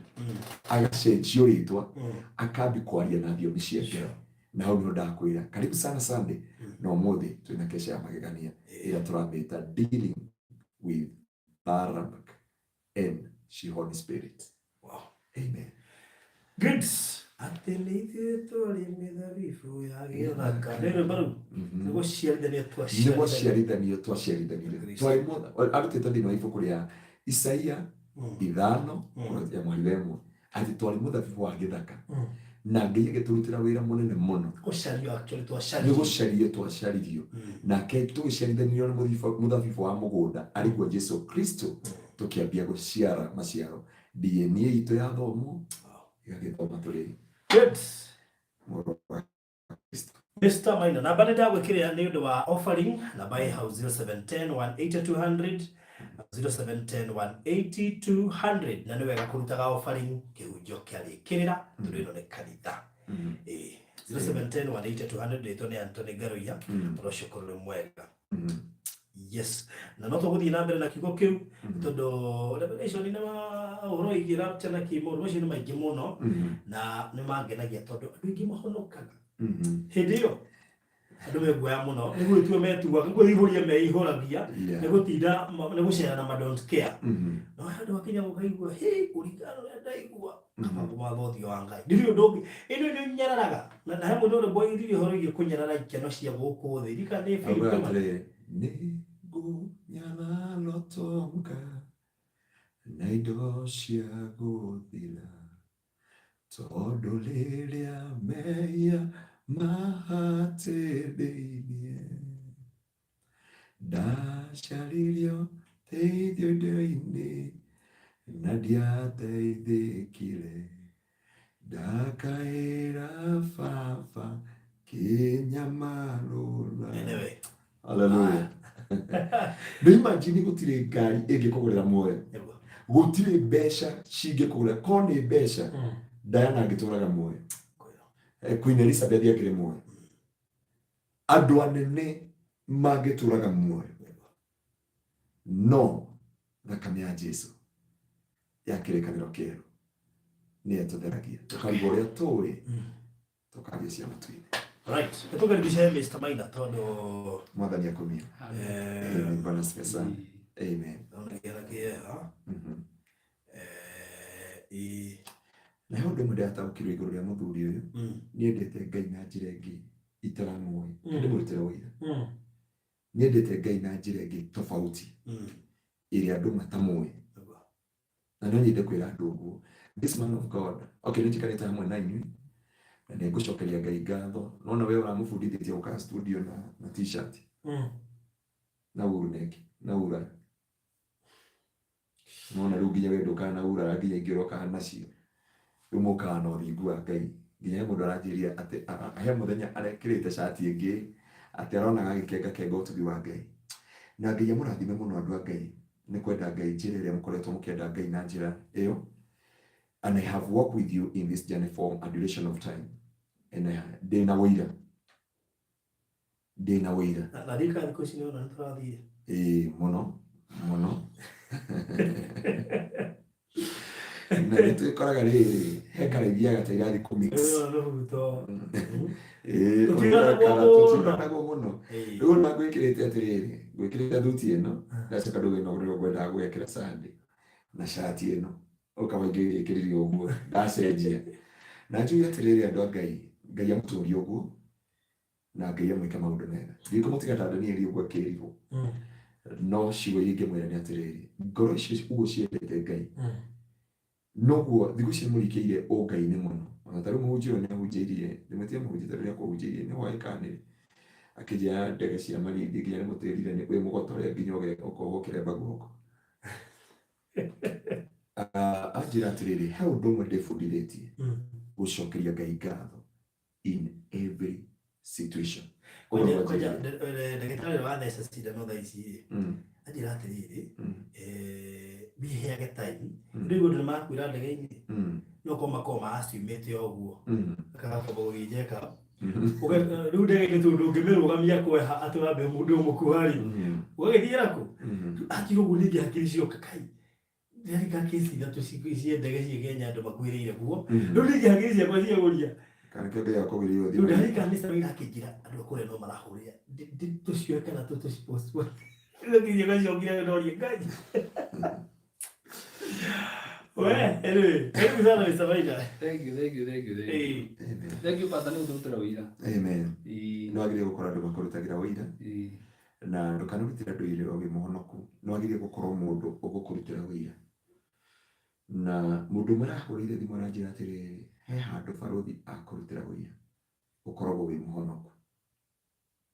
agacenjio ritwa akambi kwaria na thiomi ciake na hau no ndakwira karibu sana Sunday no muthi twina kesha ya magegania ira turamita dealing with Barak and she Holy Spirit. Wow. Amen. Good. Atelithi tori mithabibu ya githaka rero baru nigo ciarithanio twaciarithanire twaimotha arutite thiini wa ibuku ria Isaia 5 ya mwalimu ati twari muthabibu wa githaka na Ngai agiturutira wira munene muno gucario twacaririo nake tuciarithanio na muthabibu wa mugunda ariguo Jesu Kristo tukiambia guciara maciaro DNA itu ya thomo igagithoma turiri. Good. Mr. Maina, namba nenda gwikiria ni undu wa offering na buy house 0710 180 200 0710 180 200 na ni wega kurutaga offering kihunjio kiarikirira tondu ino ni kanitha 0710 180 200 rito ni Anthony Garoia roshukuru mwega. Yes, na no tuguthii na mbere na kigo kiu tondu revelation ni ma igira tena kimundu ucio ni maingi muno na ni mangenagia tondu andu ingi mahonokaga hindi iyo andu meguoya muno ni gwitue metuaga ni gwithuria meihuragia ni gutinda ni gucera na don't care no andu akinya gukaigua kuringana na ndaigua kama gwathio wa Ngai ndiri undu ungi ino ni nyararaga na he mundu uri boy ndiri horo igi kunyarara ikeno cia guku thi rika ni Philip Nyana lotonga na indo cia guthira tondu riria meia mahatithĩirie ndacaririo teithio indo-inĩ na ndiateithĩkire ndakaĩra baba kĩnyamarũra. Hallelujah. No imagine gutire ngari ingikugurira muoyo gutire mbeca cingikugurira ko ni mbeca Diana angituraga muoyo Queen Elizabeth yakire muoyo andu anene magituraga muoyo no thakame ya Jesu yakire kaniro kero ni atutheragia tukarigwo uria turi tukagia ciana twine. Right. Tukaribisha Mr. Maina tondu mwathani akumia. Amen. Bwana asifiwe sana. Amen. Na he undu mwende ataukirwo iguru ria muthuri uyu ni endete Ngai na njira ingi itaramwe ndi murutira wira Niendete Ngai na njĩra ĩngĩ tofauti ĩrĩa andũ matamũĩ. Na no nyende kwĩra andũ ũguo. This man of God, okay, nĩnjikarĩte hamwe na inyuĩ na nĩngũcokeria Ngai ngatho. Nona wewe ũramũbundithĩtie gũka studio na t-shirt na uruneki na ura. Nona rĩu nginya we ndũkana ura nginya ingĩroka nacio. Rĩu mũkaga na ũthingu wa Ngai. Nginya mũndũ aranjĩria atĩ he mũthenya arekĩrĩte shati ĩngĩ atĩ aronaga agĩkenga ũtugi wa Ngai. Na Ngai amũrathime mũno andũ a Ngai. Nĩ kwenda Ngai njĩra ĩrĩa mũkoretwo mũkĩenda Ngai na njĩra ĩyo. And I have walked with you in this journey for a duration of time. And ndĩna wĩira. Na rika thikũ ici nĩona nĩtũrathiĩ. Mũno. Na nĩtwĩkoraga rĩrĩ he karaithia gataiga thikũ mix. Tũtiganagwo mũno. Rĩu na ngwĩkĩrĩte atĩrĩrĩ, ngwĩkĩrĩte thuti ĩno, ndacoka ndũgĩno ngwendaga gwĩkĩra sande na shati ĩno. Ũkawaingĩ gĩkĩrĩrio ũguo, ndacenjia. Na njuge atĩrĩrĩ andũ a Ngai amũtũrie ũguo, na Ngai amwĩke maũndũ mega. Ndikũmũtiga ta Danieli ũguo akĩrirwo. No ciugo iria ingĩmwĩra nĩ atĩrĩrĩ, ngoro icio ũguo ciendete Ngai. Noguo thikũ ici mũrikĩire ũngai-inĩ mũno. Ona tarĩu mũhunjia ũyũ nĩahunjĩirie, ndĩmũtiga mũhunjia tarĩu nĩakũhunjĩirie nĩ hwaĩkanĩrĩ. Akĩnjĩra ndege cia marindi nginya nĩmũtĩrire nĩ kwĩ mũgotore nginya ũkohwo kĩremba guoko. Anjĩra atĩrĩrĩ, he ũndũ ũmwe ndĩbundithĩtie gũcokeria Ngai ngatho in every situation. Ndagĩtarĩ wa theca cindano thaa ici anjĩra atĩrĩrĩ, biheage time. Rĩu andũ nĩmakuĩra ndege-inĩ no makorwo maciumĩte ũguo akagamba gũgĩnjeka. Rĩu ndege-inĩ tondũ ndũngĩmĩrũgamia kweha atĩ wambe mũndũ ũmũkuharĩ ũgagĩthiĩra kũ? Akĩrwo ũguo ningĩ hakiri cioka kai nĩarĩka kesi ithatũ cia ndege cia Kenya andũ makuĩrĩire kuo. Rĩu ningĩ hakiri ciakwa ciagũria rĩu ndarĩka nĩ Samira akĩnjĩra andũ a kũrĩa no marahũrĩra tũcioe kana tũtũcipostpone. Rĩu nginya gaciokire ndoria Ngai. Anyway, thank you sana Mr. Maina. Thank you Pastor, nĩ ũtũrutĩra wĩra. Amen. No agĩrĩire gũkorwo andũ makũrutagĩra wĩra. Na ndũkanarutĩra andũ wĩra ũgĩ mũhonoku. No agĩrĩire gũkorwo mũndũ ũgũkũrutĩra wĩra. Na mũndũ marahũrĩire thimũ aranjĩra atĩrĩrĩ, he handũ barothi akũrutĩra wĩra ũkoragwo wĩ mũhonoku.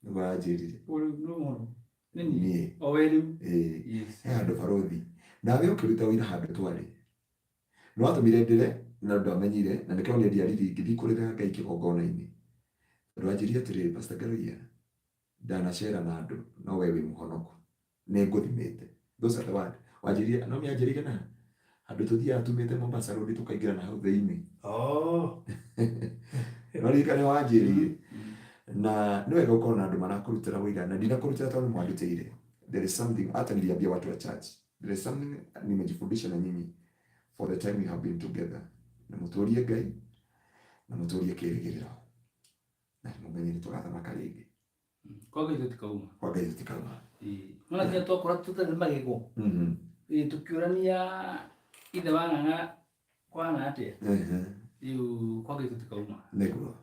Nĩguo anjĩrire. Nĩ mũhonoku. Niĩ. O we rĩu. He handũ barothi. Nawe ũkĩruta wĩra handũ twarĩ. No atũmire ndĩre na andũ amenyire na nĩkĩo nĩ ndiariri ngĩthiĩ kũrĩra Ngai kĩgongona-inĩ. Andũ anjĩrire atĩrĩrĩ, Pastor Ngaruiya, ndanacera na andũ no we wĩ mũhonoku. Nĩngũthimĩte. Those are the word. Wanjĩrire, no mĩanjĩrire na andũ tũthiaga tumĩte Mombasa Road tũkaingĩra na hau thĩinĩ. No rĩkane wanjĩrire. Na nĩ wega gũkorwo na andũ marakũrutĩra wĩra na ndinakũrutĩra tondũ mwandutĩire. There is something, hata niliambia watu wa church. There is something nimejifundisha na nyinyi for the time we have been together. Na mũtũrie Ngai na mũtũrie kĩrĩgĩrĩro. Na mũmenye nĩ tũgathamaka rĩngĩ. Kwa Ngai tũtikauma. Kwa Ngai tũtikauma. Ona nginya twakora tũtarĩ magego. Tũkĩũrania ithe wa ng'ang'a kwana atĩa. Rĩu kwa Ngai tũtikauma. Nĩguo.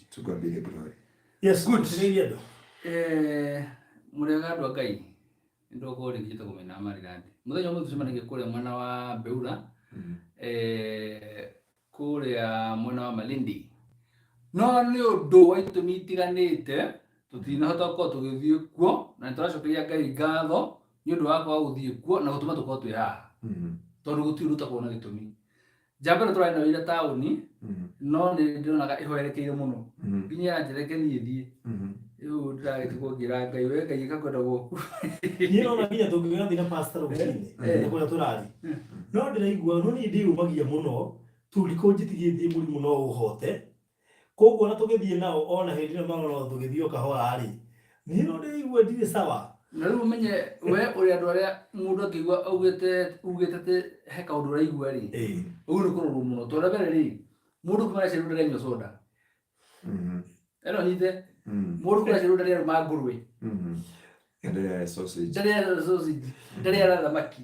To God be the glory. Yes, good. Nĩirio. Mũrega andũ a Ngai. Nĩndokorwo rĩngĩ tũkũmena Maryland. Mũthenya ũmwe tũcemanagia kũrĩa mwena wa Beura. Kũrĩa mwena wa Malindi. No nĩ ũndũ wa itũmi itiganĩte tũtinahota gũkorwo tũgĩthiĩ kuo na nĩtũracokeria Ngai ngatho nĩ ũndũ wa kwaga gũthiĩ kuo na gũtũma tũkorwo twĩ haha. Tondũ gũtirĩ rutakorwo na gĩtũmi. Njamba ĩno tũrarĩ na wĩra taũni no nĩndĩronaga ĩhoerekeire mũno. Nginya yanjĩreke niĩ thiĩ. Rĩu ndĩragĩtigwo ngĩra Ngai, we Ngai ĩkakwenda gwaku. Niĩ no nginya tũngĩgathiĩ na pastor rũcinĩ na kũrĩa tũrathiĩ. No ndĩraigua no niĩ ndĩyũmagia mũno tũngĩkorwo njĩtigĩtie mũrimũ no ũhote. Koguo na tũgĩthiĩ nao ona hĩndĩ ĩno marona tũgĩthiĩ o kahora-rĩ. Niĩ no ndĩraigua ndirĩ sawa. Na rĩu ũmenye we ũrĩ andũ arĩa mũndũ akĩigua ugĩte atĩ he kaũndũ ũraigua-rĩ, ũguo nĩ kũrorwo mũno. Tondũ mbere-rĩ, mũndũ kuma na cerũ ndaranyua soda. Ĩno nyite, mũndũ kuma na cerũ ndarĩarũma ngũrwe. Ndarĩara sausage. Ndarĩara thamaki.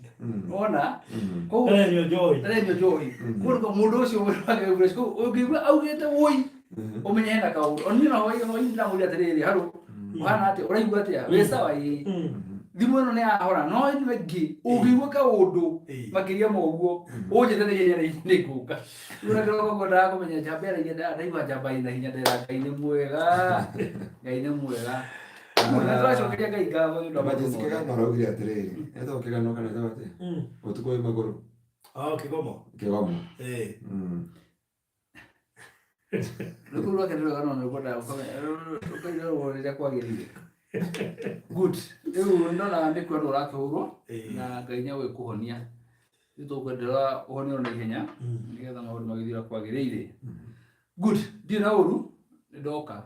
Wona? Ndaranyua njohi. Mũndũ ũcio ũngĩigua augĩte woi, ũmenye hena kaũndũ. Ona niĩ no ndĩramũria atĩrĩrĩ, harũ, Wana ati uraigua atia we sawa ii thimu ino ni ahora no ni wengi ugigwa kaundu makiria moguo unjete ni nguka ura ndio ngoda kumenya njamba ira igenda ndaigua njamba ina hinya ndera Ngai ni mwega Ngai ni mwega na twacokeria Ngai ngatho ndio majisikia no raugire atiriri eto kigano kana zawate utuko wi maguru kigomo Nukuru wake ndio kana ngoda ukaira wore kwagirire good ndona ndikwa ndo rakihurwo na Ngai nya gwikuhonia nitugwenderera uhonio na ihenya nigetha maundu magithira kwagiriire good ndina uru ndoka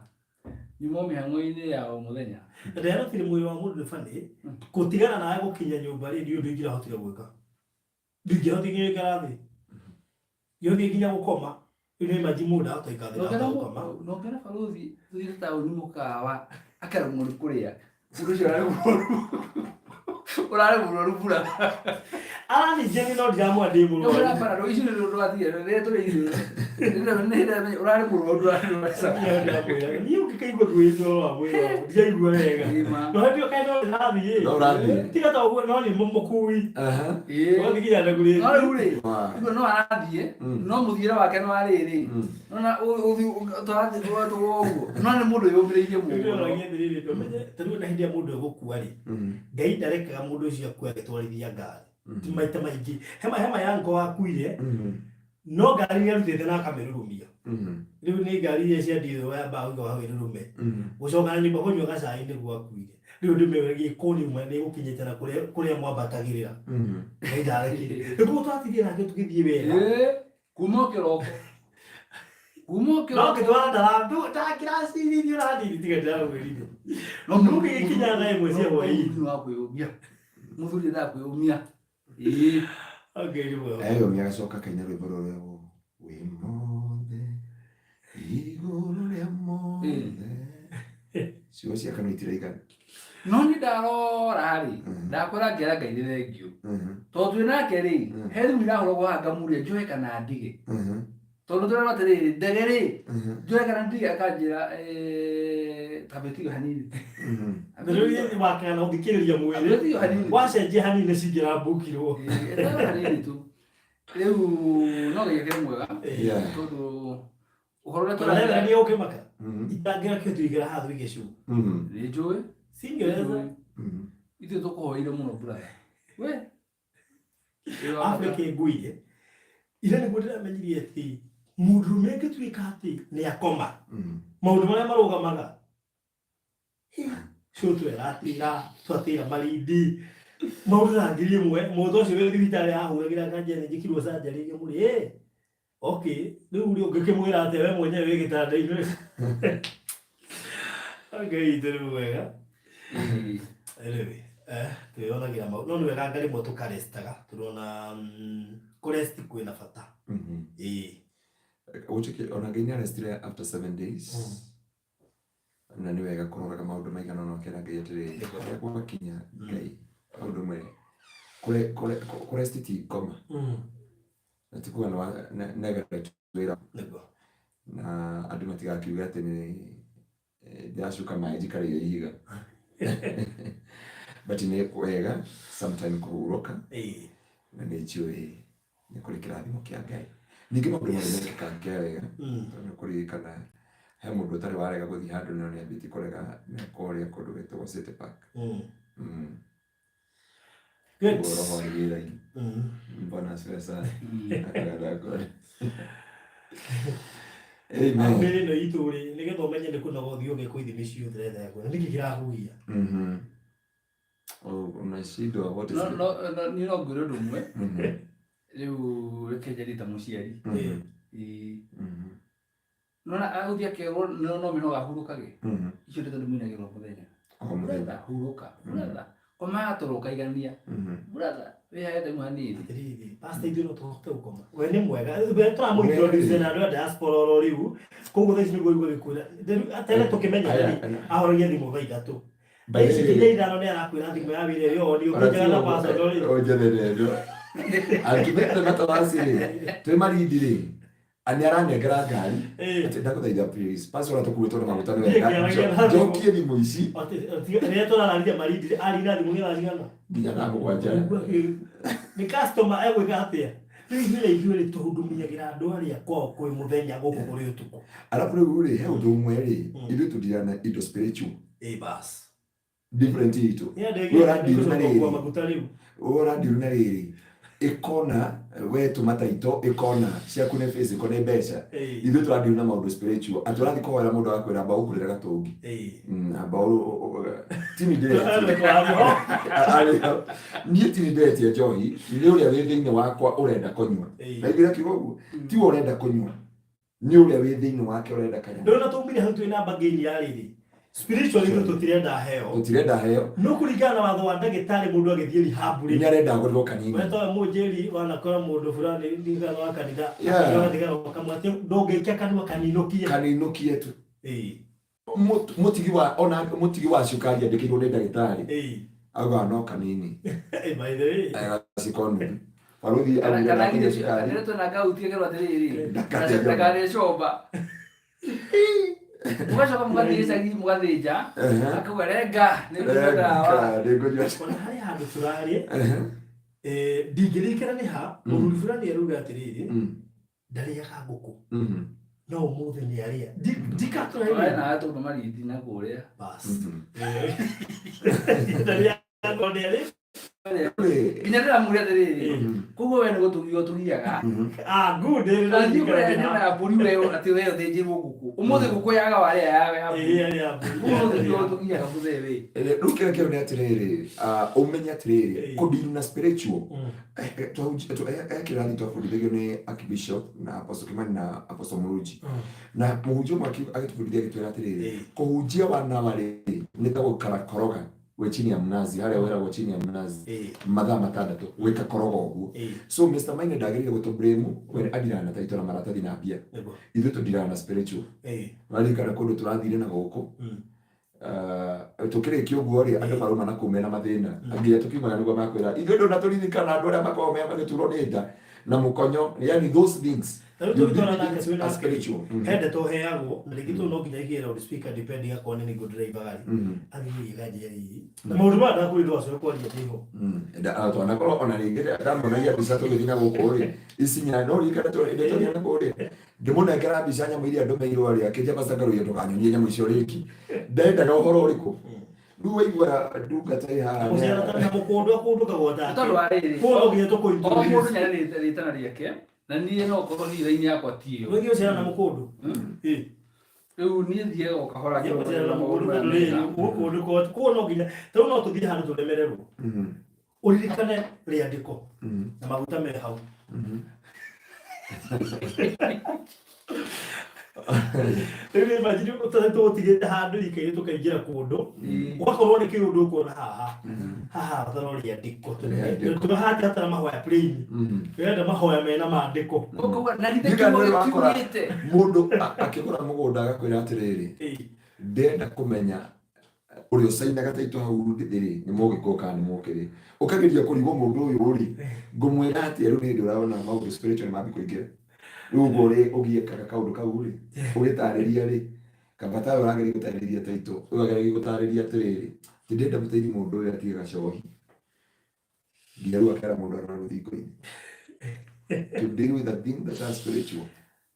nyumo mihang'o-ini ya o muthenya ndera tiri mwiri wa mundu bani gutigana nawe gukinya nyumba ri ndio ngira hotire gwika ngira hotire ngarathi yothi nginya gukoma ine maji muda atoikathira gukoma no kana faruthi thita uni mukawa akara muri kuria urusha urare muroru bura ni jeni no ndiamwa ndi muroru ora para ro icio ndo twathie re tore icio ndio urare muroru urare ni ukikaigwa gwitho wa mwira ndiaigwa wega no ndio kaino nathi no rathi tiga ta uguo no ni mumukui no thigira ndaguri no uri no arathie no muthiira wake no ariri no na twathi twa uguo no ni mundu yumbireirie muguo no ngiendiririe tumenye tariu na hindi ya mundu egukua ri Ngai ndarekaga mundu ucio akua agitwarithia ngari ti maita maingi hema yango wakuire no ngari yarutite na kamerurumia riu ni ngari ye cia nditho ya mbaũ igo hawirirume gucokana nyumba kunywa gacai niguo akuire riu ndimeregie kuni umwe ni gukinyite na kuria mwabatagirira Ngai ndarekire niguo twatithie nake tugithie wega kuma kiroko no kitwara ndarandu ndakirasi ni urandiri tiga ndawirire no muruki ikinya na imwe cia hwaini ni wa kwiyumia muthuri nda kwiyumia ayo miagacoka kaina rwimbo rureo wi mothe iguru ria mothe cio cia kanua itiraigana no ni ndarora ri ndakwira ngera Ngai ni thengio to twinake ri he thimu irahurwo guhanga muria njoe kana ndige tondu turera atiriri ndegeri njoe kana ndige akanjira tabetigo hanini ndio wakana ungikiriria mwiri wacenjia hanini cingira mbukirwo hanini tu riu no gege mwega tondu uhoro tũrarera nĩ ũkĩmaka itangira kĩtu igera hathu igecu nĩ njũĩ singereza ithuĩ tũkũhoire mũno brother we Afrika ĩnguire ira nĩguo ndĩramenyirie atĩ mũndũrũme angĩtuĩka atĩ nĩ akoma maũndũ marĩa marũgamaga cio tweratĩra twatĩra marindi maũndũ na ngiri ĩmwe mũndũ ũcio wĩ thibitarĩ ahũragĩra kanja nĩ njĩkirwo canjarĩ mũrĩ okay riu uri ungikimwira ate we mwenyewe wi gitanda-ini Ngai ndĩrĩ wega anyway twĩonagira maũndũ no nĩ wega Ngai rĩmwe tũkarestaga tũrona kũresti kwĩna bata Uchiki ona Ngai nĩarestire after 7 days na nĩ wega kũroraga maũndũ maigana ũna ũkera Ngai atĩrĩ rĩrĩa gwakinya Ngai maũndũ mwe kũresti ti ngoma na tikuga na neglect wĩra na andũ matigakiuga atĩ nĩ ndĩracuka maĩ njikarĩire ihiga but nĩ wega sometime kũhurũka na nĩ njũĩ nĩ kũrĩ kĩrathimo kĩa Ngai ningĩ maũndũ marĩa mekĩka wega nĩ kũririkana he mũndũ ũtarĩ warega gũthiĩ handũ no nĩambĩtie kũrega mĩako ũrĩa kũndũ gwĩtagwo City Park roho nĩ wĩra-inĩ Bwana asifiwe sana akaganda kore amen mbere no itũrĩ nĩgetha ũmenye nĩ kũnoga ũthiũ ũgĩkwo ithimi ciothe retha yakwa nĩkĩ kĩrahuia unashindwa what is ni no ngwĩre ũndũ ũmwe rĩu reke njarĩta mũciari nona agũthiĩ akerwo no mĩnoga ahurũkage icio nĩ tondũ mũinagĩrwo mũthenya brother hurũka brother koma toro kaigania brother we haete mwanini pastor ithuĩ no tũhote gũkoma we nĩ mwega we tũramũintroduce na andũ a diaspora oro rĩu koguo thaa ici nĩguo igua gĩkwĩra tene tũkĩmenya ahoragia thimũ thaa ithatũ ici nginya ithano nĩ arakwĩra thimũ ya wĩra ĩyo nĩ ũkĩnjaga na pastor rĩ onjethere andũ angĩmenya matawasi rĩ twĩ marindi rĩ ani aranengera ngari ati ndakuthaitha please pastor atukuitwo na maguta wega jokie ni muici ati tũrararia marindi ari na thimũ nĩrarigana nginya na mũgwanja ni customer egwĩka atĩa rĩu ithuĩ tũhundumiagĩra andũ arĩa kwao kwĩ mũthenya gũkũ kũrĩ ũtukũ alafu rĩu rĩ he ũndũ ũmwe rĩ ithuĩ tũtirana indo spiritual bas different itu ũradiru na rĩrĩ ikona we tumataito ikona ciaku nĩ physical nĩ mbeca ithuĩ tũradiru na maũndũ spiritual atũrathi kũhoera mũndũ agakwĩra amba ũkũrĩra gatũngi amba niĩ tinidetie njohi nĩ ũrĩa wĩ thĩinĩ wakwa ũrenda kũnyua na ithira kiugo ũguo ti ũrenda kũnyua nĩ ũrĩa wĩ thĩinĩ wake ũrenda kanyua ndona tũmire hau twĩna bagĩni ya rĩrĩ spiritually tutirenda heo no kuringana na watho wa ndagĩtarĩ mũndũ agĩthiĩ rehab nĩ arenda agũrĩrwo kanini wetwa mũnjĩri wanakora mũndũ fulani ndigana wa kanitha agathigara wakamwatio ndũngĩikia kanua kaninũkie tu mũtigi wa cukari andĩkĩirwo nĩ ndagĩtarĩ auga no kanini by the way agacikonũ baruthi augire cukari nĩ tũnakautie kĩrwa atĩrĩrĩ ndakarĩ coba Mwacha kwa mwathĩja mwathĩja akawerenga nĩngũnyua ndawa ona harĩ handũ turarĩ ndingĩrĩkĩra nĩ ha mũthuri fulani aruga atĩrĩrĩ ndarĩaga ngũkũ no ũmũthĩ nĩ arĩa ndikatũraire na atũma marindi na kũrĩa bas ndarĩaga ngũkũ nĩ arĩa nginya ndĩramũria atĩrĩrĩ koguo we nĩ gũtũgia ũtũgiaga good na mbũri we atĩ we ũthĩnjĩrwo ngũkũ ũmũthĩ ngũkũ yaga warĩa yawe ũmũthĩ ũtũgiaga mũthee we rĩu kĩrĩa kĩu nĩ atĩrĩrĩ ũmenye atĩrĩrĩ kũdeal na spiritual kĩrathi twabundithagio nĩ Archbishop na Apostle Kimani na Apostle Mũrunji na mũhunjia ũmwe agĩtũbundithia agĩtwĩra atĩrĩrĩ kũhunjia wanawa rĩrĩ nĩ ta gũkara koroga we chini ya mnazi harĩa weragwo chini ya mnazi mathaa matandatũ gwĩka koroga ũguo so Mr. Maina ndagĩrĩire gũtũblame we adirana na taito na maratathi na mbia ithuĩ tũdirana na spiritual waririkana kũndũ tũrathire na gũkũ tũkĩrĩkia ũguo rĩ andũ maruma na kũu mena mathĩna nginya tũkiumaga nĩguo makwĩra ithuĩ ndũ na tũririkana andũ arĩa makoragwo magĩturwo nĩ nda na mũkonyo yani those things hende tũheagwo na rĩngĩ tũ no nginya igĩra ũrĩ speaker depending akorwo nĩ good driver gari athiĩ ganjia rĩrĩ na maũndũ maya ndakũrĩndwo acio kwaria ndĩho twanakorwo ona rĩngĩ ndamonagia mbica tũgĩthiĩ na gũkũ rĩ isinya no ririkana tũrĩ na gũkũ rĩ ndĩmũnengera mbica nyamũ iria ndũmeirwo rĩ akĩnja macangarũia ndũkanyonie nyamũ icio rĩngĩ ndendaga ũhoro ũrĩkũ rĩu waigua ndungata ĩhaha na mũkũndũ akũndũkagwo tondũ wa rĩrĩ mũndũ nĩ rĩtana rĩake na niĩ no korwo hitho-inĩ yakwa tiyo wĩgĩ ũciara na mũkũndũ rĩu niĩ thiaga o kahora kũo no nginya tondũ no tũthiĩ handũ tũremererwo ũririkane rĩandĩko na maguta me hau rĩu imagine tũtigĩte handũ rikaire tũkaingĩra kũndũ ũgakorwo nĩ kĩũndũ ũkuona haha tharo rĩandĩko tũhanda hata na mahoya plain wenda mahoya mena maandĩko mũndũ akĩgũra mũgũnda agakwĩra atĩrĩrĩ ndenda kũmenya ũrĩa ũcainaga taito hau rĩ nĩ mũgĩkũyũ kana nĩ mũkĩrĩ ũkageria kũrigwo mũndũ ũyũ rĩ ngũmwĩra atĩa rĩu nĩ hĩndĩ ũrabona maũndũ spiritual mambi kũingĩra rĩu ũguo rĩ ũgiĩkaga kaũndũ kau rĩ ũgĩtarĩria rĩ kabata ũrageria gũtarĩria taito ũgageria gũtarĩria atĩrĩrĩ ndĩrenda mũteithie mũndũ ũyũ atige gacohi nginya rĩu akera mũndũ arona rũthingo-inĩ to deal with the thing that are spiritual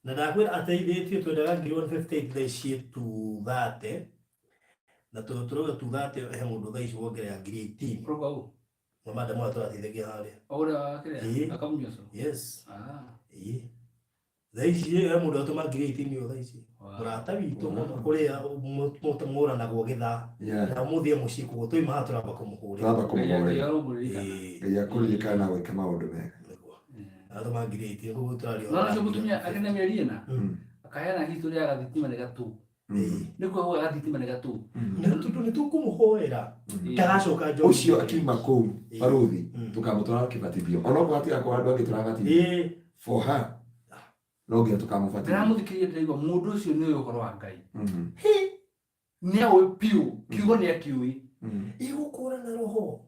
na ndakwĩra ateithĩtio twendaga 158 thaa ici tu 30 na tũrauga tu 30 he mũndũ thaa ici wongerera 18 Progo mama mwa tũrateithagia harĩa ora kĩrĩa akamunyoso yes thaa ici he mũndũ atũma 18 thaa ici mũrata witũ kũrĩa mũtũmũranagwo gĩthaa na mũthie mũciĩ kũguo tũima haha tũramba kũmũhũrĩra Ngai akũririkana na gwĩka maũndũ mega atũma 18 kũguo tũraria no nĩ mũtumia akene mĩeri ĩna akaheana history ya gathitima nĩ gatũ nĩkuo huwa gathitima nĩ gatũ nĩ tũkũmũhoera ndagacoka njohi ũcio akiuma kũu baruthi tũkamũtwara kĩbatithio onokorwo hatigakorwo andũ angĩ tũrabatithio for her no nginya tũkamũbatithia ndĩramũthikĩrĩria ndĩraigua mũndũ ũcio nĩ ũhoro wa Ngai nĩaũĩ piũ kiugo nĩ akiũĩ igũkũra na roho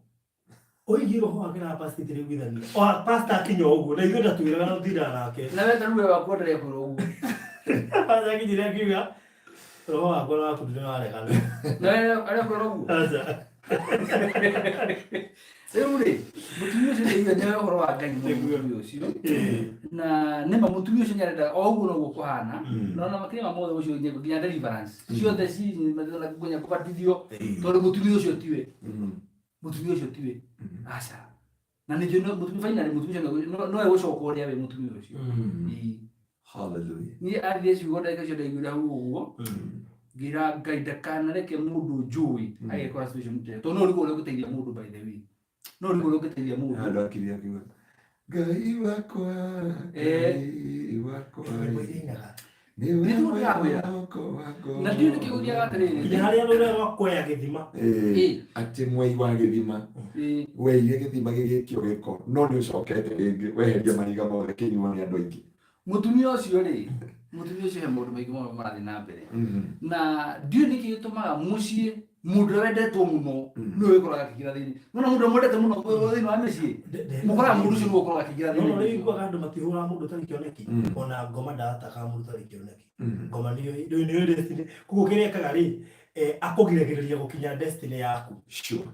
oigi roho agĩra pastor tĩrĩguithania pastor akinya ũguo na ithuĩ ndatwĩraga no thira nake na wenda rũwe wakwa ndĩrekũra ũguo Aza kijira kiga. Roho akora kuduna ale kana. Na ala kwa roho. Aza. Eure, mutumio cyo yiga nyawe horo wagani mu ucio. Na nema mutumio cyo nyarenda oguo no gukuhana. No na makirima mothe ucio nginya deliverance. Cio the si mathala kunya kubatithio. Tondu mutumio ucio tiwe. Mutumio ucio tiwe. Aca. Na nĩ no mutumio faina nĩ mutumio no egũcoka ũrĩa we mutumio ũcio. Hallelujah. Ni athiĩ ciugo ndagĩka cio ndaiguire hau ũguo. Ngira Ngai ndakanareke mũndũ njũĩ agĩkora situation njega. Tondũ no ũrigwo ũgũteithia mũndũ by the way. No ũrigwo ũgũteithia mũndũ. Andũ akĩria kiuga. Ngai wakwa. Ngai wakwa. Nĩ wewe wako. Na ndio nikiuria atĩrĩrĩ. Nĩ harĩa rũrĩa rwa kuoya gĩthima. Atĩ mwei wa gĩthima. Weire gĩthima gĩgĩkio gĩko. No nĩ ũcokete rĩngĩ weheria mahiga mothe kĩnyuo nĩ andũ aingĩ. Mutumia ũcio rĩ, mutumia ũcio he maũndũ maingĩ mũno marathiĩ na mbere. Na ndio nĩkĩ gĩtũmaga mũciĩ mũndũ wendetwo mũno nĩ wĩkoraga akĩingĩra thĩinĩ. Nona mũndũ mwendete mũno thĩinĩ wa mĩciĩ. Mũkoraga mũndũ ũcio nĩ ũkoraga akĩingĩra thĩinĩ. No rĩiguaga andũ makĩhũra mũndũ ũtarĩ kĩoneki. Ona ngoma ndataka mũndũ ũtarĩ kĩoneki. Ngoma nĩyo destiny. Koguo kĩrĩa ekaga rĩ, akũgiragĩrĩria gũkinya destiny yaku. Sure.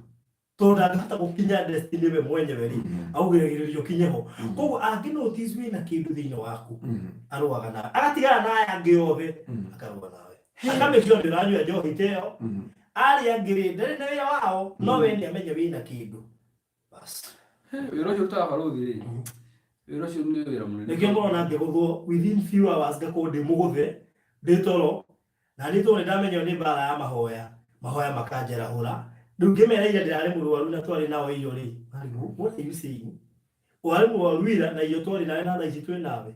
Tondu ndangĩhota gũkinya destiny we mwenyewe rĩ, augĩragĩrĩria ũkinye ho. Koguo angĩnotice wĩna kĩndũ thĩinĩ waku, arũaga nawe. Agatigana nawe angĩ othe, akarũa nawe. Akamĩkio ndĩranyua njohi ta ĩyo. Arĩa angĩ rĩ, ndarĩ na wĩra wao, no we nĩamenya wĩna kĩndũ. Bas. Wĩra ũcio ũrutaga barũthi rĩ, wĩra ũcio nĩ wĩra mũnene. Nĩkĩo ngona ngĩgũthwo within few hours ngakorwo ndĩ mũgũthe, ndĩ toro, na nĩ tondũ ndamenywo nĩ mbara ya mahoya. Mahoya makanjerahũra. Rĩu ngĩmera ira ndĩrarĩ mũrwaru na twarĩ nao iyo rĩ, what are you saying? Warĩ mũrwaru ira na iyo twarĩ nawe na thaa ici twĩ nawe.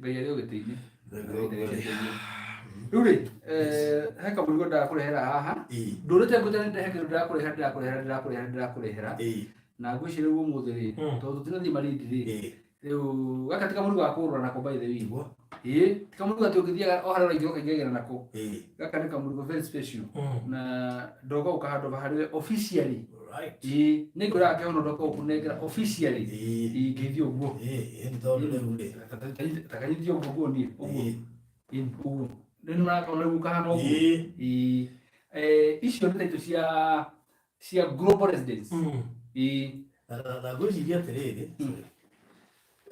Ngai arĩ ũgĩteithie. Rĩu rĩ, he kamũrigo ndakũrehera haha. Ndũrĩte ngũtene he kĩndũ ndĩrakũrehera. Na ngwĩciria rĩu ũmũthĩ rĩ, tondũ tũtinathiĩ marindi rĩ. Rĩu gaka ti kamũrigo ga kũgũrana nako by the way. Ti kamũrigo atĩ ũngĩthiaga o harĩa ũraingĩra ũkaingĩra nako. Gaka nĩ kamũrigo very special. Na ndoka ũkahanda harĩ officially. Nĩ ngũraga kĩhono ndoka ũkũnengera officially. Ingĩithio ũguo. Nĩ tondũ rĩu rĩ. Takanyithio ũguo niĩ. Ũguo. Nĩ marakona rĩu ũkahanda ũguo. Icio nĩ taito cia global residence. Na ngwĩciria atĩrĩrĩ.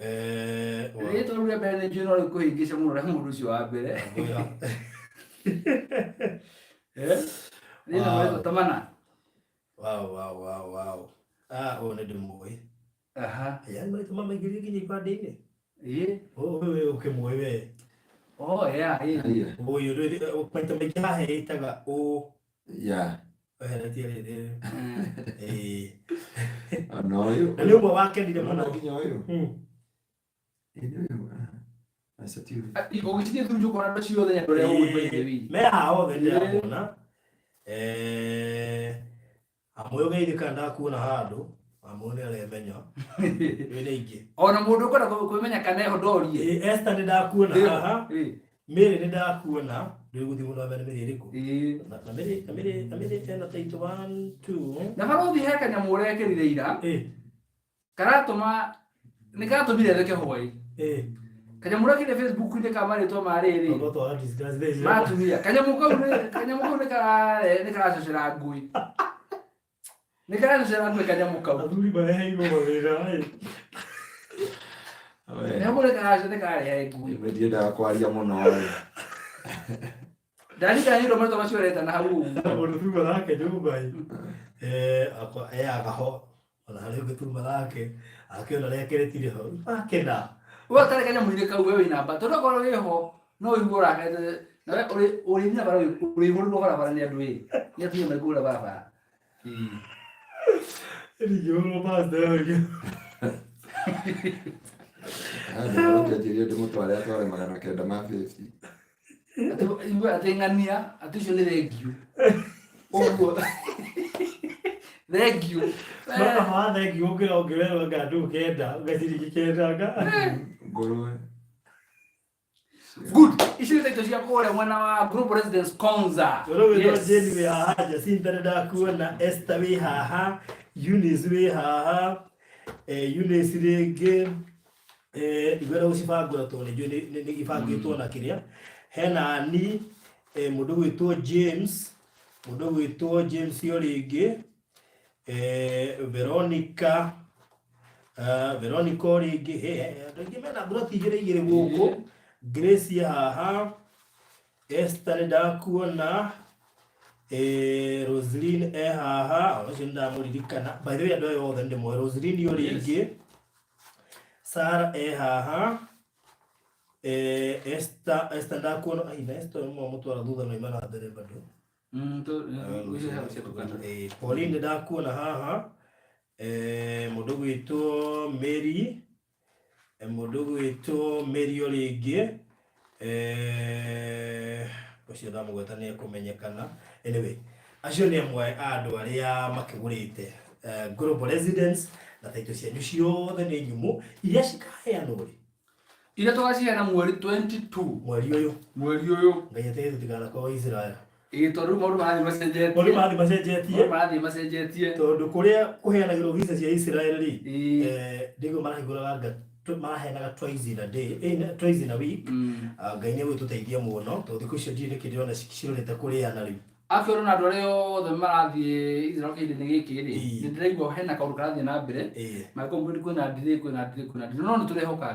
Rĩtwa rĩu rĩa mbere nĩ njũĩ no rĩkũhĩngĩca mũno rĩa mũndũ ũcio wa mbere. Rĩna marĩtwa ta mana. Wow. Ũyũ nĩ ndĩmũĩ. Yaani marĩtwa mamaingĩrio nginya ibandĩ-inĩ. Ũyũ ũkĩmũĩ we. Ũyũ maita maingĩ haha ĩtaga ũ. Weheretie rĩrĩ. Na ũyũ. Na nĩ ũmwe wakenire mũno. Nginya ũyũ. Ũgĩcirie tu njũkona andũ ciothe nyandũ ũrĩa ũgũipaithĩwi. Me haha othe ndĩramona. Amwe ũgeithĩka ndakuona handũ, amwe nĩ aremenya. Wĩna ingĩ. Ona mũndũ ũkwenda kwĩmenya kana eho ndorie. Esther nĩ ndakuona haha. Mary nĩ ndakuona. Rĩu gũthiĩ mũndũ wa mbere nĩ ĩrĩkũ? Na mĩrĩ tena taito 1, 2. Na barũthi he kanyamũ ũrekĩrire ira. Karatũma nĩ gatũmire theke hwaĩ. Kanyamũ ũrekĩrire Facebook-inĩ ka marĩtwa ma rĩrĩ. Matumia. Kanyamũ kau nĩ karacocera ngui. Nĩ karacocera ngui kanyamũ kau. Athuri maheirwo mawĩra. Kanyamũ nĩ karehe ngui. Ndiendaga kwaria mũno. Ndandĩka marĩtwa macio ũretana hau ũguo. Mũndũ turuma thake nyũmba-ĩ. Agaho. Ona harĩ ũngĩ turuma thake. Akĩona rekĩrĩtire ho. Akena. Ũyũ atarĩ kanyamũ-inĩ kau we wĩna mba. Tondũ okorwo wĩho no ũigua ũrakete. Na we ũrĩ nyina bara ũrĩihũrĩrwo barabara nĩ andũ ĩ. Nĩ atumia maihũrĩrwo barabara. Nĩkĩhũrwo pastor ũyũ. Ndĩrĩtie ndĩmũtware atware 950. Atĩ ng'ania atĩ icio nĩ thengiũ. Ũguo. Thengiũ. Haha thengiũ ũngĩrerwo ngandũ kenda ũgaciringi kenda. Ngũrũwe. Good. Ici nĩ taito cia kũrĩa mwena wa Global Residence Konza. Yes. Jeni wĩ haha, Jacinta nĩ ndakuona, Esther wĩ haha, Eunice wĩ haha, Eunice rĩngĩ, igwera gucibangura to nĩ ibangĩtwo na kĩrĩa hena ni mũndũ gwĩtwo James Orĩngĩ, Veronica Orĩngĩ, andũ aingĩ mena mburoti igĩrĩ gũkũ, Grace haha, Esther nĩndakuona, Roseline haha, ũcio nĩndamũririkana, by the way andũ aya othe ndĩmoĩ, Roseline Orĩngĩ, Sarah haha, Esther ndakuona, na Esther mũtwara thutha no imana mbere bado. Pauline ndakuona haha, mũndũ gwĩtwo Mary Orĩngĩ, ũcio ndamũgweta nĩ ekũmenyekana. Anyway, acio nĩ amwe a andũ arĩa makĩgũrĩte Global Residence na taito cianyu ciothe nĩ nyumu iria cikaheanwo rĩ, iria tũgaciheana mweri 22 mweri ũyũ Ngai ateithie tũtiganakorwo Israel. Tondũ maũndũ marathiĩ macenjetie tondũ kũrĩa kũheanagĩrwo visa cia Israel rĩ, ndĩguo maraheanaga twice in a week. Ngai nĩ egũtũteithia mũno tondũ thikũ icio ndirĩ nĩkĩndĩrona cirorete kũrĩana rĩu. Akĩona na andũ arĩa othe marathiĩ Israel kĩhĩndĩ-inĩ gĩkĩ rĩ, nĩndĩraigua hena kaũndũ karathiĩ na mbere, magĩkorwo kwĩna delay, no nĩtũrehoka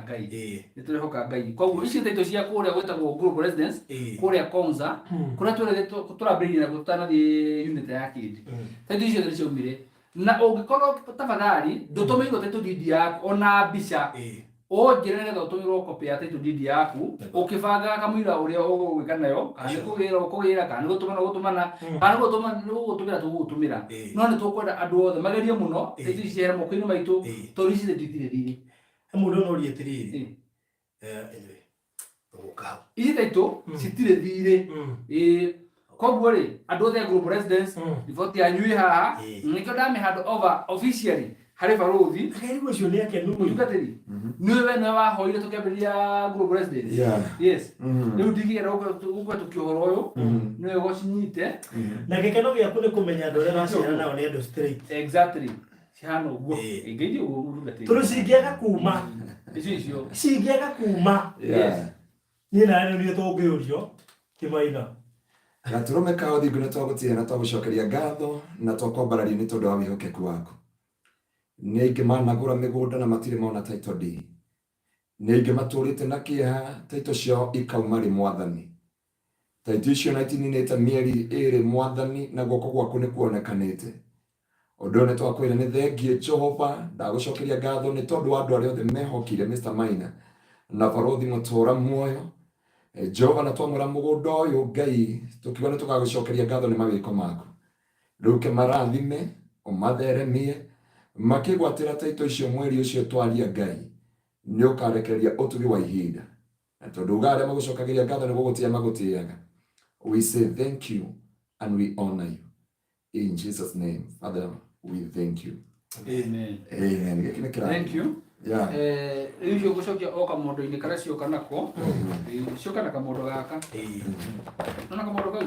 Ngai. Koguo ici taito cia kũrĩa gwĩtagwo Global Residence kũrĩa Konza, kũrĩa tũrambĩrĩirie na tũtanathiĩ unit ya kĩndĩ. Taito icio nĩ ciaumire, na ũngĩkorwo tafadhali ndũtũmĩirwo taito deed yaku ona mbica, ũnjĩre nĩgetha ũtũmĩrwo copy ya title deed yaku, ũkĩbanga kamũira ũrĩa ũgwĩka nayo, kana kũgĩra kana gũtũmana, kana tũgũtũmĩra. No nĩ tũkwenda andũ othe magerie mũno taito ici cihere moko-inĩ maitũ, tondũ ici itirĩ thirĩ. He mũndũ ũnoria atĩrĩrĩ, ici taito citirĩ thirĩ. Koguo rĩ, andũ othe a Global Residence, riboti yanyu ĩ haha, nĩkĩo ndamĩhand over officially harĩ barothi. Akaigu ũcio nĩ akenu mũno. Mũtungatĩri, nĩwe wahoire tũkĩambĩrĩria Global Residence. Yes. Rĩu ndingĩenda gũkua tũkĩhoro ũyũ, nĩwe gũcinyite. Na gĩkeno gĩaku nĩ kũmenya andũ arĩa waciara nao nĩ andũ straight. Exactly. Cihana ũguo. Ingĩithia ũguo mũtungatĩri. Tondũ cingĩaga kuma. Icio. Cingĩaga kuma. Yes. Niĩ nawe nĩ tũngĩũrio Kĩmaina. Gaturume kao thingu nĩ twagũtĩĩa na twagũcokeria ngatho na twakwambararia nĩ tondũ wa wĩhokeku waku. Nĩ aingĩ managũra mĩgũnda na matirĩ mona title deed. Nĩ aingĩ matũrĩte na kĩeha title ciao ikauma rĩ Mwathani. Title icio na itininĩte mĩeri ĩrĩ Mwathani na guoko gwaku nĩ kuonekanĩte. Ũndũ ũyũ nĩ twakwĩra nĩ thengiĩ Jehova, ndagũcokeria ngatho nĩ tondũ wa andũ arĩa othe mehokire Mr. Maina na barothi Mũtũra muoyo. Jehova na twamũra mũgũnda ũyũ Ngai tũkiuga nĩ tũgagũcokeria ngatho nĩ mawĩko maku. Rĩu kĩmarathime ũmatheremie makĩgwatĩra taito icio mweri ũcio twaria Ngai nĩ ũkarekereria ũtugi wa ihinda. Na tondũ uga arĩa magũcokagĩria ngatho nĩ gũgũtĩa magũtĩaga. We say thank you and we honor you. In Jesus' name, Father, we thank you. Amen. Amen. Thank you. Yeah. Rĩu gũcokia o kamondo-inĩ karĩa cioka nako, cioka na kamondo gaka. Nona kamondo kau?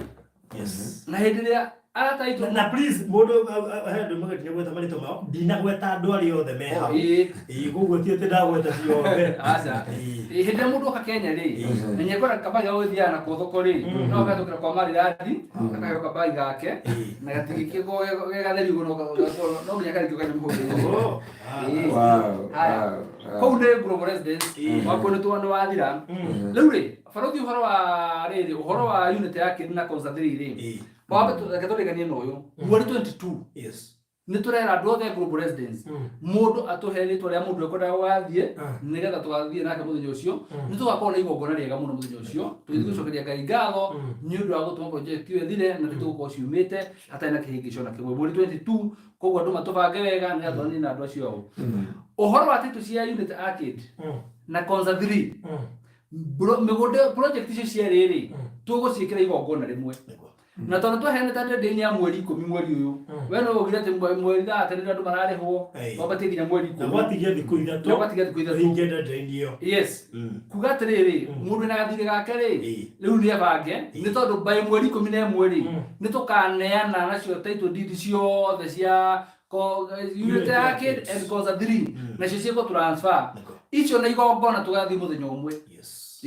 Yes. Na hĩndĩ ĩrĩa ataitwo na please mũndũ handũ magakinya gweta marĩtwa mao ndinagweta andũ arĩa othe me hau. Gũguo ti atĩ ndagweta ciothe. Aca. Hĩndĩ ĩrĩa mũndũ oka Kenya rĩ, na nĩekora kabagi gagũthiaga nako thoko rĩ, no gatukĩra kwa marĩrathi, akaheo kabagi gake, na gatigĩkĩgwo ge gatheri ũguo no nginya karĩkĩo kana mũhũthĩri. Kũu nĩ Global Residence, wakuo nĩ wathira. Rĩu rĩ, barothi ũhoro wa unit ya Kĩrĩ na Konza 3 rĩ, Katholikania na ũyũ mweri 22 nĩ tũrera andũ othe Global Residence mũndũ atũhe rĩtwa rĩa mũndũ ekwendaga gũgathiĩ nĩgetha tũgathiĩ nake mũthenya ũcio. Nĩ tũgakorwo na igongona rĩega mũno mũthenya ũcio, tũgĩthiĩ gũcokeria Ngai ngatho nĩ ũndũ wa gũtũma project ĩyo ĩthire na tũgũkorwo ciumĩte hatarĩ na kĩhĩngĩco na kĩmwe mweri 22. Koguo andũ matũbange wega nĩgetha tũthiĩ na andũ acio ao. Ũhoro wa title cia unit Arcade na Konza 3 mĩgũnda project icio cierĩ rĩ tũgũciĩkĩra igongona rĩmwe. Na tondũ twaheana ta ndĩ-inĩ ya mweri 10 mweri ũyũ, we no ũgire atĩ mweri thaa rĩrĩa andũ mararĩhwo wabatie nginya mweri 10 watigia thikũ ithatũ ingĩenda ndĩ-inĩ ĩyo. Yes. Kuga atĩrĩrĩ mũndũ na gathirĩ gake rĩ, rĩu nĩ abange nĩ tondũ by mweri 11 rĩ nĩ tũkaneana nacio title deed ciothe cia unit Arcade and Konza 3 nacio ciĩkwo transfer. icio na igongona tugathi muthenya umwe yes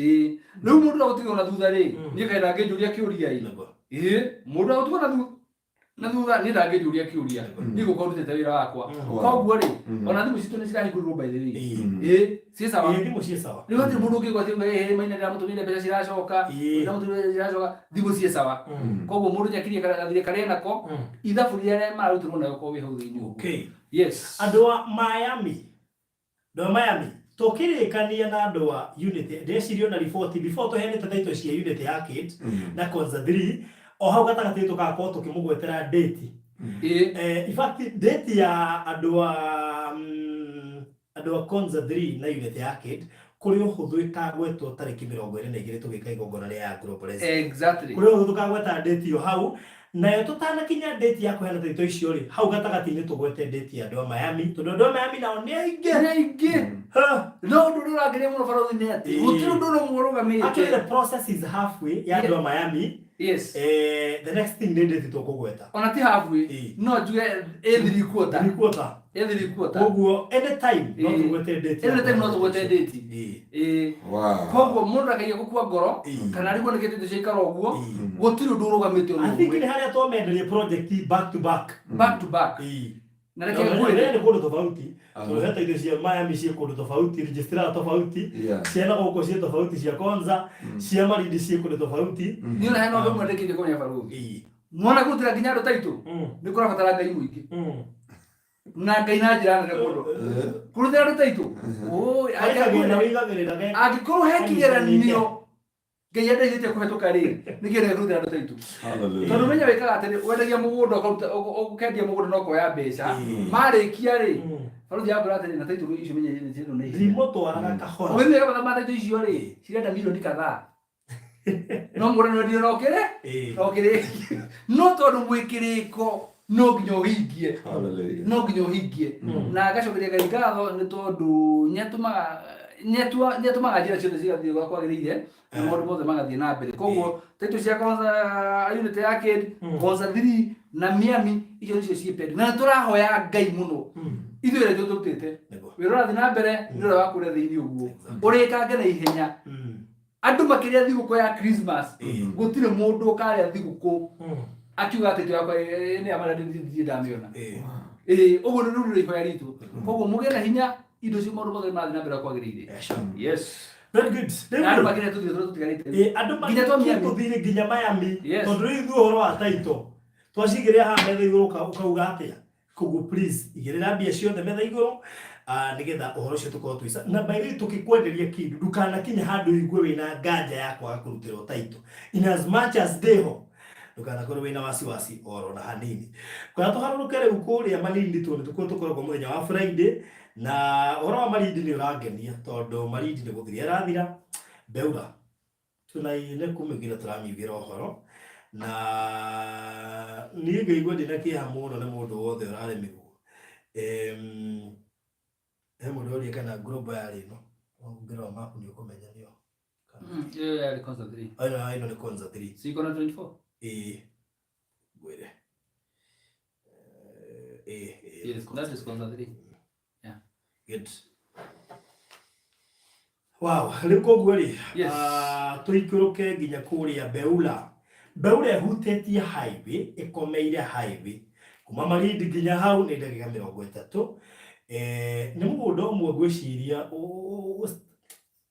riu mundu agutiga na thutha ri ni kaira ngejuria kiuria mundu agutiga na thutha ni ndangejuria kiuria ni gukorutete wira wakwa koguo ri ona thimu citu ni cirahingurwo by the way ci sawa thimu ci sawa ni wati mundu ngigwati maina ndira mutumire mbeca ciracoka na mutumire ciracoka thimu ci sawa koguo mundu nyakirie gathire karia nako ithabu ria marutirwo nayo ko wi hau thiini okay yes andu a Miami tukirikania na andu wa Unity ndecirio na report before tuhenete thaito cia Unity Arcade na Konza 3 o hau gatagati tugakorwo tukimugwetera date in fact date ya andu a Konza 3 na Unity Arcade kuri uhuthu ikagwetwo tariki 22 tugika igongona ria Global exactly kuri uhuthu tukagweta date yo hau nayo tutanakinya date ya kuhena thaito icio ri hau gatagati-ini tugwete date ya andu a Miami tondu andu a Miami nao ni aingi no ndu urangire muno barathi-ini ati gutiri ndu no murugamite actually the process is halfway ya andu a Miami yes the next thing ni date tukugweta ona ti halfway no njuge every quarter koguo anytime no tugwete date wow koguo mundu akagia gukua ngoro kana rigo nikitete ciikara uguo gutiri ndu urugamite I think ni haria twomenderie project back to back na reke ngwire ni kundu tofauti tuheta indo cia Miami cia kundu tofauti registrar tofauti ciana guku cia tofauti cia Konza cia Malindi cia kundu tofauti ni ona hena undu mwendekirie kunya baruthi mwana kutira kinya andu taitu ni kurabatara ngai muingi na ngai na njira nene mundu kurutira andu taitu angikorwo he kigeranio ngai endaithĩtie kũhetũka rĩ nĩgetha kurutira andu taitu tondu menya wikaga atiri wendagia mugunda ukendia mugunda no kuoya mbeca marĩkia rĩ baruthi yakwĩra atĩrĩ na taitu icio menya nĩ na thimo twaraga kahora ũgĩthiĩ gabata ma taitu icio rĩ cirenda milioni kadhaa no mũndũ nwendia nokĩrĩ no tondu mwĩkĩrĩko no nginya ũhingie na agacokeria Ngai ngatho nĩ tondu nĩatumaga njĩra ciothe cigathiĩ gwa kwagĩrĩire na maũndũ mothe magathiĩ na mbere koguo taitu cia Unity Arcade Konza 3 na Miami icio nicio ciĩ pendi na tũrahoya Ngai mũno ithuĩ rĩtũ tũrutĩte wĩra ũrathiĩ na mbere nĩ ũrĩa wa kũrĩa thĩinĩ ũguo ũrĩkange na ihenya andu makiria thigũkũ ya Christmas gutire mundu ukaria thigũkũ akiuga ati yakwa ni amara ndi ndamiona uguo ni ruru ihoya ritu koguo muge na hinya indo cio maundu mothe mathi na mbere kwagiriire yes very good andu makiria tutigarite andu makiria tuthire nginya Miami tondu riu uhoro wa taito twacigiria ha metha iguru ukauga atia koguo please igirira mbia ciothe metha iguru nigetha uhoro cio tukorwo twisa na by the way tukikwenderia kindu ndukanakinya handu igue wina nganja ya kwaga kurutirwo taito in as much as deho ndukanakorwo wina wasiwasi oro na hanini kwa tuharuruke riu kuria Malindi tukorwo muthenya wa Friday na uhoro wa Malindi ni urangenia tondu Malindi ni guthiria rathira Beura tunaine kumigira turamiugira uhoro na ni ngaigua ndina kiha muno na mundu wothe uraremirwo mundu uri kana global yari no ngira mapu ni ukumenya nio ya Konza 3 aino ni Konza 3 si kona 24 gwere yes that is Konza 3 yeah good wow liko gweri tuikuruke nginya kuria Beula hutetie highway ikomeire highway kuma Malindi nginya hau ni ndagika 30 ni mugunda umwe gwiciria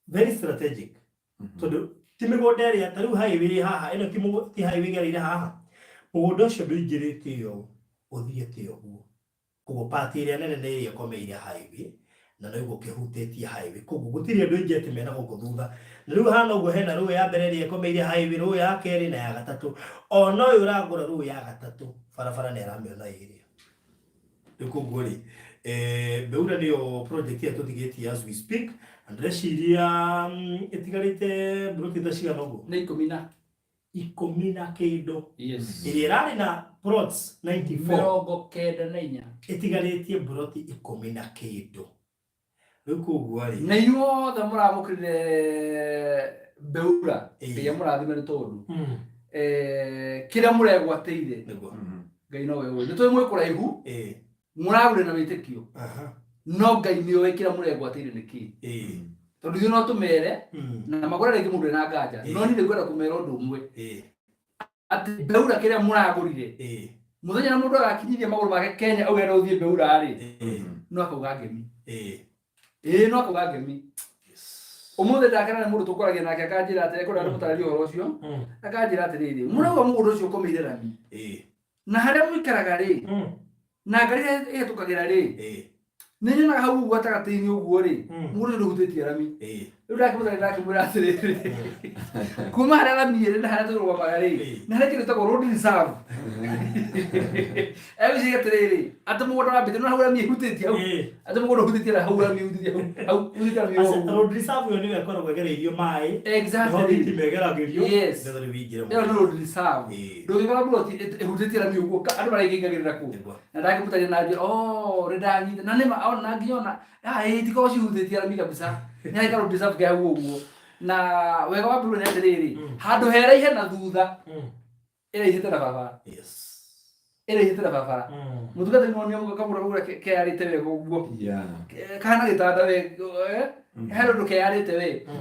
very strategic tondu ti migunda ĩrĩa ta rĩu highway haha ĩno ti highway gereire haha mugunda ũcio ndũingĩrĩte ũũ ũthiĩte ũguo koguo part ĩrĩa nene nĩ ĩrĩa ĩkomeire highway na no gũkĩhutĩtie highway koguo gũtirĩ andũ aingĩ atĩ mena gũkũ thutha na rĩu hana ũguo hena rũĩ ya mbere ĩrĩa ĩkomeire highway rũĩ ya kerĩ na ya gatatũ ona ũyũ ũragũra rũĩ ya gatatũ barabara nĩ aramĩona ĩrĩa rĩu koguo rĩ Beura niyo project ya tutigetie as we speak andreciria itigarite bruti tacigana uguo ni 10 na kindu yes iri rari na plots 94 itigaritie bruti 10 na kindu riu koguo ri na inyuothe muramukirire Beura ya murathime tondu kira muregwateire niguo Ngai no wewe nitwe mwe kuraihu muragure na witikio no Ngai nĩ oĩ kĩrĩa mũregwatĩire nĩ kĩ. Tondũ ithuĩ no tũmere na magũra rĩngĩ mũndũ ena nganja no niĩ nĩngwenda kũmera ũndũ ũmwe atĩ Mbeura kĩrĩa mũragũrire mũthenya na mũndũ agakinyithia magũrũ make Kenya auge no ũthiĩ Mbeura rĩ no akauga ngemi. No akauga ngemi. Ũmũthĩ ndakena nĩ mũndũ tũkwaragia nake akanjĩra atĩ ekũrĩa ndĩmũtarĩrie ũhoro ũcio akanjĩra atĩrĩrĩ mũrauga mũndũ ũcio ũkomeire rami na harĩa mũikaraga rĩ na ngari ĩhetũkagĩra rĩ nĩ nyonaga hau ũguo gatagatĩ-inĩ ũguo rĩ mũndũ ndũhutĩtie rami. Rĩu ndakĩmwĩra atĩrĩrĩ kuma harĩa rami ĩrĩ na harĩa tũrũgamaga rĩ nĩ harĩa kĩndũ gĩtagwo road reserve. Egwĩciria atĩrĩrĩ atĩ mũgũnda wa mbĩte no hau rami ĩhutĩtie hau atĩ mũgũnda ũhutĩtie na hau rami ĩhutĩtie hau ũhutĩtie rami hau. Road reserve ĩyo nĩyo ĩkoragwo ĩgereirio maĩ. Exactly. Megeragĩrio. Yes. Ĩyo nĩ road reserve. Ndũngĩkora buloti ĩhutĩtie rami ũguo andũ maraingĩingagĩrĩra kũ. Na ndakĩmũtarĩria na njĩra nĩndanyita na nĩma ona ngiona tikoragwo cihutĩtie rami kabisa. Nĩ harĩ ka road reserve ke hau ũguo. Na wega wa Mbeura nĩ atĩrĩrĩ handũ heraihe na thutha ĩraihĩte na barabara. Ĩraihĩte na barabara. Mũtungata nĩ onio kamũra kearĩte wega ũguo. Kana gĩtanda wega he ũndũ kearĩte wega.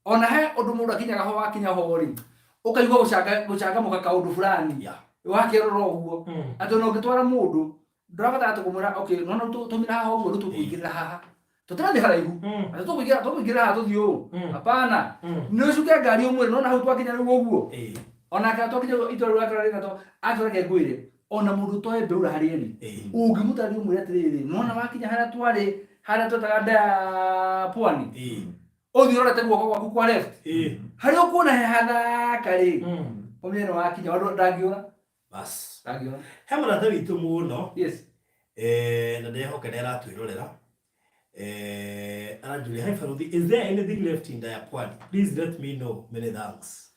Ona he ũndũ mũndũ akinyaga ho wakinya ho rĩ ũkaigua gũcangamũka kaũndũ fulani wakĩrora ũguo atĩ ona ũngĩtwara mũndũ ndũrabatara atĩ kũmwĩra okay no tũmĩra haha ũguo nĩ tũkũingĩrĩra haha tũtirathiĩ haraihu atĩ tũkũingĩrĩra haha tũthiĩ ũũ hapana nĩ ũcuke ngari ũmwĩre no na hau twakinya rĩu ũguo ona twakinya itũra rĩu akĩrora rĩgatũ atwara ngwĩre ona mũndũ ũtoĩ Mbeura harĩa ĩrĩ ũngĩmũtarĩria ũmwĩre atĩrĩrĩ nona wakinya harĩa twarĩ harĩa twetaga Ndaya Pwani ũthiĩ ũrorete guoko gwaku kwa left harĩa ũkuona he hathaka rĩ ũmĩena wakinya andũ ndangĩũra bas ndangĩũra. He mũrata witũ mũno na ndĩrehoka nĩ aratwĩrorera aranjũria hi Baruthi, is there anything left in Ndaya Pwani? Please let me know. Many thanks.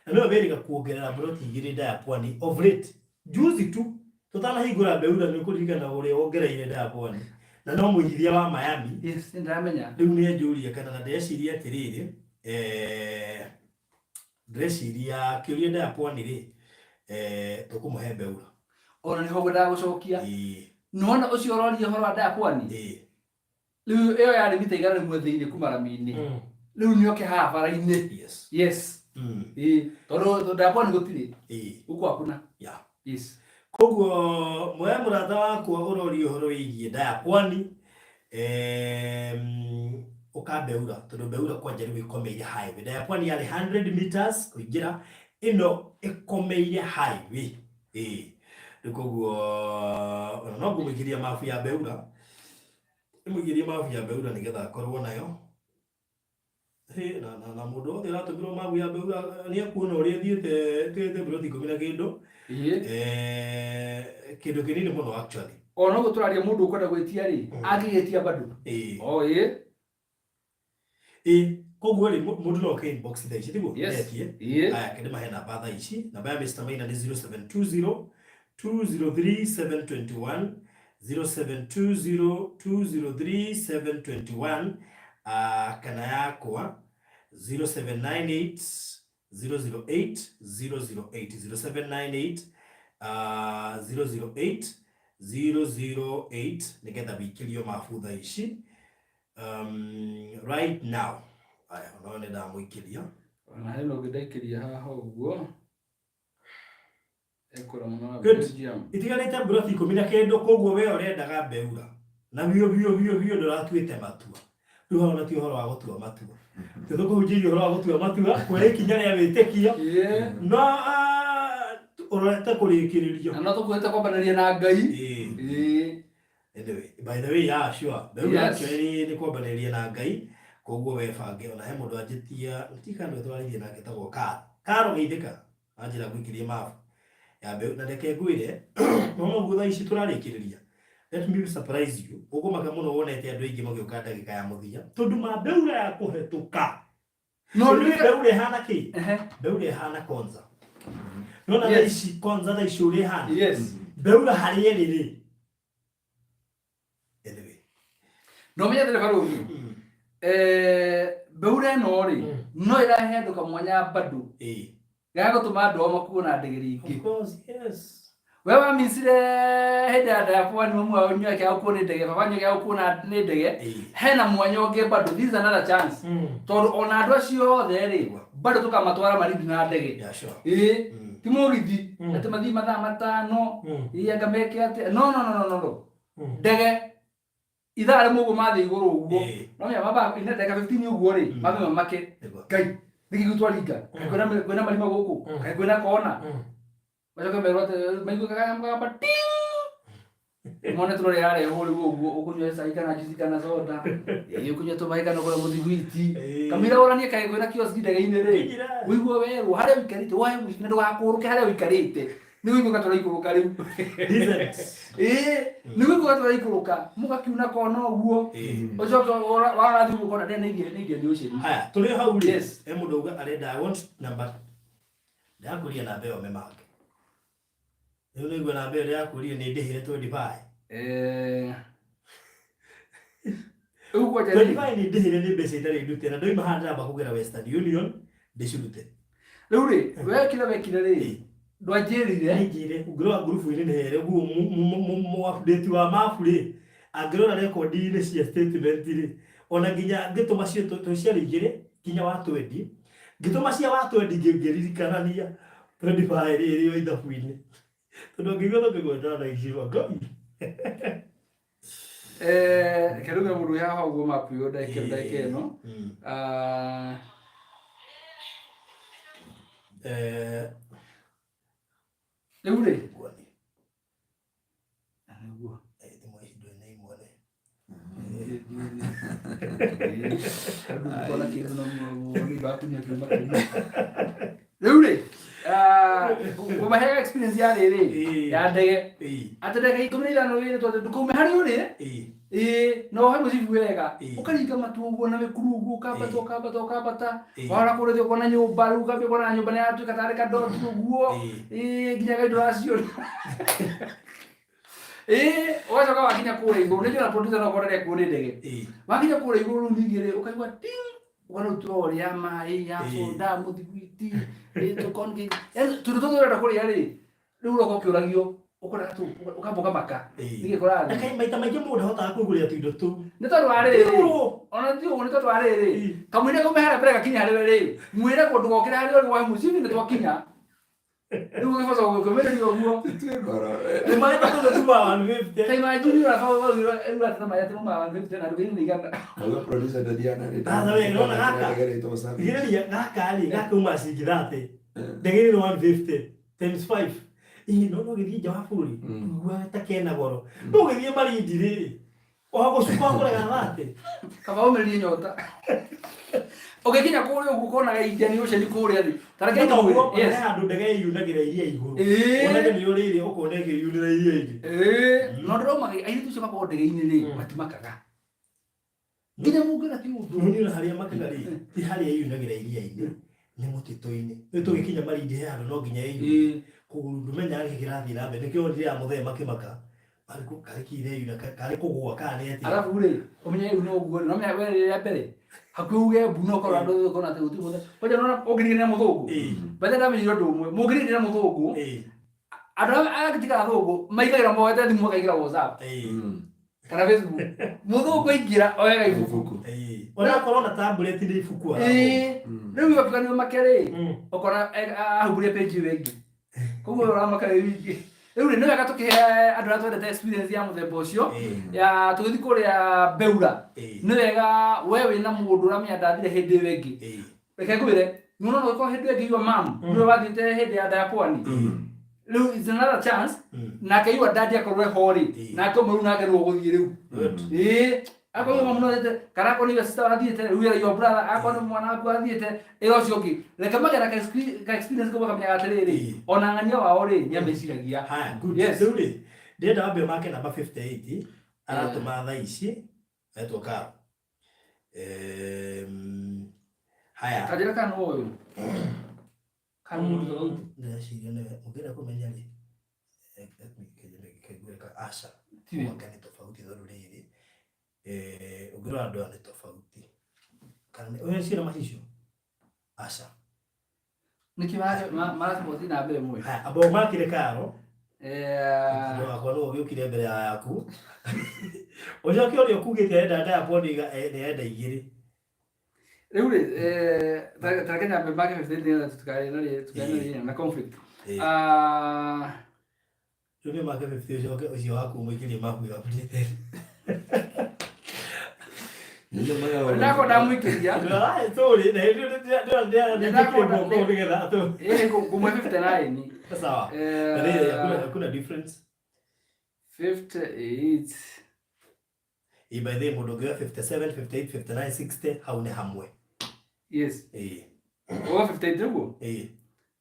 Na nĩwe wĩrĩga kuongerera mburoti igĩrĩ Ndaya Pwani of late juzi tu tũtanahingũra Mbeura nĩ ũkũririkana ũrĩa wongereire Ndaya Pwani na no mũigithia wa Miami. Yes, ndĩramenya. Rĩu nĩ anjũria kana na ndĩreciria atĩrĩrĩ ndĩreciria kĩũria Ndaya Pwani rĩ tũkũmũhe Mbeura. Ona nĩho ngwendaga gũcokia. Nĩwona ũcio ũroria ũhoro wa Ndaya Pwani rĩu ĩyo yarĩ mita igana rĩmwe thĩinĩ kuma rami-inĩ rĩu nĩoke haha bara-inĩ. Yes. Tondũ Ndaya Pwani gũtirĩ huku hakuna. Yes. Koguo mwe mũrata wakwa ũroria ũhoro wĩgiĩ Ndaya Pwani ũka Mbeura tondũ Mbeura kwanja rĩu ĩkomeire highway. Ndaya Pwani yarĩ 100 meters kũingĩra ĩno ĩkomeire highway. Rĩu koguo no ngũmũingĩria mabu ya Mbeura mũingĩrie mabu ya Mbeura nĩgetha akorwo nayo na mũndũ wothe ũratũmĩrwo mabu ya Mbeura nĩ akuona ũrĩa thiĩte buroti 10 na kĩndũ kĩndũ kĩnini mũno actually. Ona ũguo tũraria mũndũ ũkwenda gwĩtia rĩ angĩgĩtia bado. Koguo rĩ mũndũ no ke inbox thaa ici tiguo ndetie aya kĩndĩ mahe namba thaa ici namba ya Mr. Maina nĩ 0720 203 721 0720 203 721 kana yakwa 0798 008 008 0798 008 nĩgetha wĩkĩrio mabu thaa ici right now. Aya no nĩ ndamũikĩria ona heno ngĩndaikĩria haha ũguo ekora mũno itiganĩte buroti 10 na kĩndũ. Koguo we ũrendaga Mbeura na biũ ndũratuĩte matua rĩu ona ti ũhoro wa gũtua matua tũkũhunjĩria ũhoro wa gũtua matua kwĩra ikinya rĩa wĩtĩkio no ũrorete kũrĩkĩrĩrio na no tũkwĩte kwambanĩria na Ngai. Anyway, by the way sure Mbeura actually nĩ kwambanĩria na Ngai. Koguo webange ona he mũndũ anjĩtia tikandũ twarithie nake tagwo Karo Geithĩka anjĩra gwĩkĩria mabu ya Mbeura na reke ngwĩre no mũguo thaa ici tũrarĩkĩrĩria. Let me surprise you. Ũgũmaka mũno wonete andũ aingĩ magĩũka ndagĩka ya mũthia tondũ Mbeura ya kũhetũka no nĩ Mbeura ihana kĩ Mbeura ihana konza no na thaa ici konza thaa ici ũrĩ hana Mbeura harĩa ĩrĩ. Anyway no menya ndereba rũgi Mbeura ĩno rĩ no ĩrahe andũ kamwanya bado ga gũtũma andũ makuo na ndegeri ingĩ. Of course, yes. wewe misire heda da kwa ni mamu onyo ke akone ndege baba nyo ke akona ne ndege hena mwanyo ge bado this is another chance to ona ndo cio theri bado tukamatwara Malindi na ndege timurithi ati mathi mathaa matano anga meke ati no ndege ithaa rimwe uguo mathe iguru uguo no ya baba ine ndege 15 uguo ri mathe mamake ngai ndigigutwaringa kwena marima guku kwena kona bacoke merote maigu kagamba ting mone turore yare hori uguo ukunywa sai kana juice kana soda ukunywa to mai kana kwa muthigwiti kamira oranie kai kwena kiosk ndege-ini ri uiguo weru haria wikarite wae mwina ndugakuruke haria wikarite ni uiguo gatora ikuruka riu ni uiguo gatora ikuruka mugakiuna kona uguo ucoke warathi uguo kona ndene igie ni ucio haya tuli hau ri mundu uga arenda I want number ndakuria na mbeo memake Yo ni gwa na mbere yakurie ni ndihire 25 uko jari 25 ni ndihire ni mbeca itari ndute na ndoima handa amba kugera Western Union ndicurute riu ri we kila wekire ri ndwanjirire njire ngirwa group ini nihere guo mu update wa mafu ri angirora record ini cia statement ri ona nginya ngituma cio tuciari igire kinya wa 20 ngituma cia wa 20 ngirikanania 25 ri yo ithabu-ini tondu ngigwa ngigweta na iciwa ngai keruga mundu yaha uguo makuyo ndaike no riu ri aguo ndimo indo nei mone kola kindu no ni bakunya kiruma riu ri umahe experience ya riri ya ndege ati ndege ikumira no wire to ndukume hari uri no ha muzivu wega ukaringa matu uguo na wekuru uguo ukambata wara kurethi ukona nyumba ru kambe kona nyumba ya tu katare ka dot uguo nginya ga indo acio wacoka wakinya kure iguru ndio na producer no korere kure ndege wakinya kure iguru ningire ukaigwa ting ukana utoro ya mai ya soda muthigwiti tukonge turutoto rada kuri yari riu roko kiuragio ukora tu ukamboka maka nige korani kai maita maige mundu hota kuguria tuindo tu ni tondu ari ona ndio ni tondu ari kamwire ko mehara breka kinya hari ri mwire ko ndugokira hari ri wa musibi ni twakinya riu ngifosa gukomera ni oguo ni maita tu ba 150 kai mai juni ra fa riu ata mai ati mama 150 na rugi ni ganda Oga producer Dadiana ni ta we no na gaka ngire ya gaka ri gaka umacigithate ndegere 150 times 5 no githie jawa buri gwa takena goro no githie Malindi ri ohago supa ngora gathate kaba umeri nyota ogekinya kuri ugukona ga Indian Ocean kuri ari tarake no yes andu ndege yundagira iria iguru ona ni uriri ukone ke yunira iria igi no ndro magi ayi tu sema ndege-ini ri matimakaga nginya mugera ti undu ni haria makaga ri ti haria yundagira iria igi ni mutito-ini ni tugikinya Malindi hano no nginya iyu kugumenya gikirathi na mbere nikio ndira muthema kimaka ariko karikire yuna kari kugwa kane ati alafu ule umenya uno uguo no me were ya mbere hakuge buno ko rando ko na te uti muthe koja nona ogirire muthugu bade na miro ndumwe mugirire muthugu ara agatika thugu maigaira moete thimu kaigira WhatsApp kana Facebook muthugu ingira oyega ibuku ona korona tablet ni ibuku riu yakani makere okona ahuburia page wengi koguo uramaka wiki riu ni wega tukihe andu aria twendete experience ya muthemba ucio ya tugithi kuria Beura ni wega we wina mundu uramenya ndathire hindi wengi reke ngwire nuno no ko hindi wengi yo mam ni wathite hindi ya Dakwani riu is another chance na kaiwa ndadi akorwe hori na to muru na ngeru guthie riu ako yo mamuno tete karako ni sister wathiete riu yo brother ako ni mwana waku wathiete ero ciongi reke magera ka experience ko bakamenya atiriri ona ngania wao ri ni ambeciragia ha good yes uri ndenda wambe make namba 58 aratuma thaa ici etoka haya kajira kana uyu kana mundu ndashira ne mugera kumenya ri kegweka asha mwakani tofauti za ruriri ugira andu ni tofauti kana wewe sira mahisho asha nikimaje mara mozi na mbere mwe abo makire karo Ndio akono ugiukire mbere yaku. Ojo kio rio kugite data ya podi ni enda igiri. Riu tarakenya mbake 15 tukaenda na conflict. Ndio make 50 ojo waku mwikiri maku ya update. Ndako ndamwikiria. Sorry, ndio ndio tu. Kumwe 59. Sawa. Kuna difference. 58. By the mudogo 57, 58, 59, 60 haune hamwe. Yes. 58 ugo?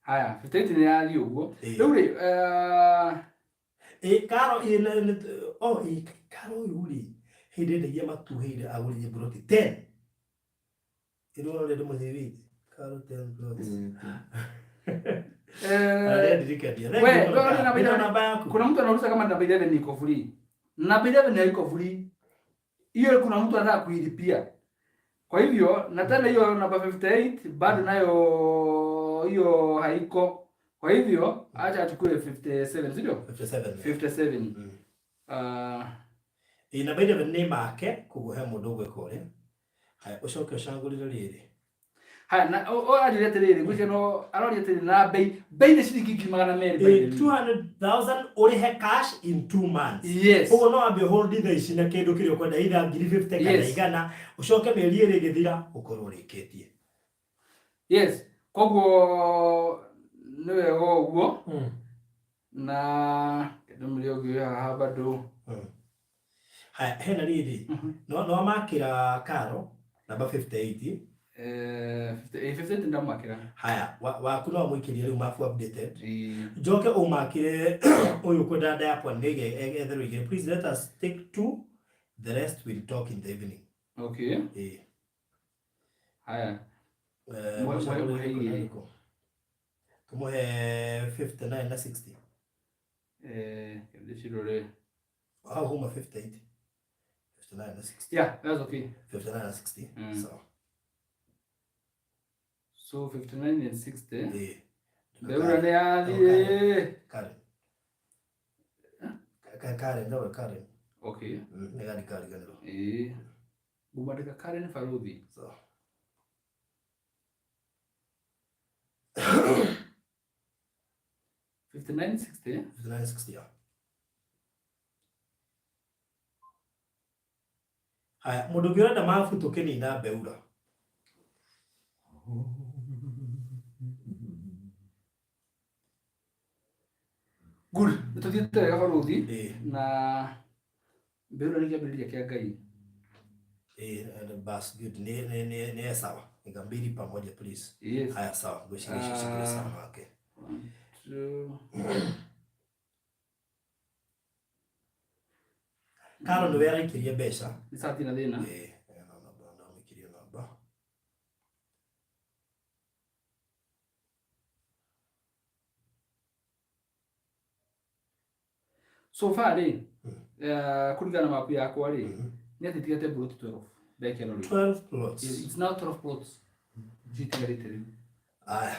Haya, 58 ni ali ugo. Ule Karo yuli. Hide de yama tu hide aguli broti 10. Ilo le demo hivi. Karo 10 plots. Kuna mtu anauliza kama namba 11 iko free. Namba 11 haiko free. Hiyo kuna mtu anataka kuilipia. Kwa hivyo nataka hiyo namba 58 bado nayo hiyo haiko. Kwa hivyo acha achukue 57, sio? 57. Inabidi vene make kuguhe mundu gwekore. Haya ucoke ucangurire riri. Haya na ajirete riri gwikeno aroriete na bei ni shilingi 200,000 uri he cash in 2 months. Yes. Ugo no ambe hold the ici na kindu kirio kwenda ida 50 kana igana ucoke meri iri githira ukorwo rikitie. Yes. Koguo niwe uguo. Na ndomuri ogio haha bado. Haya hena riri. No makira Karo namba 58. 58 ndamakira. Haya waku no mwikirie riu mafu updated. Joke umakire uyu kwenda dada yapo ndege etherwo igire. Please let us stick to the rest, we'll talk in the evening. Okay. Haya. Kumuhe 59 na 60. Ndishirore. Huma 58. 59 na 60. Yeah, that's okay. 59 na 60. So 59 and 60. Beura ne ali. Karen, no Karen. Okay. Negani Karen ganero. Bumandika Karen Farubi. So. $59.60. 59.60 ya. Haya, mundu ngirenda mafuto kinina Beura. Good. Tuthiete wega Farubi na Beura ni kiambiriria kia Ngai. Bas good. Ni sawa. Ngambiri pamoja please. Yes. Haya sawa. Gushirisha shikira sana wake. Karo ndo wera ikiria besha. Nisati na thina. No mikiria namba. So far kulingana na mapu yako ni atitigate plot 12. Beke no 12 plots. It's now 12 plots. Jitigarite. Aya.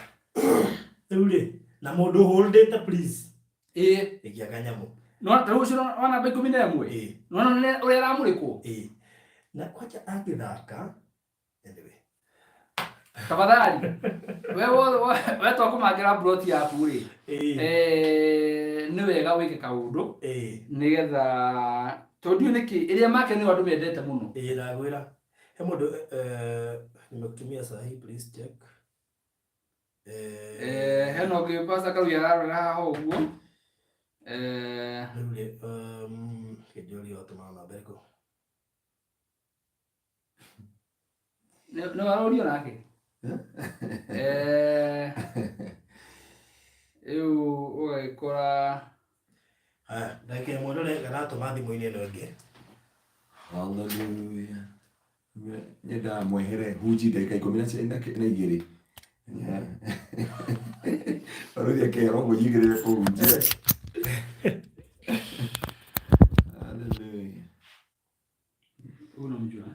Eule na mundu holdete please. Ikiaganyamu. No tarushiro wana be 11. No ule ramuriko. Na kwacha agithaka. Anyway. Tafadhali. Wewe twakumagira plot yaku ni wega wike kaundu nigetha tondio niki iria make ni wandu mendete muno ndagwira he mundu nimekutumia sahi please check heno ngipasa kau yararora haha uguo nule kidoli otomana berko no arorio nake eu ugakora ndake mwendole garatuma thimu-ini ino ingi. Hallelujah. Nyenda mwehere huji ndagika 12 Farubi akero muyigirire kuhunjia. Hallelujah. Unamjua?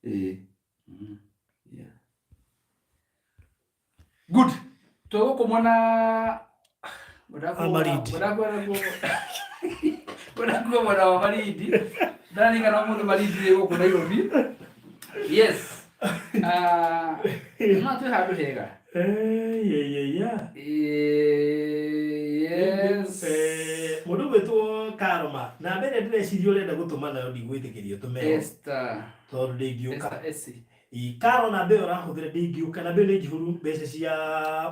Yeah. Good. Tuko kumwona Amaridi mwana wa Maridi ndani kana mundu Maridi huko Nairobi. Yes. Not happy hega. Yes. Mundu wetu Karoma na mbere ndĩreciria ũrenda gũtũma nayo ndigwĩtĩkĩrio tũmeo tondũ ndĩngiũka Karo na mbere ũrahũthĩra ndĩngiũka na mbere nĩ njihũru mbeca cia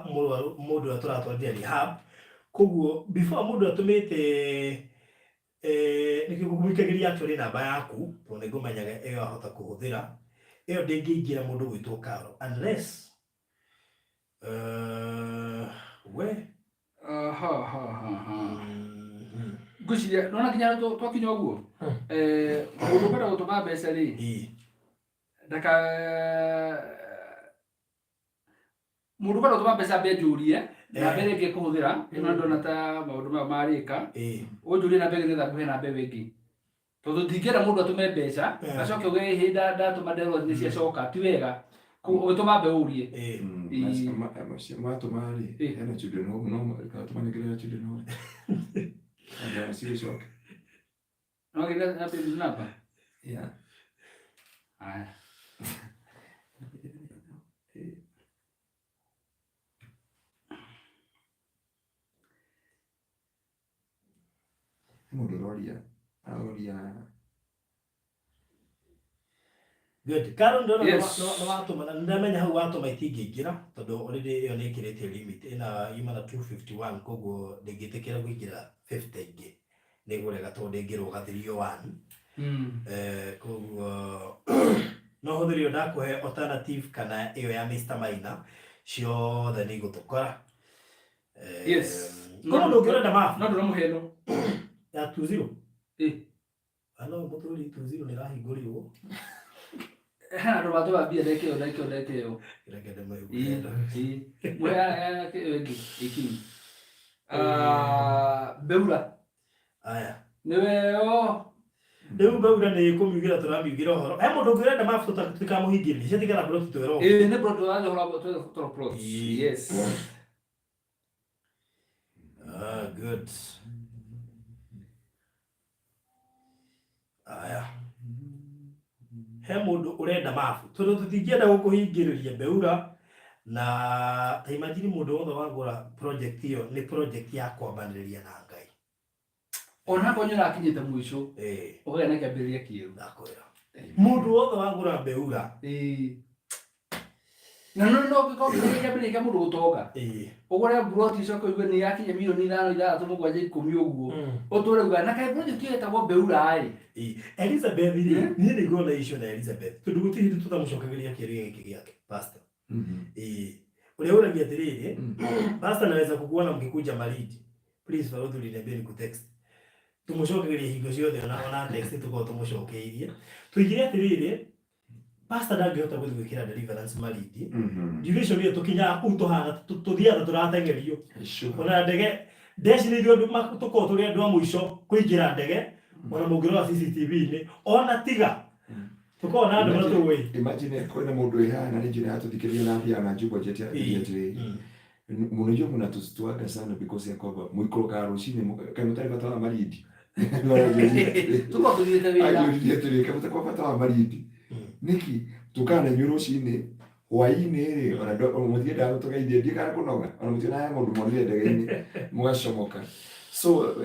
mũndũ ũrĩa tũratwarithia rehab. Koguo before mundu atumite nikigumikagĩria actually namba yaku tondũ nĩngũmenyaga ĩyo ahota kũhũthĩra ĩyo ndĩngĩingĩra mũndũ gwĩtwo Karo unless we Guciria nona kinya twakinya ũguo mũndũ ũkwenda gũtũma mbeca rĩ ndaka mũndũ ũkwenda gũtũma mbeca mbe njũrie na mbere ĩngĩ kũhũthĩra ĩno ndona ta maũndũ maya marĩka ũnjũrie na mbere nĩgetha nguhe na mbere ĩngĩ tondũ ndingĩenda mũndũ atume mbeca acoke ũge hĩnda ndatũma nderwo nĩ ciacoka ti wega ũgĩtũma mbe ũrie matũma rĩ hena children home no katũmanĩkĩra children home ndio cicoke no gĩtha na baby namba aya mũndũ ũroria good. Karo ndo no watũma na ndamenya hau watũma itingĩingĩra tondũ already ĩyo nĩ ĩkĩrĩtie limit ĩna yuma na 251 koguo ndĩngĩtĩkĩra kũingĩra 50 ingĩ nĩgũrega tondũ ndĩngĩrũgathirio 1 koguo no hũthĩrio ndakũhe alternative kana ĩyo ya Mr. Maina ciothe nĩ igũtũkora. Yes. Kono ndũngĩrenda mabu no ndũramũheno ya 20 ano mũtũri 20 nĩ rahingũrirwo hana ndo watu wabia ndekeo irekende mwe iki Beura aya niweo Rĩu Beura nĩ kũmiugira tũramiugira ũhoro he mũndũ ũngĩrenda mabu tũtikamũhingĩria ciatigara plot twero nĩ plot waje hora plot. Yes. Good. Aya he mũndũ ũrenda mabu tondũ tũtingĩenda gũkũhingĩrĩria Beura na ta imagine mũndũ wothe wagũra project ĩyo nĩ project ya kwambanĩrĩria na Ngai ona konyo nakinyĩte mũico ũgena kĩambĩrĩria kĩerũ ndakwĩra mũndũ wothe wagũra Beura na no kĩambĩrĩria kĩa mũndũ gũtonga ũgũre plot icoke igue nĩ yakinya milioni 5 6 7 10 ũguo ũtũre uga na kaĩ project ĩyo ĩtagwo Beura Elizabeth niĩ nĩguo na issue na Elizabeth tondũ gũtirĩ hĩndĩ tũtamũcokagĩria kĩũria gĩkĩ gĩake pastor ũrĩa ũragia atĩrĩrĩ pastor naweza kukuona mkikuja Malindi please follow through niambie ni kutext tũmũcokagĩria hingo ciothe ona text tũkorwo tũmũcokeirie tũigire atĩrĩrĩ pastor ndangĩhota gũthiĩ gwĩkĩra deliverance Malindi duration ĩyo tũkinyaga kũu tũhana tũthiaga tũratengerio ona ndege ndeciria andũ tũkorwo tũrĩ andũ a mũico kũingĩra ndege ona mũngĩrora CCTV-inĩ ona tiga tuko na andũ matũĩ imagine kwenda mũndũ ihana nĩ njĩra yatũthikĩrĩria na mbia na njugo jet ya mũnajua mnatustuaga sana because ya kwamba mwikoroka rũcinĩ kana mũtarĩ bata wa Malindi tuko kũthĩte wĩra ayũrĩtie kama mũtakwa bata wa Malindi niki tukana nyũrũ rũcinĩ hwainĩ rĩ ona mũthie ndago tũgeithie ndikara kũnoga ona mũthie na mũndũ mwonire ndege-inĩ mũgacomoka. So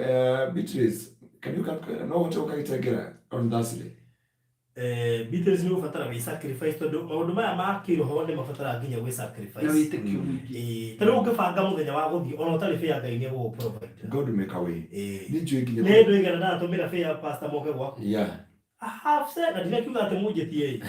Beatrice, can you no want to ukagitengera on Thursday? Beatrice nĩ ũbatara wĩ sacrifice tondũ maũndũ maya ma kĩroho nĩ mabatara nginya gwĩ sacrifice na wĩtĩkio mũingĩ tondũ ũngĩbanga mũthenya wa gũthiĩ ona ũtarĩ fare Ngai nĩ gũgũ provide God make a way nĩ njũĩ nginya nĩ ndũ igana na atũmĩra fare pastor moke gwaku I have said na ndikiuga atĩ mũnjĩtie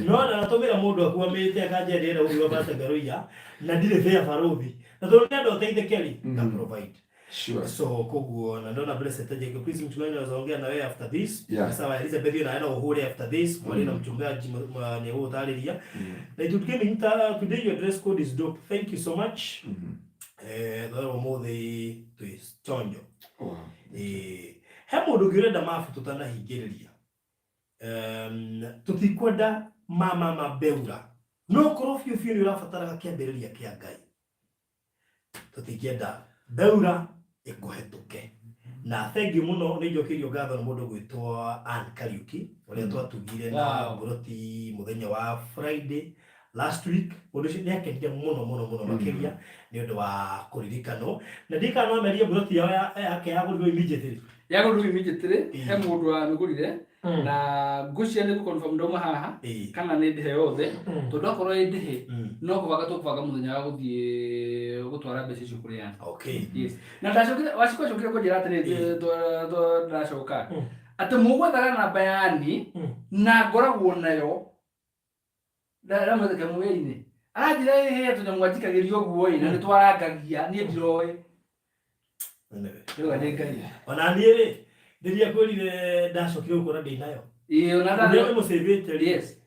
no na natũmĩra mũndũ akuamĩte akanja ndĩra ũguo pastor Ngaruiya na ndirĩ fare barothi na tondũ nĩ andũ ũteithĩkeri ka provide. Sure. So koguo na ndona blessed tajike please mchungaji anaongea na wewe after this. Sawa Elizabeth na ana uhuri after this. Mwalimu na mchungaji ni huo utalilia. Na tutukeni nita today your dress code is dope. Thank you so much. Ndoro mothe tuichonjo. He mundu ngirenda mafu tutanahingĩrĩria. Tutikwenda mama Beura. No korofio fio ni urabataraga kĩambĩrĩria kĩa Ngai. Tutikenda Beura ikuhetũke. Na thengi muno nĩ njokerio ngatho nĩ mũndũ gwĩtwo Ann Kariuki ũrĩa twatugire na Buroti mũthenya wa Friday last week. Mũndũ ũcio nĩ akenire mũno makĩria nĩ ũndũ wa kũririkanwo. Na ndikano merie Buroti yake yagũrirwo immediately. Yagũrirwo immediately, he mũndũ wa mĩgũrire na ngũcia nĩ confirm ndoma haha kana nĩ ndĩhe yothe tondũ akorwo ĩ ndĩhe no kũbanga tũkũbanga mũthenya wa gũthiĩ gũtwara mbeca icio kũrĩ Ann. Okay. Yes. Na ndacokire wacokire kũnjĩra atĩrĩ ndacoka atĩ mũgwethaga namba ya Ann na ngoragwo nayo ndaramwetheka mwĩrĩ-inĩ aranjĩra ĩhĩ tũnyamũ anjikagĩria ũguo na nĩ twarangagia niĩ ndiroĩ. Ona niĩ rĩ ndiria kwĩrire ndacokire gũkora ndĩ nayo. Ona nĩ mũsavĩte rĩ. Yes.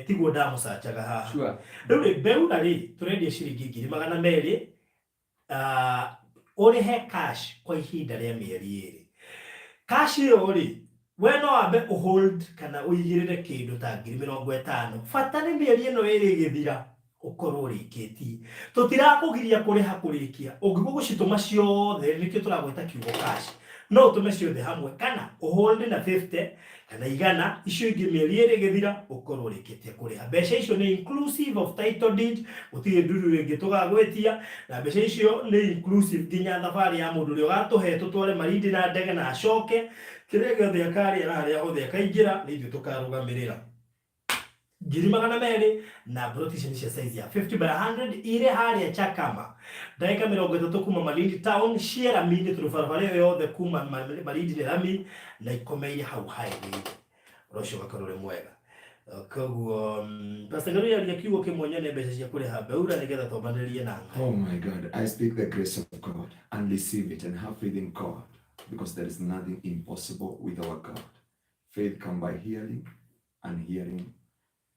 Tiguo ndamũcanjaga haha. Sure. Rĩu rĩ Beura rĩ tũrendia ciringi 200 ũrĩhe cash kwa ihinda rĩa mĩeri 2. Cash ĩyo rĩ we no wambe hold kana ũigĩrĩre kĩndũ ta 50,000 bata nĩ mĩeri ĩno 2 ĩgĩthira ũkorwo ũrĩkĩtie. Tũtirakũgiria kũrĩha kũrĩkia ũngĩgũ gũcitũma ciothe nĩkĩo tũragwĩta kiugo cash. No ũtũme ciothe hamwe kana ũhold na 50 kana 100 icio ingĩ mĩeri 2 ĩgĩthira ũkorwo ũrĩkĩtie kũrĩha. Mbeca icio nĩ inclusive of title deed, gũtirĩ nduru rĩngĩ tũgagwĩtia, na mbeca icio nĩ inclusive nginya thabarĩ ya mũndũ ũrĩa ũgatũhe tũtware Malindi na ndege na acoke. Kĩrĩa gĩothe akarĩa na harĩa hothe akaingĩra nĩ ithuĩ tũkarũgamĩrĩra. 200 na Buroti ici nĩ cia size ya 50 by 100 irĩ harĩa Chakama. Ndagĩka 30 kuma Malindi town, cia Rami-inĩ tondũ barabara ĩyo yothe kuma Malindi nĩ Rami na ikomeire hau haĩrĩ. Ũcio ũgakorwo ũrĩ mwega. Koguo Pastor Ngaru yaria kiugo kĩmwe nyone mbeca cia kũrĩha Beura nĩgetha twambanĩrĩrie na. Oh my God, I speak the grace of God and receive it and have faith in God because there is nothing impossible with our God. Faith comes by hearing and hearing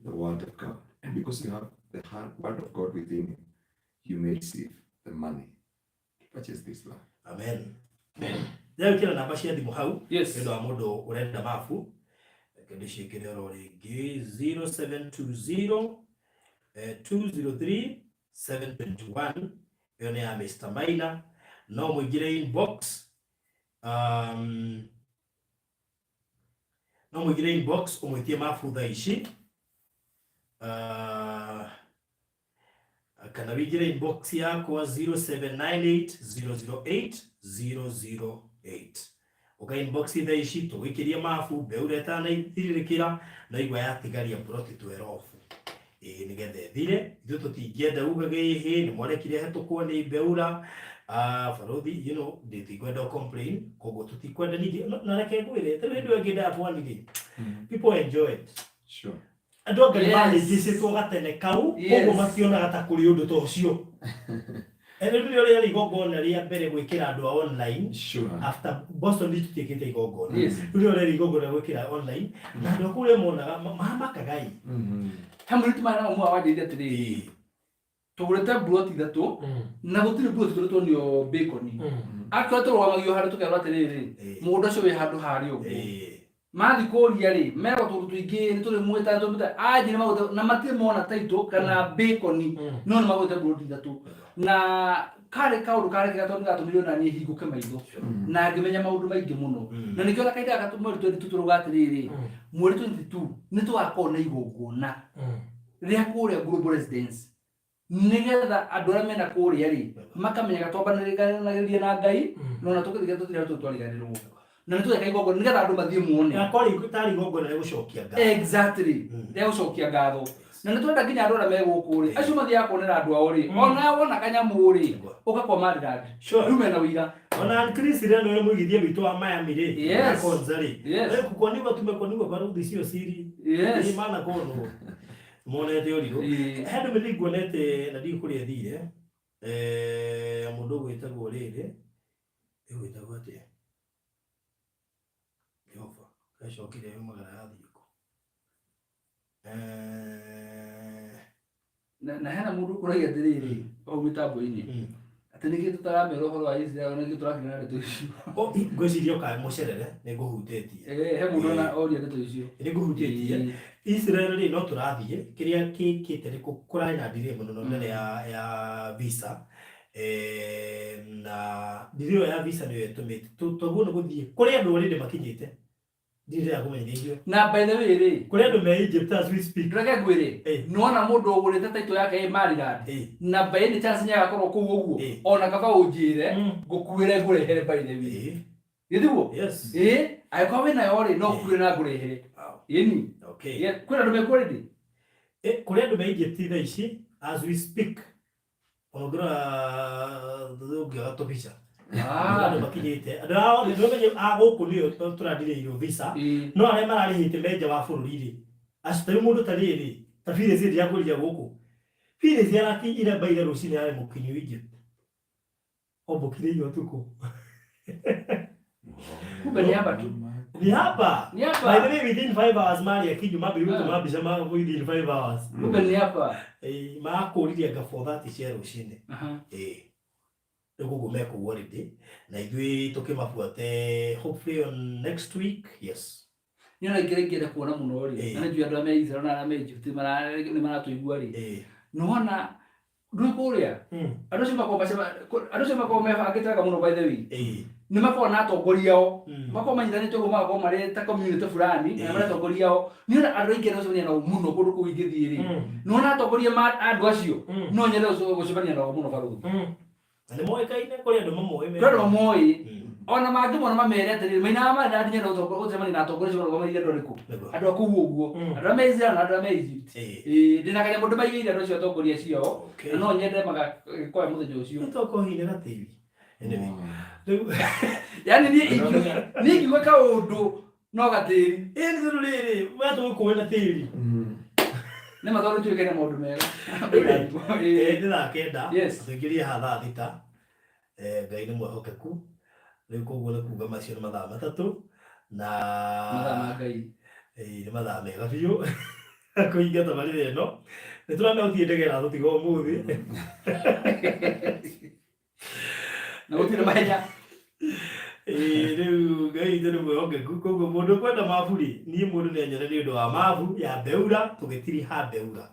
the word of God. And because you have the word of God within you, you may receive the money to purchase this land. Amen. Leo kila namba cia thimũ hau. Yes. Nĩ ũndũ wa mũndũ ũrenda mabu. Ndĩciĩkĩre oro rĩngĩ 0720 203 721. Ĩyo nĩ ya Mr. Maina. No mũingĩre inbox. No mũingĩre inbox ũmwĩtie mabu thaa ici. Kana wĩingĩre inbox yakwa 0798 008 008. Uka inbox thaa ici tũgĩkĩrie mabu Beura ĩtanaitirĩrĩkĩra na igwa yatigaria Buroti 12. Nĩgetha ĩthire ithuĩ tũtingĩenda ugage ĩhĩ nĩ mwarekire hetũkwo nĩ Beura. Barothi, you know, ndĩtikwenda complain, koguo tũtikwenda ningĩ na reke ngwĩre rĩu hĩndĩ ĩyo ngĩenda apwanithĩ people enjoy it. Sure. Andũ angĩ marĩngĩcĩtwo gatene kau koguo mationaga ta kũrĩ ũndũ ta ũcio. Rĩu rĩrĩa igongona rĩa mbere gwĩkĩra andũ online. Sure. After Boston tũtiĩkĩte igongona. Rĩu rĩrĩa igongona gwĩkĩra online na andũ kũrĩa monaga mamakagai. Hamwe nĩtũmana na mwa wanjĩrĩria atĩrĩrĩ tũgũrĩte Buroti 3 na gũtirĩ Buroti tũrĩtwo nĩyo bacon. Akĩrwo tũrũgamagio harĩa tũkerwo atĩrĩrĩ mũgũnda ũcio wĩ handũ harĩa ũguo. Mathi kũria rĩ merwo tũndũ tũingĩ nĩ tũrĩ mwĩta tũmĩta anjĩ nĩ magũte na matirĩ mona title kana bacon no nĩ magũte Buroti 3 na karĩ kaũndũ karĩ tondũ ngatũmĩrwo na niĩ hingũke maitho na ngĩmenya maũndũ maingĩ mũno na nĩkĩo na kaida gatũmĩrwo 22 tũrũga atĩrĩrĩ mweri 22 nĩ tũgakorwo na igongona rĩa kũrĩa Global Residence nĩgetha andũ arĩa mena kũrĩa rĩ makamenyaga twambanĩrĩria na Ngai no na tũkĩthiĩ tũthiĩ twariganĩrwo na nĩ tweka igongona nĩgetha andũ mathiĩ muone na kũrĩ tari igongona rĩa gũcokia ngatho. Exactly, rĩa gũcokia ngatho na nĩ twenda nginya andũ arĩa megũkũ rĩ acio mathiaga kuonera andũ ao rĩ ona wona kanyamũ rĩ ũgakoma ndĩrandi rĩu mena ũira ona Chris rĩ no mũigithie witũ wa Miami rĩ konza rĩ kukoniwa tumekoniwa Barothi cio siri ni maana kono monete ũrirũ handũ mĩthinguonete na ndikũrĩa thire mũndũ gwĩtagwo rĩrĩ gwĩtagwo atĩa Jehova gacokire yumagara yathiko na hena mũndũ kũragia atĩrĩrĩ o mĩtambo-inĩ atĩ nĩkĩ tũtaramera ũhoro wa Israel nĩkĩ tũrakinya ndeto icio ngwĩciria ũkaga mũcerere nĩ ngũhutĩtie he mũndũ na oria ndeto icio nĩ ngũhutĩtie Israel rĩ no tũrathiĩ kĩrĩa kĩkĩte nĩ kũrarĩ na delay mũno nene ya visa na ndiyo ya visa niyo yetumite tubone guthie kuri andu already makinyite ndire ya kumenyererio na by the way ri kuri andu me Egypt as we speak reke gwire nona mundu ogurite taito yake Maryland na by ni chance nya gakorwo ku uguo ona kaba unjire ngukuire ngurehere by the way yethiwo yes aiko we nayo ri no kuire na ngurehere yeni okay kuri andu me kweri kuri andu me Egypt tha ici as we speak onogra ndugia topicha ndio makinyite ndio ndio agoku niyo turandire iyo visa no arĩa mararĩhĩte menja wa bũrũri rĩ acitari mũndũ tarĩrĩ ta Phyllis ya kũria gũkũ Phyllis yaraki ira baira rũcinĩ arĩ mũkinyu Egypt obokire iyo tuko kumbe ni hapa tu ni hapa by the way within 5 hours mali akiju mabi yote mabi jama within 5 hours kumbe ni hapa makũririe anga for that cia rũcinĩ gumeko holiday na ithui tukimabuate hopefully on next week yes niona ngire kuona muno ri na njui andu ame Israel na ame Egypt ni maratuigua ri nona ndu kuria andu cima ko mebangĩte muno by the way ni makona na atongoria o makona manyithanĩte ũguo magakorwo marĩ ta community fulani na marĩ atongoria o niona andu aingĩ nocemania nao muno kũndũ kũu ingĩthiĩ ri nona atongoria andu acio no nyende gũcemania nao muno barũthi ni moĩkaine kũrĩ andũ mamwe ona mangĩmona mamere atĩrĩrĩ maina mara ndinya no gũcemania na atongoria cio maigire andũ arĩkũ andũ akũu ũguo andũ a Israel na andũ a Egypt ndĩna kanya mũndũ maigire andũ acio atongoria ciao na no nyende magakũhe mũthenya ũcio nĩtũkohine gatĩri yani ni ingiuga kaũndũ no gatĩri nĩ rĩrĩ watũgũkũwe na tĩri nĩ mathoru tuĩke na maũndũ mega ndĩrakenda tũingĩrie hathaa thita Ngai nĩ mwehokeku rĩu koguo nĩ kuuga macio nĩ mathaa matatũ na mathaa ma Ngai nĩ mathaa mega biũ kũingata marĩ ĩno nĩ tũramehũtie ndege ĩratũtiga ũmũthĩ na gũtirĩ mahenya rĩu Ngai nĩ mwĩhokeku koguo mũndũ kwenda mabu rĩ niĩ mũndũ nĩ anyone nĩ ũndũ wa mabu ya Mbeura tũgĩtiri ha Mbeura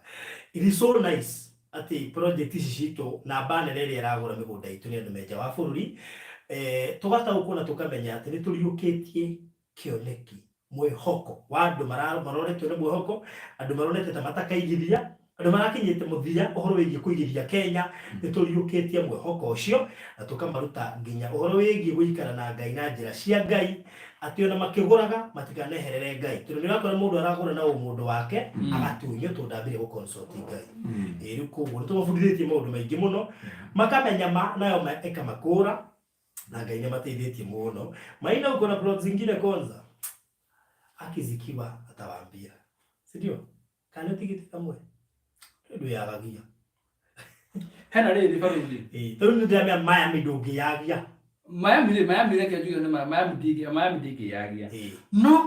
it is so nice atĩ project ici citũ na banner ĩrĩa ĩragũra mĩgũnda itũ nĩ andũ menja wa bũrũri tũgataũkwo na tũkamenya atĩ nĩ tũriũkĩtie kĩoneki mwĩhoko wa andũ maroretwo nĩ mwĩhoko andũ maronete ta matakaigithia andũ marakinyĩte mũthia ũhoro wĩgiĩ kũigithia Kenya nĩ tũriũkĩtie mwĩhoko ũcio na tũkamaruta nginya ũhoro wĩgiĩ gũikara na Ngai na njĩra cia Ngai atĩ ona makĩgũraga matikaneherere Ngai tondũ nĩ wakora mũndũ aragũra na mũndũ wake agatunywo tondũ ndambire gũconsult Ngai rĩu koguo nĩ tũmabundithĩtie maũndũ maingĩ mũno makamenya nayo ĩkamakũra na Ngai nĩ mateithĩtie mũno maina uko na plots zingine kwanza akizikiwa atawaambia si ndio kana tigiti kamwe ndio yagagia hena rĩrĩ barũthi tondũ nĩ ndĩramenya Miami ndũngĩyagia Miami reke njuge nĩ Miami ndĩngĩyagia no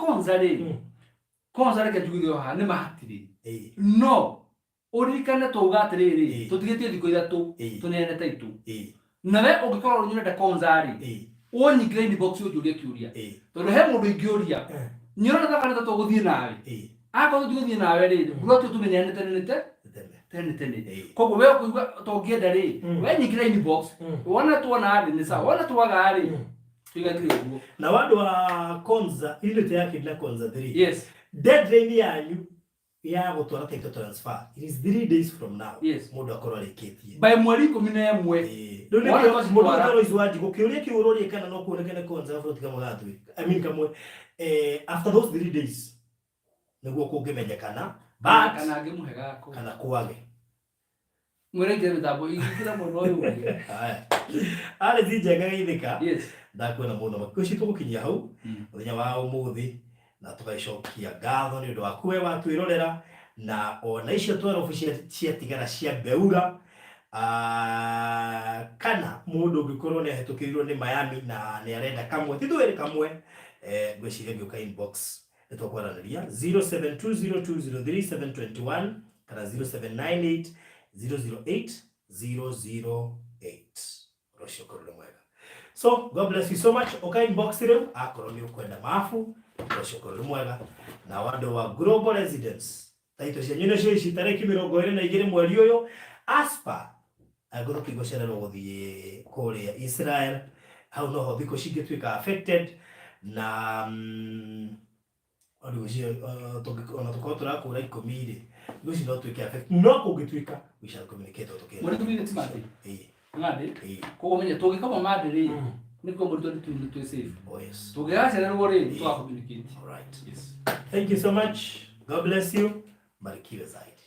konza reke njuge haha nĩ mahatiri no ũririkane tuuga atĩrĩrĩ tũtigĩtie thikũ ithatũ tũneane taitũ na we ũngĩkorwo ũnyonete konza rĩ ũnyingĩre inbox ũnjũrie kĩũria tondũ he mũndũ ingĩũria nyona thakane ta tũgũthiĩ nawe akorwo tũgũthiĩ nawe rĩ mbura tũmeneanĩte tene koguo we ũkũigua tũngĩenda rĩ we nyingĩre inbox wona tuona rĩ nĩ sawa wona twaga rĩ tũigatire ũguo na wandũ wa konza unit yake na konza 3 yes deadline yanyu ya gũtwara title transfer it is 3 days from now mũndũ akorwo arĩkĩtie by mweri 11 mũndũ akorwo icuanji gũkĩũria kĩũrũrie kana no kuonekane konza bũrũti kamwe gatwe I mean kamwe after those 3 days nĩguo kũngĩmenyekana kana angĩmũhe gako kana kwage mwere ngire mĩtambo ingĩkĩra mũno ũyũ arĩ njega geithĩka ndakwĩna mũno makũci tũgũkinyia hau mũthenya wa ũmũthĩ na tũgaicokia ngatho nĩ ũndũ wa kuwe watwĩrorera na ona icio twarabu ciatigara cia Mbeura kana mũndũ ũngĩkorwo nĩ ahetũkĩrirwo nĩ Miami na nĩ arenda kamwe tithwĩrĩ kamwe ngwĩciria ngĩũka inbox nĩtwakwaranĩria 0720203721 kana 0798008008 rũciũ kũrũle mwega so God bless you so much oka inbox rĩu akorwo nĩ ũkwenda mabu rũciũ kũrũle mwega na wandũ wa Global Residence taito cia nyine cio ici tarĩki 22 mweri ũyũ aspa agoro kigo cererwo guthie kuria Israel hau noho thiko cingĩtuĩka affected na ona tukorwo turakũra ikũmi-rĩ thikũ ici no tuĩke affected no kũngĩtuĩka we shall communicate koguo menye tũngĩkoma mandĩ-rĩ nĩkuo mũrutwo twĩ safe tũngĩgacererwo-rĩ twa communicate. Thank you so much. God bless you. Barikiwe zaidi.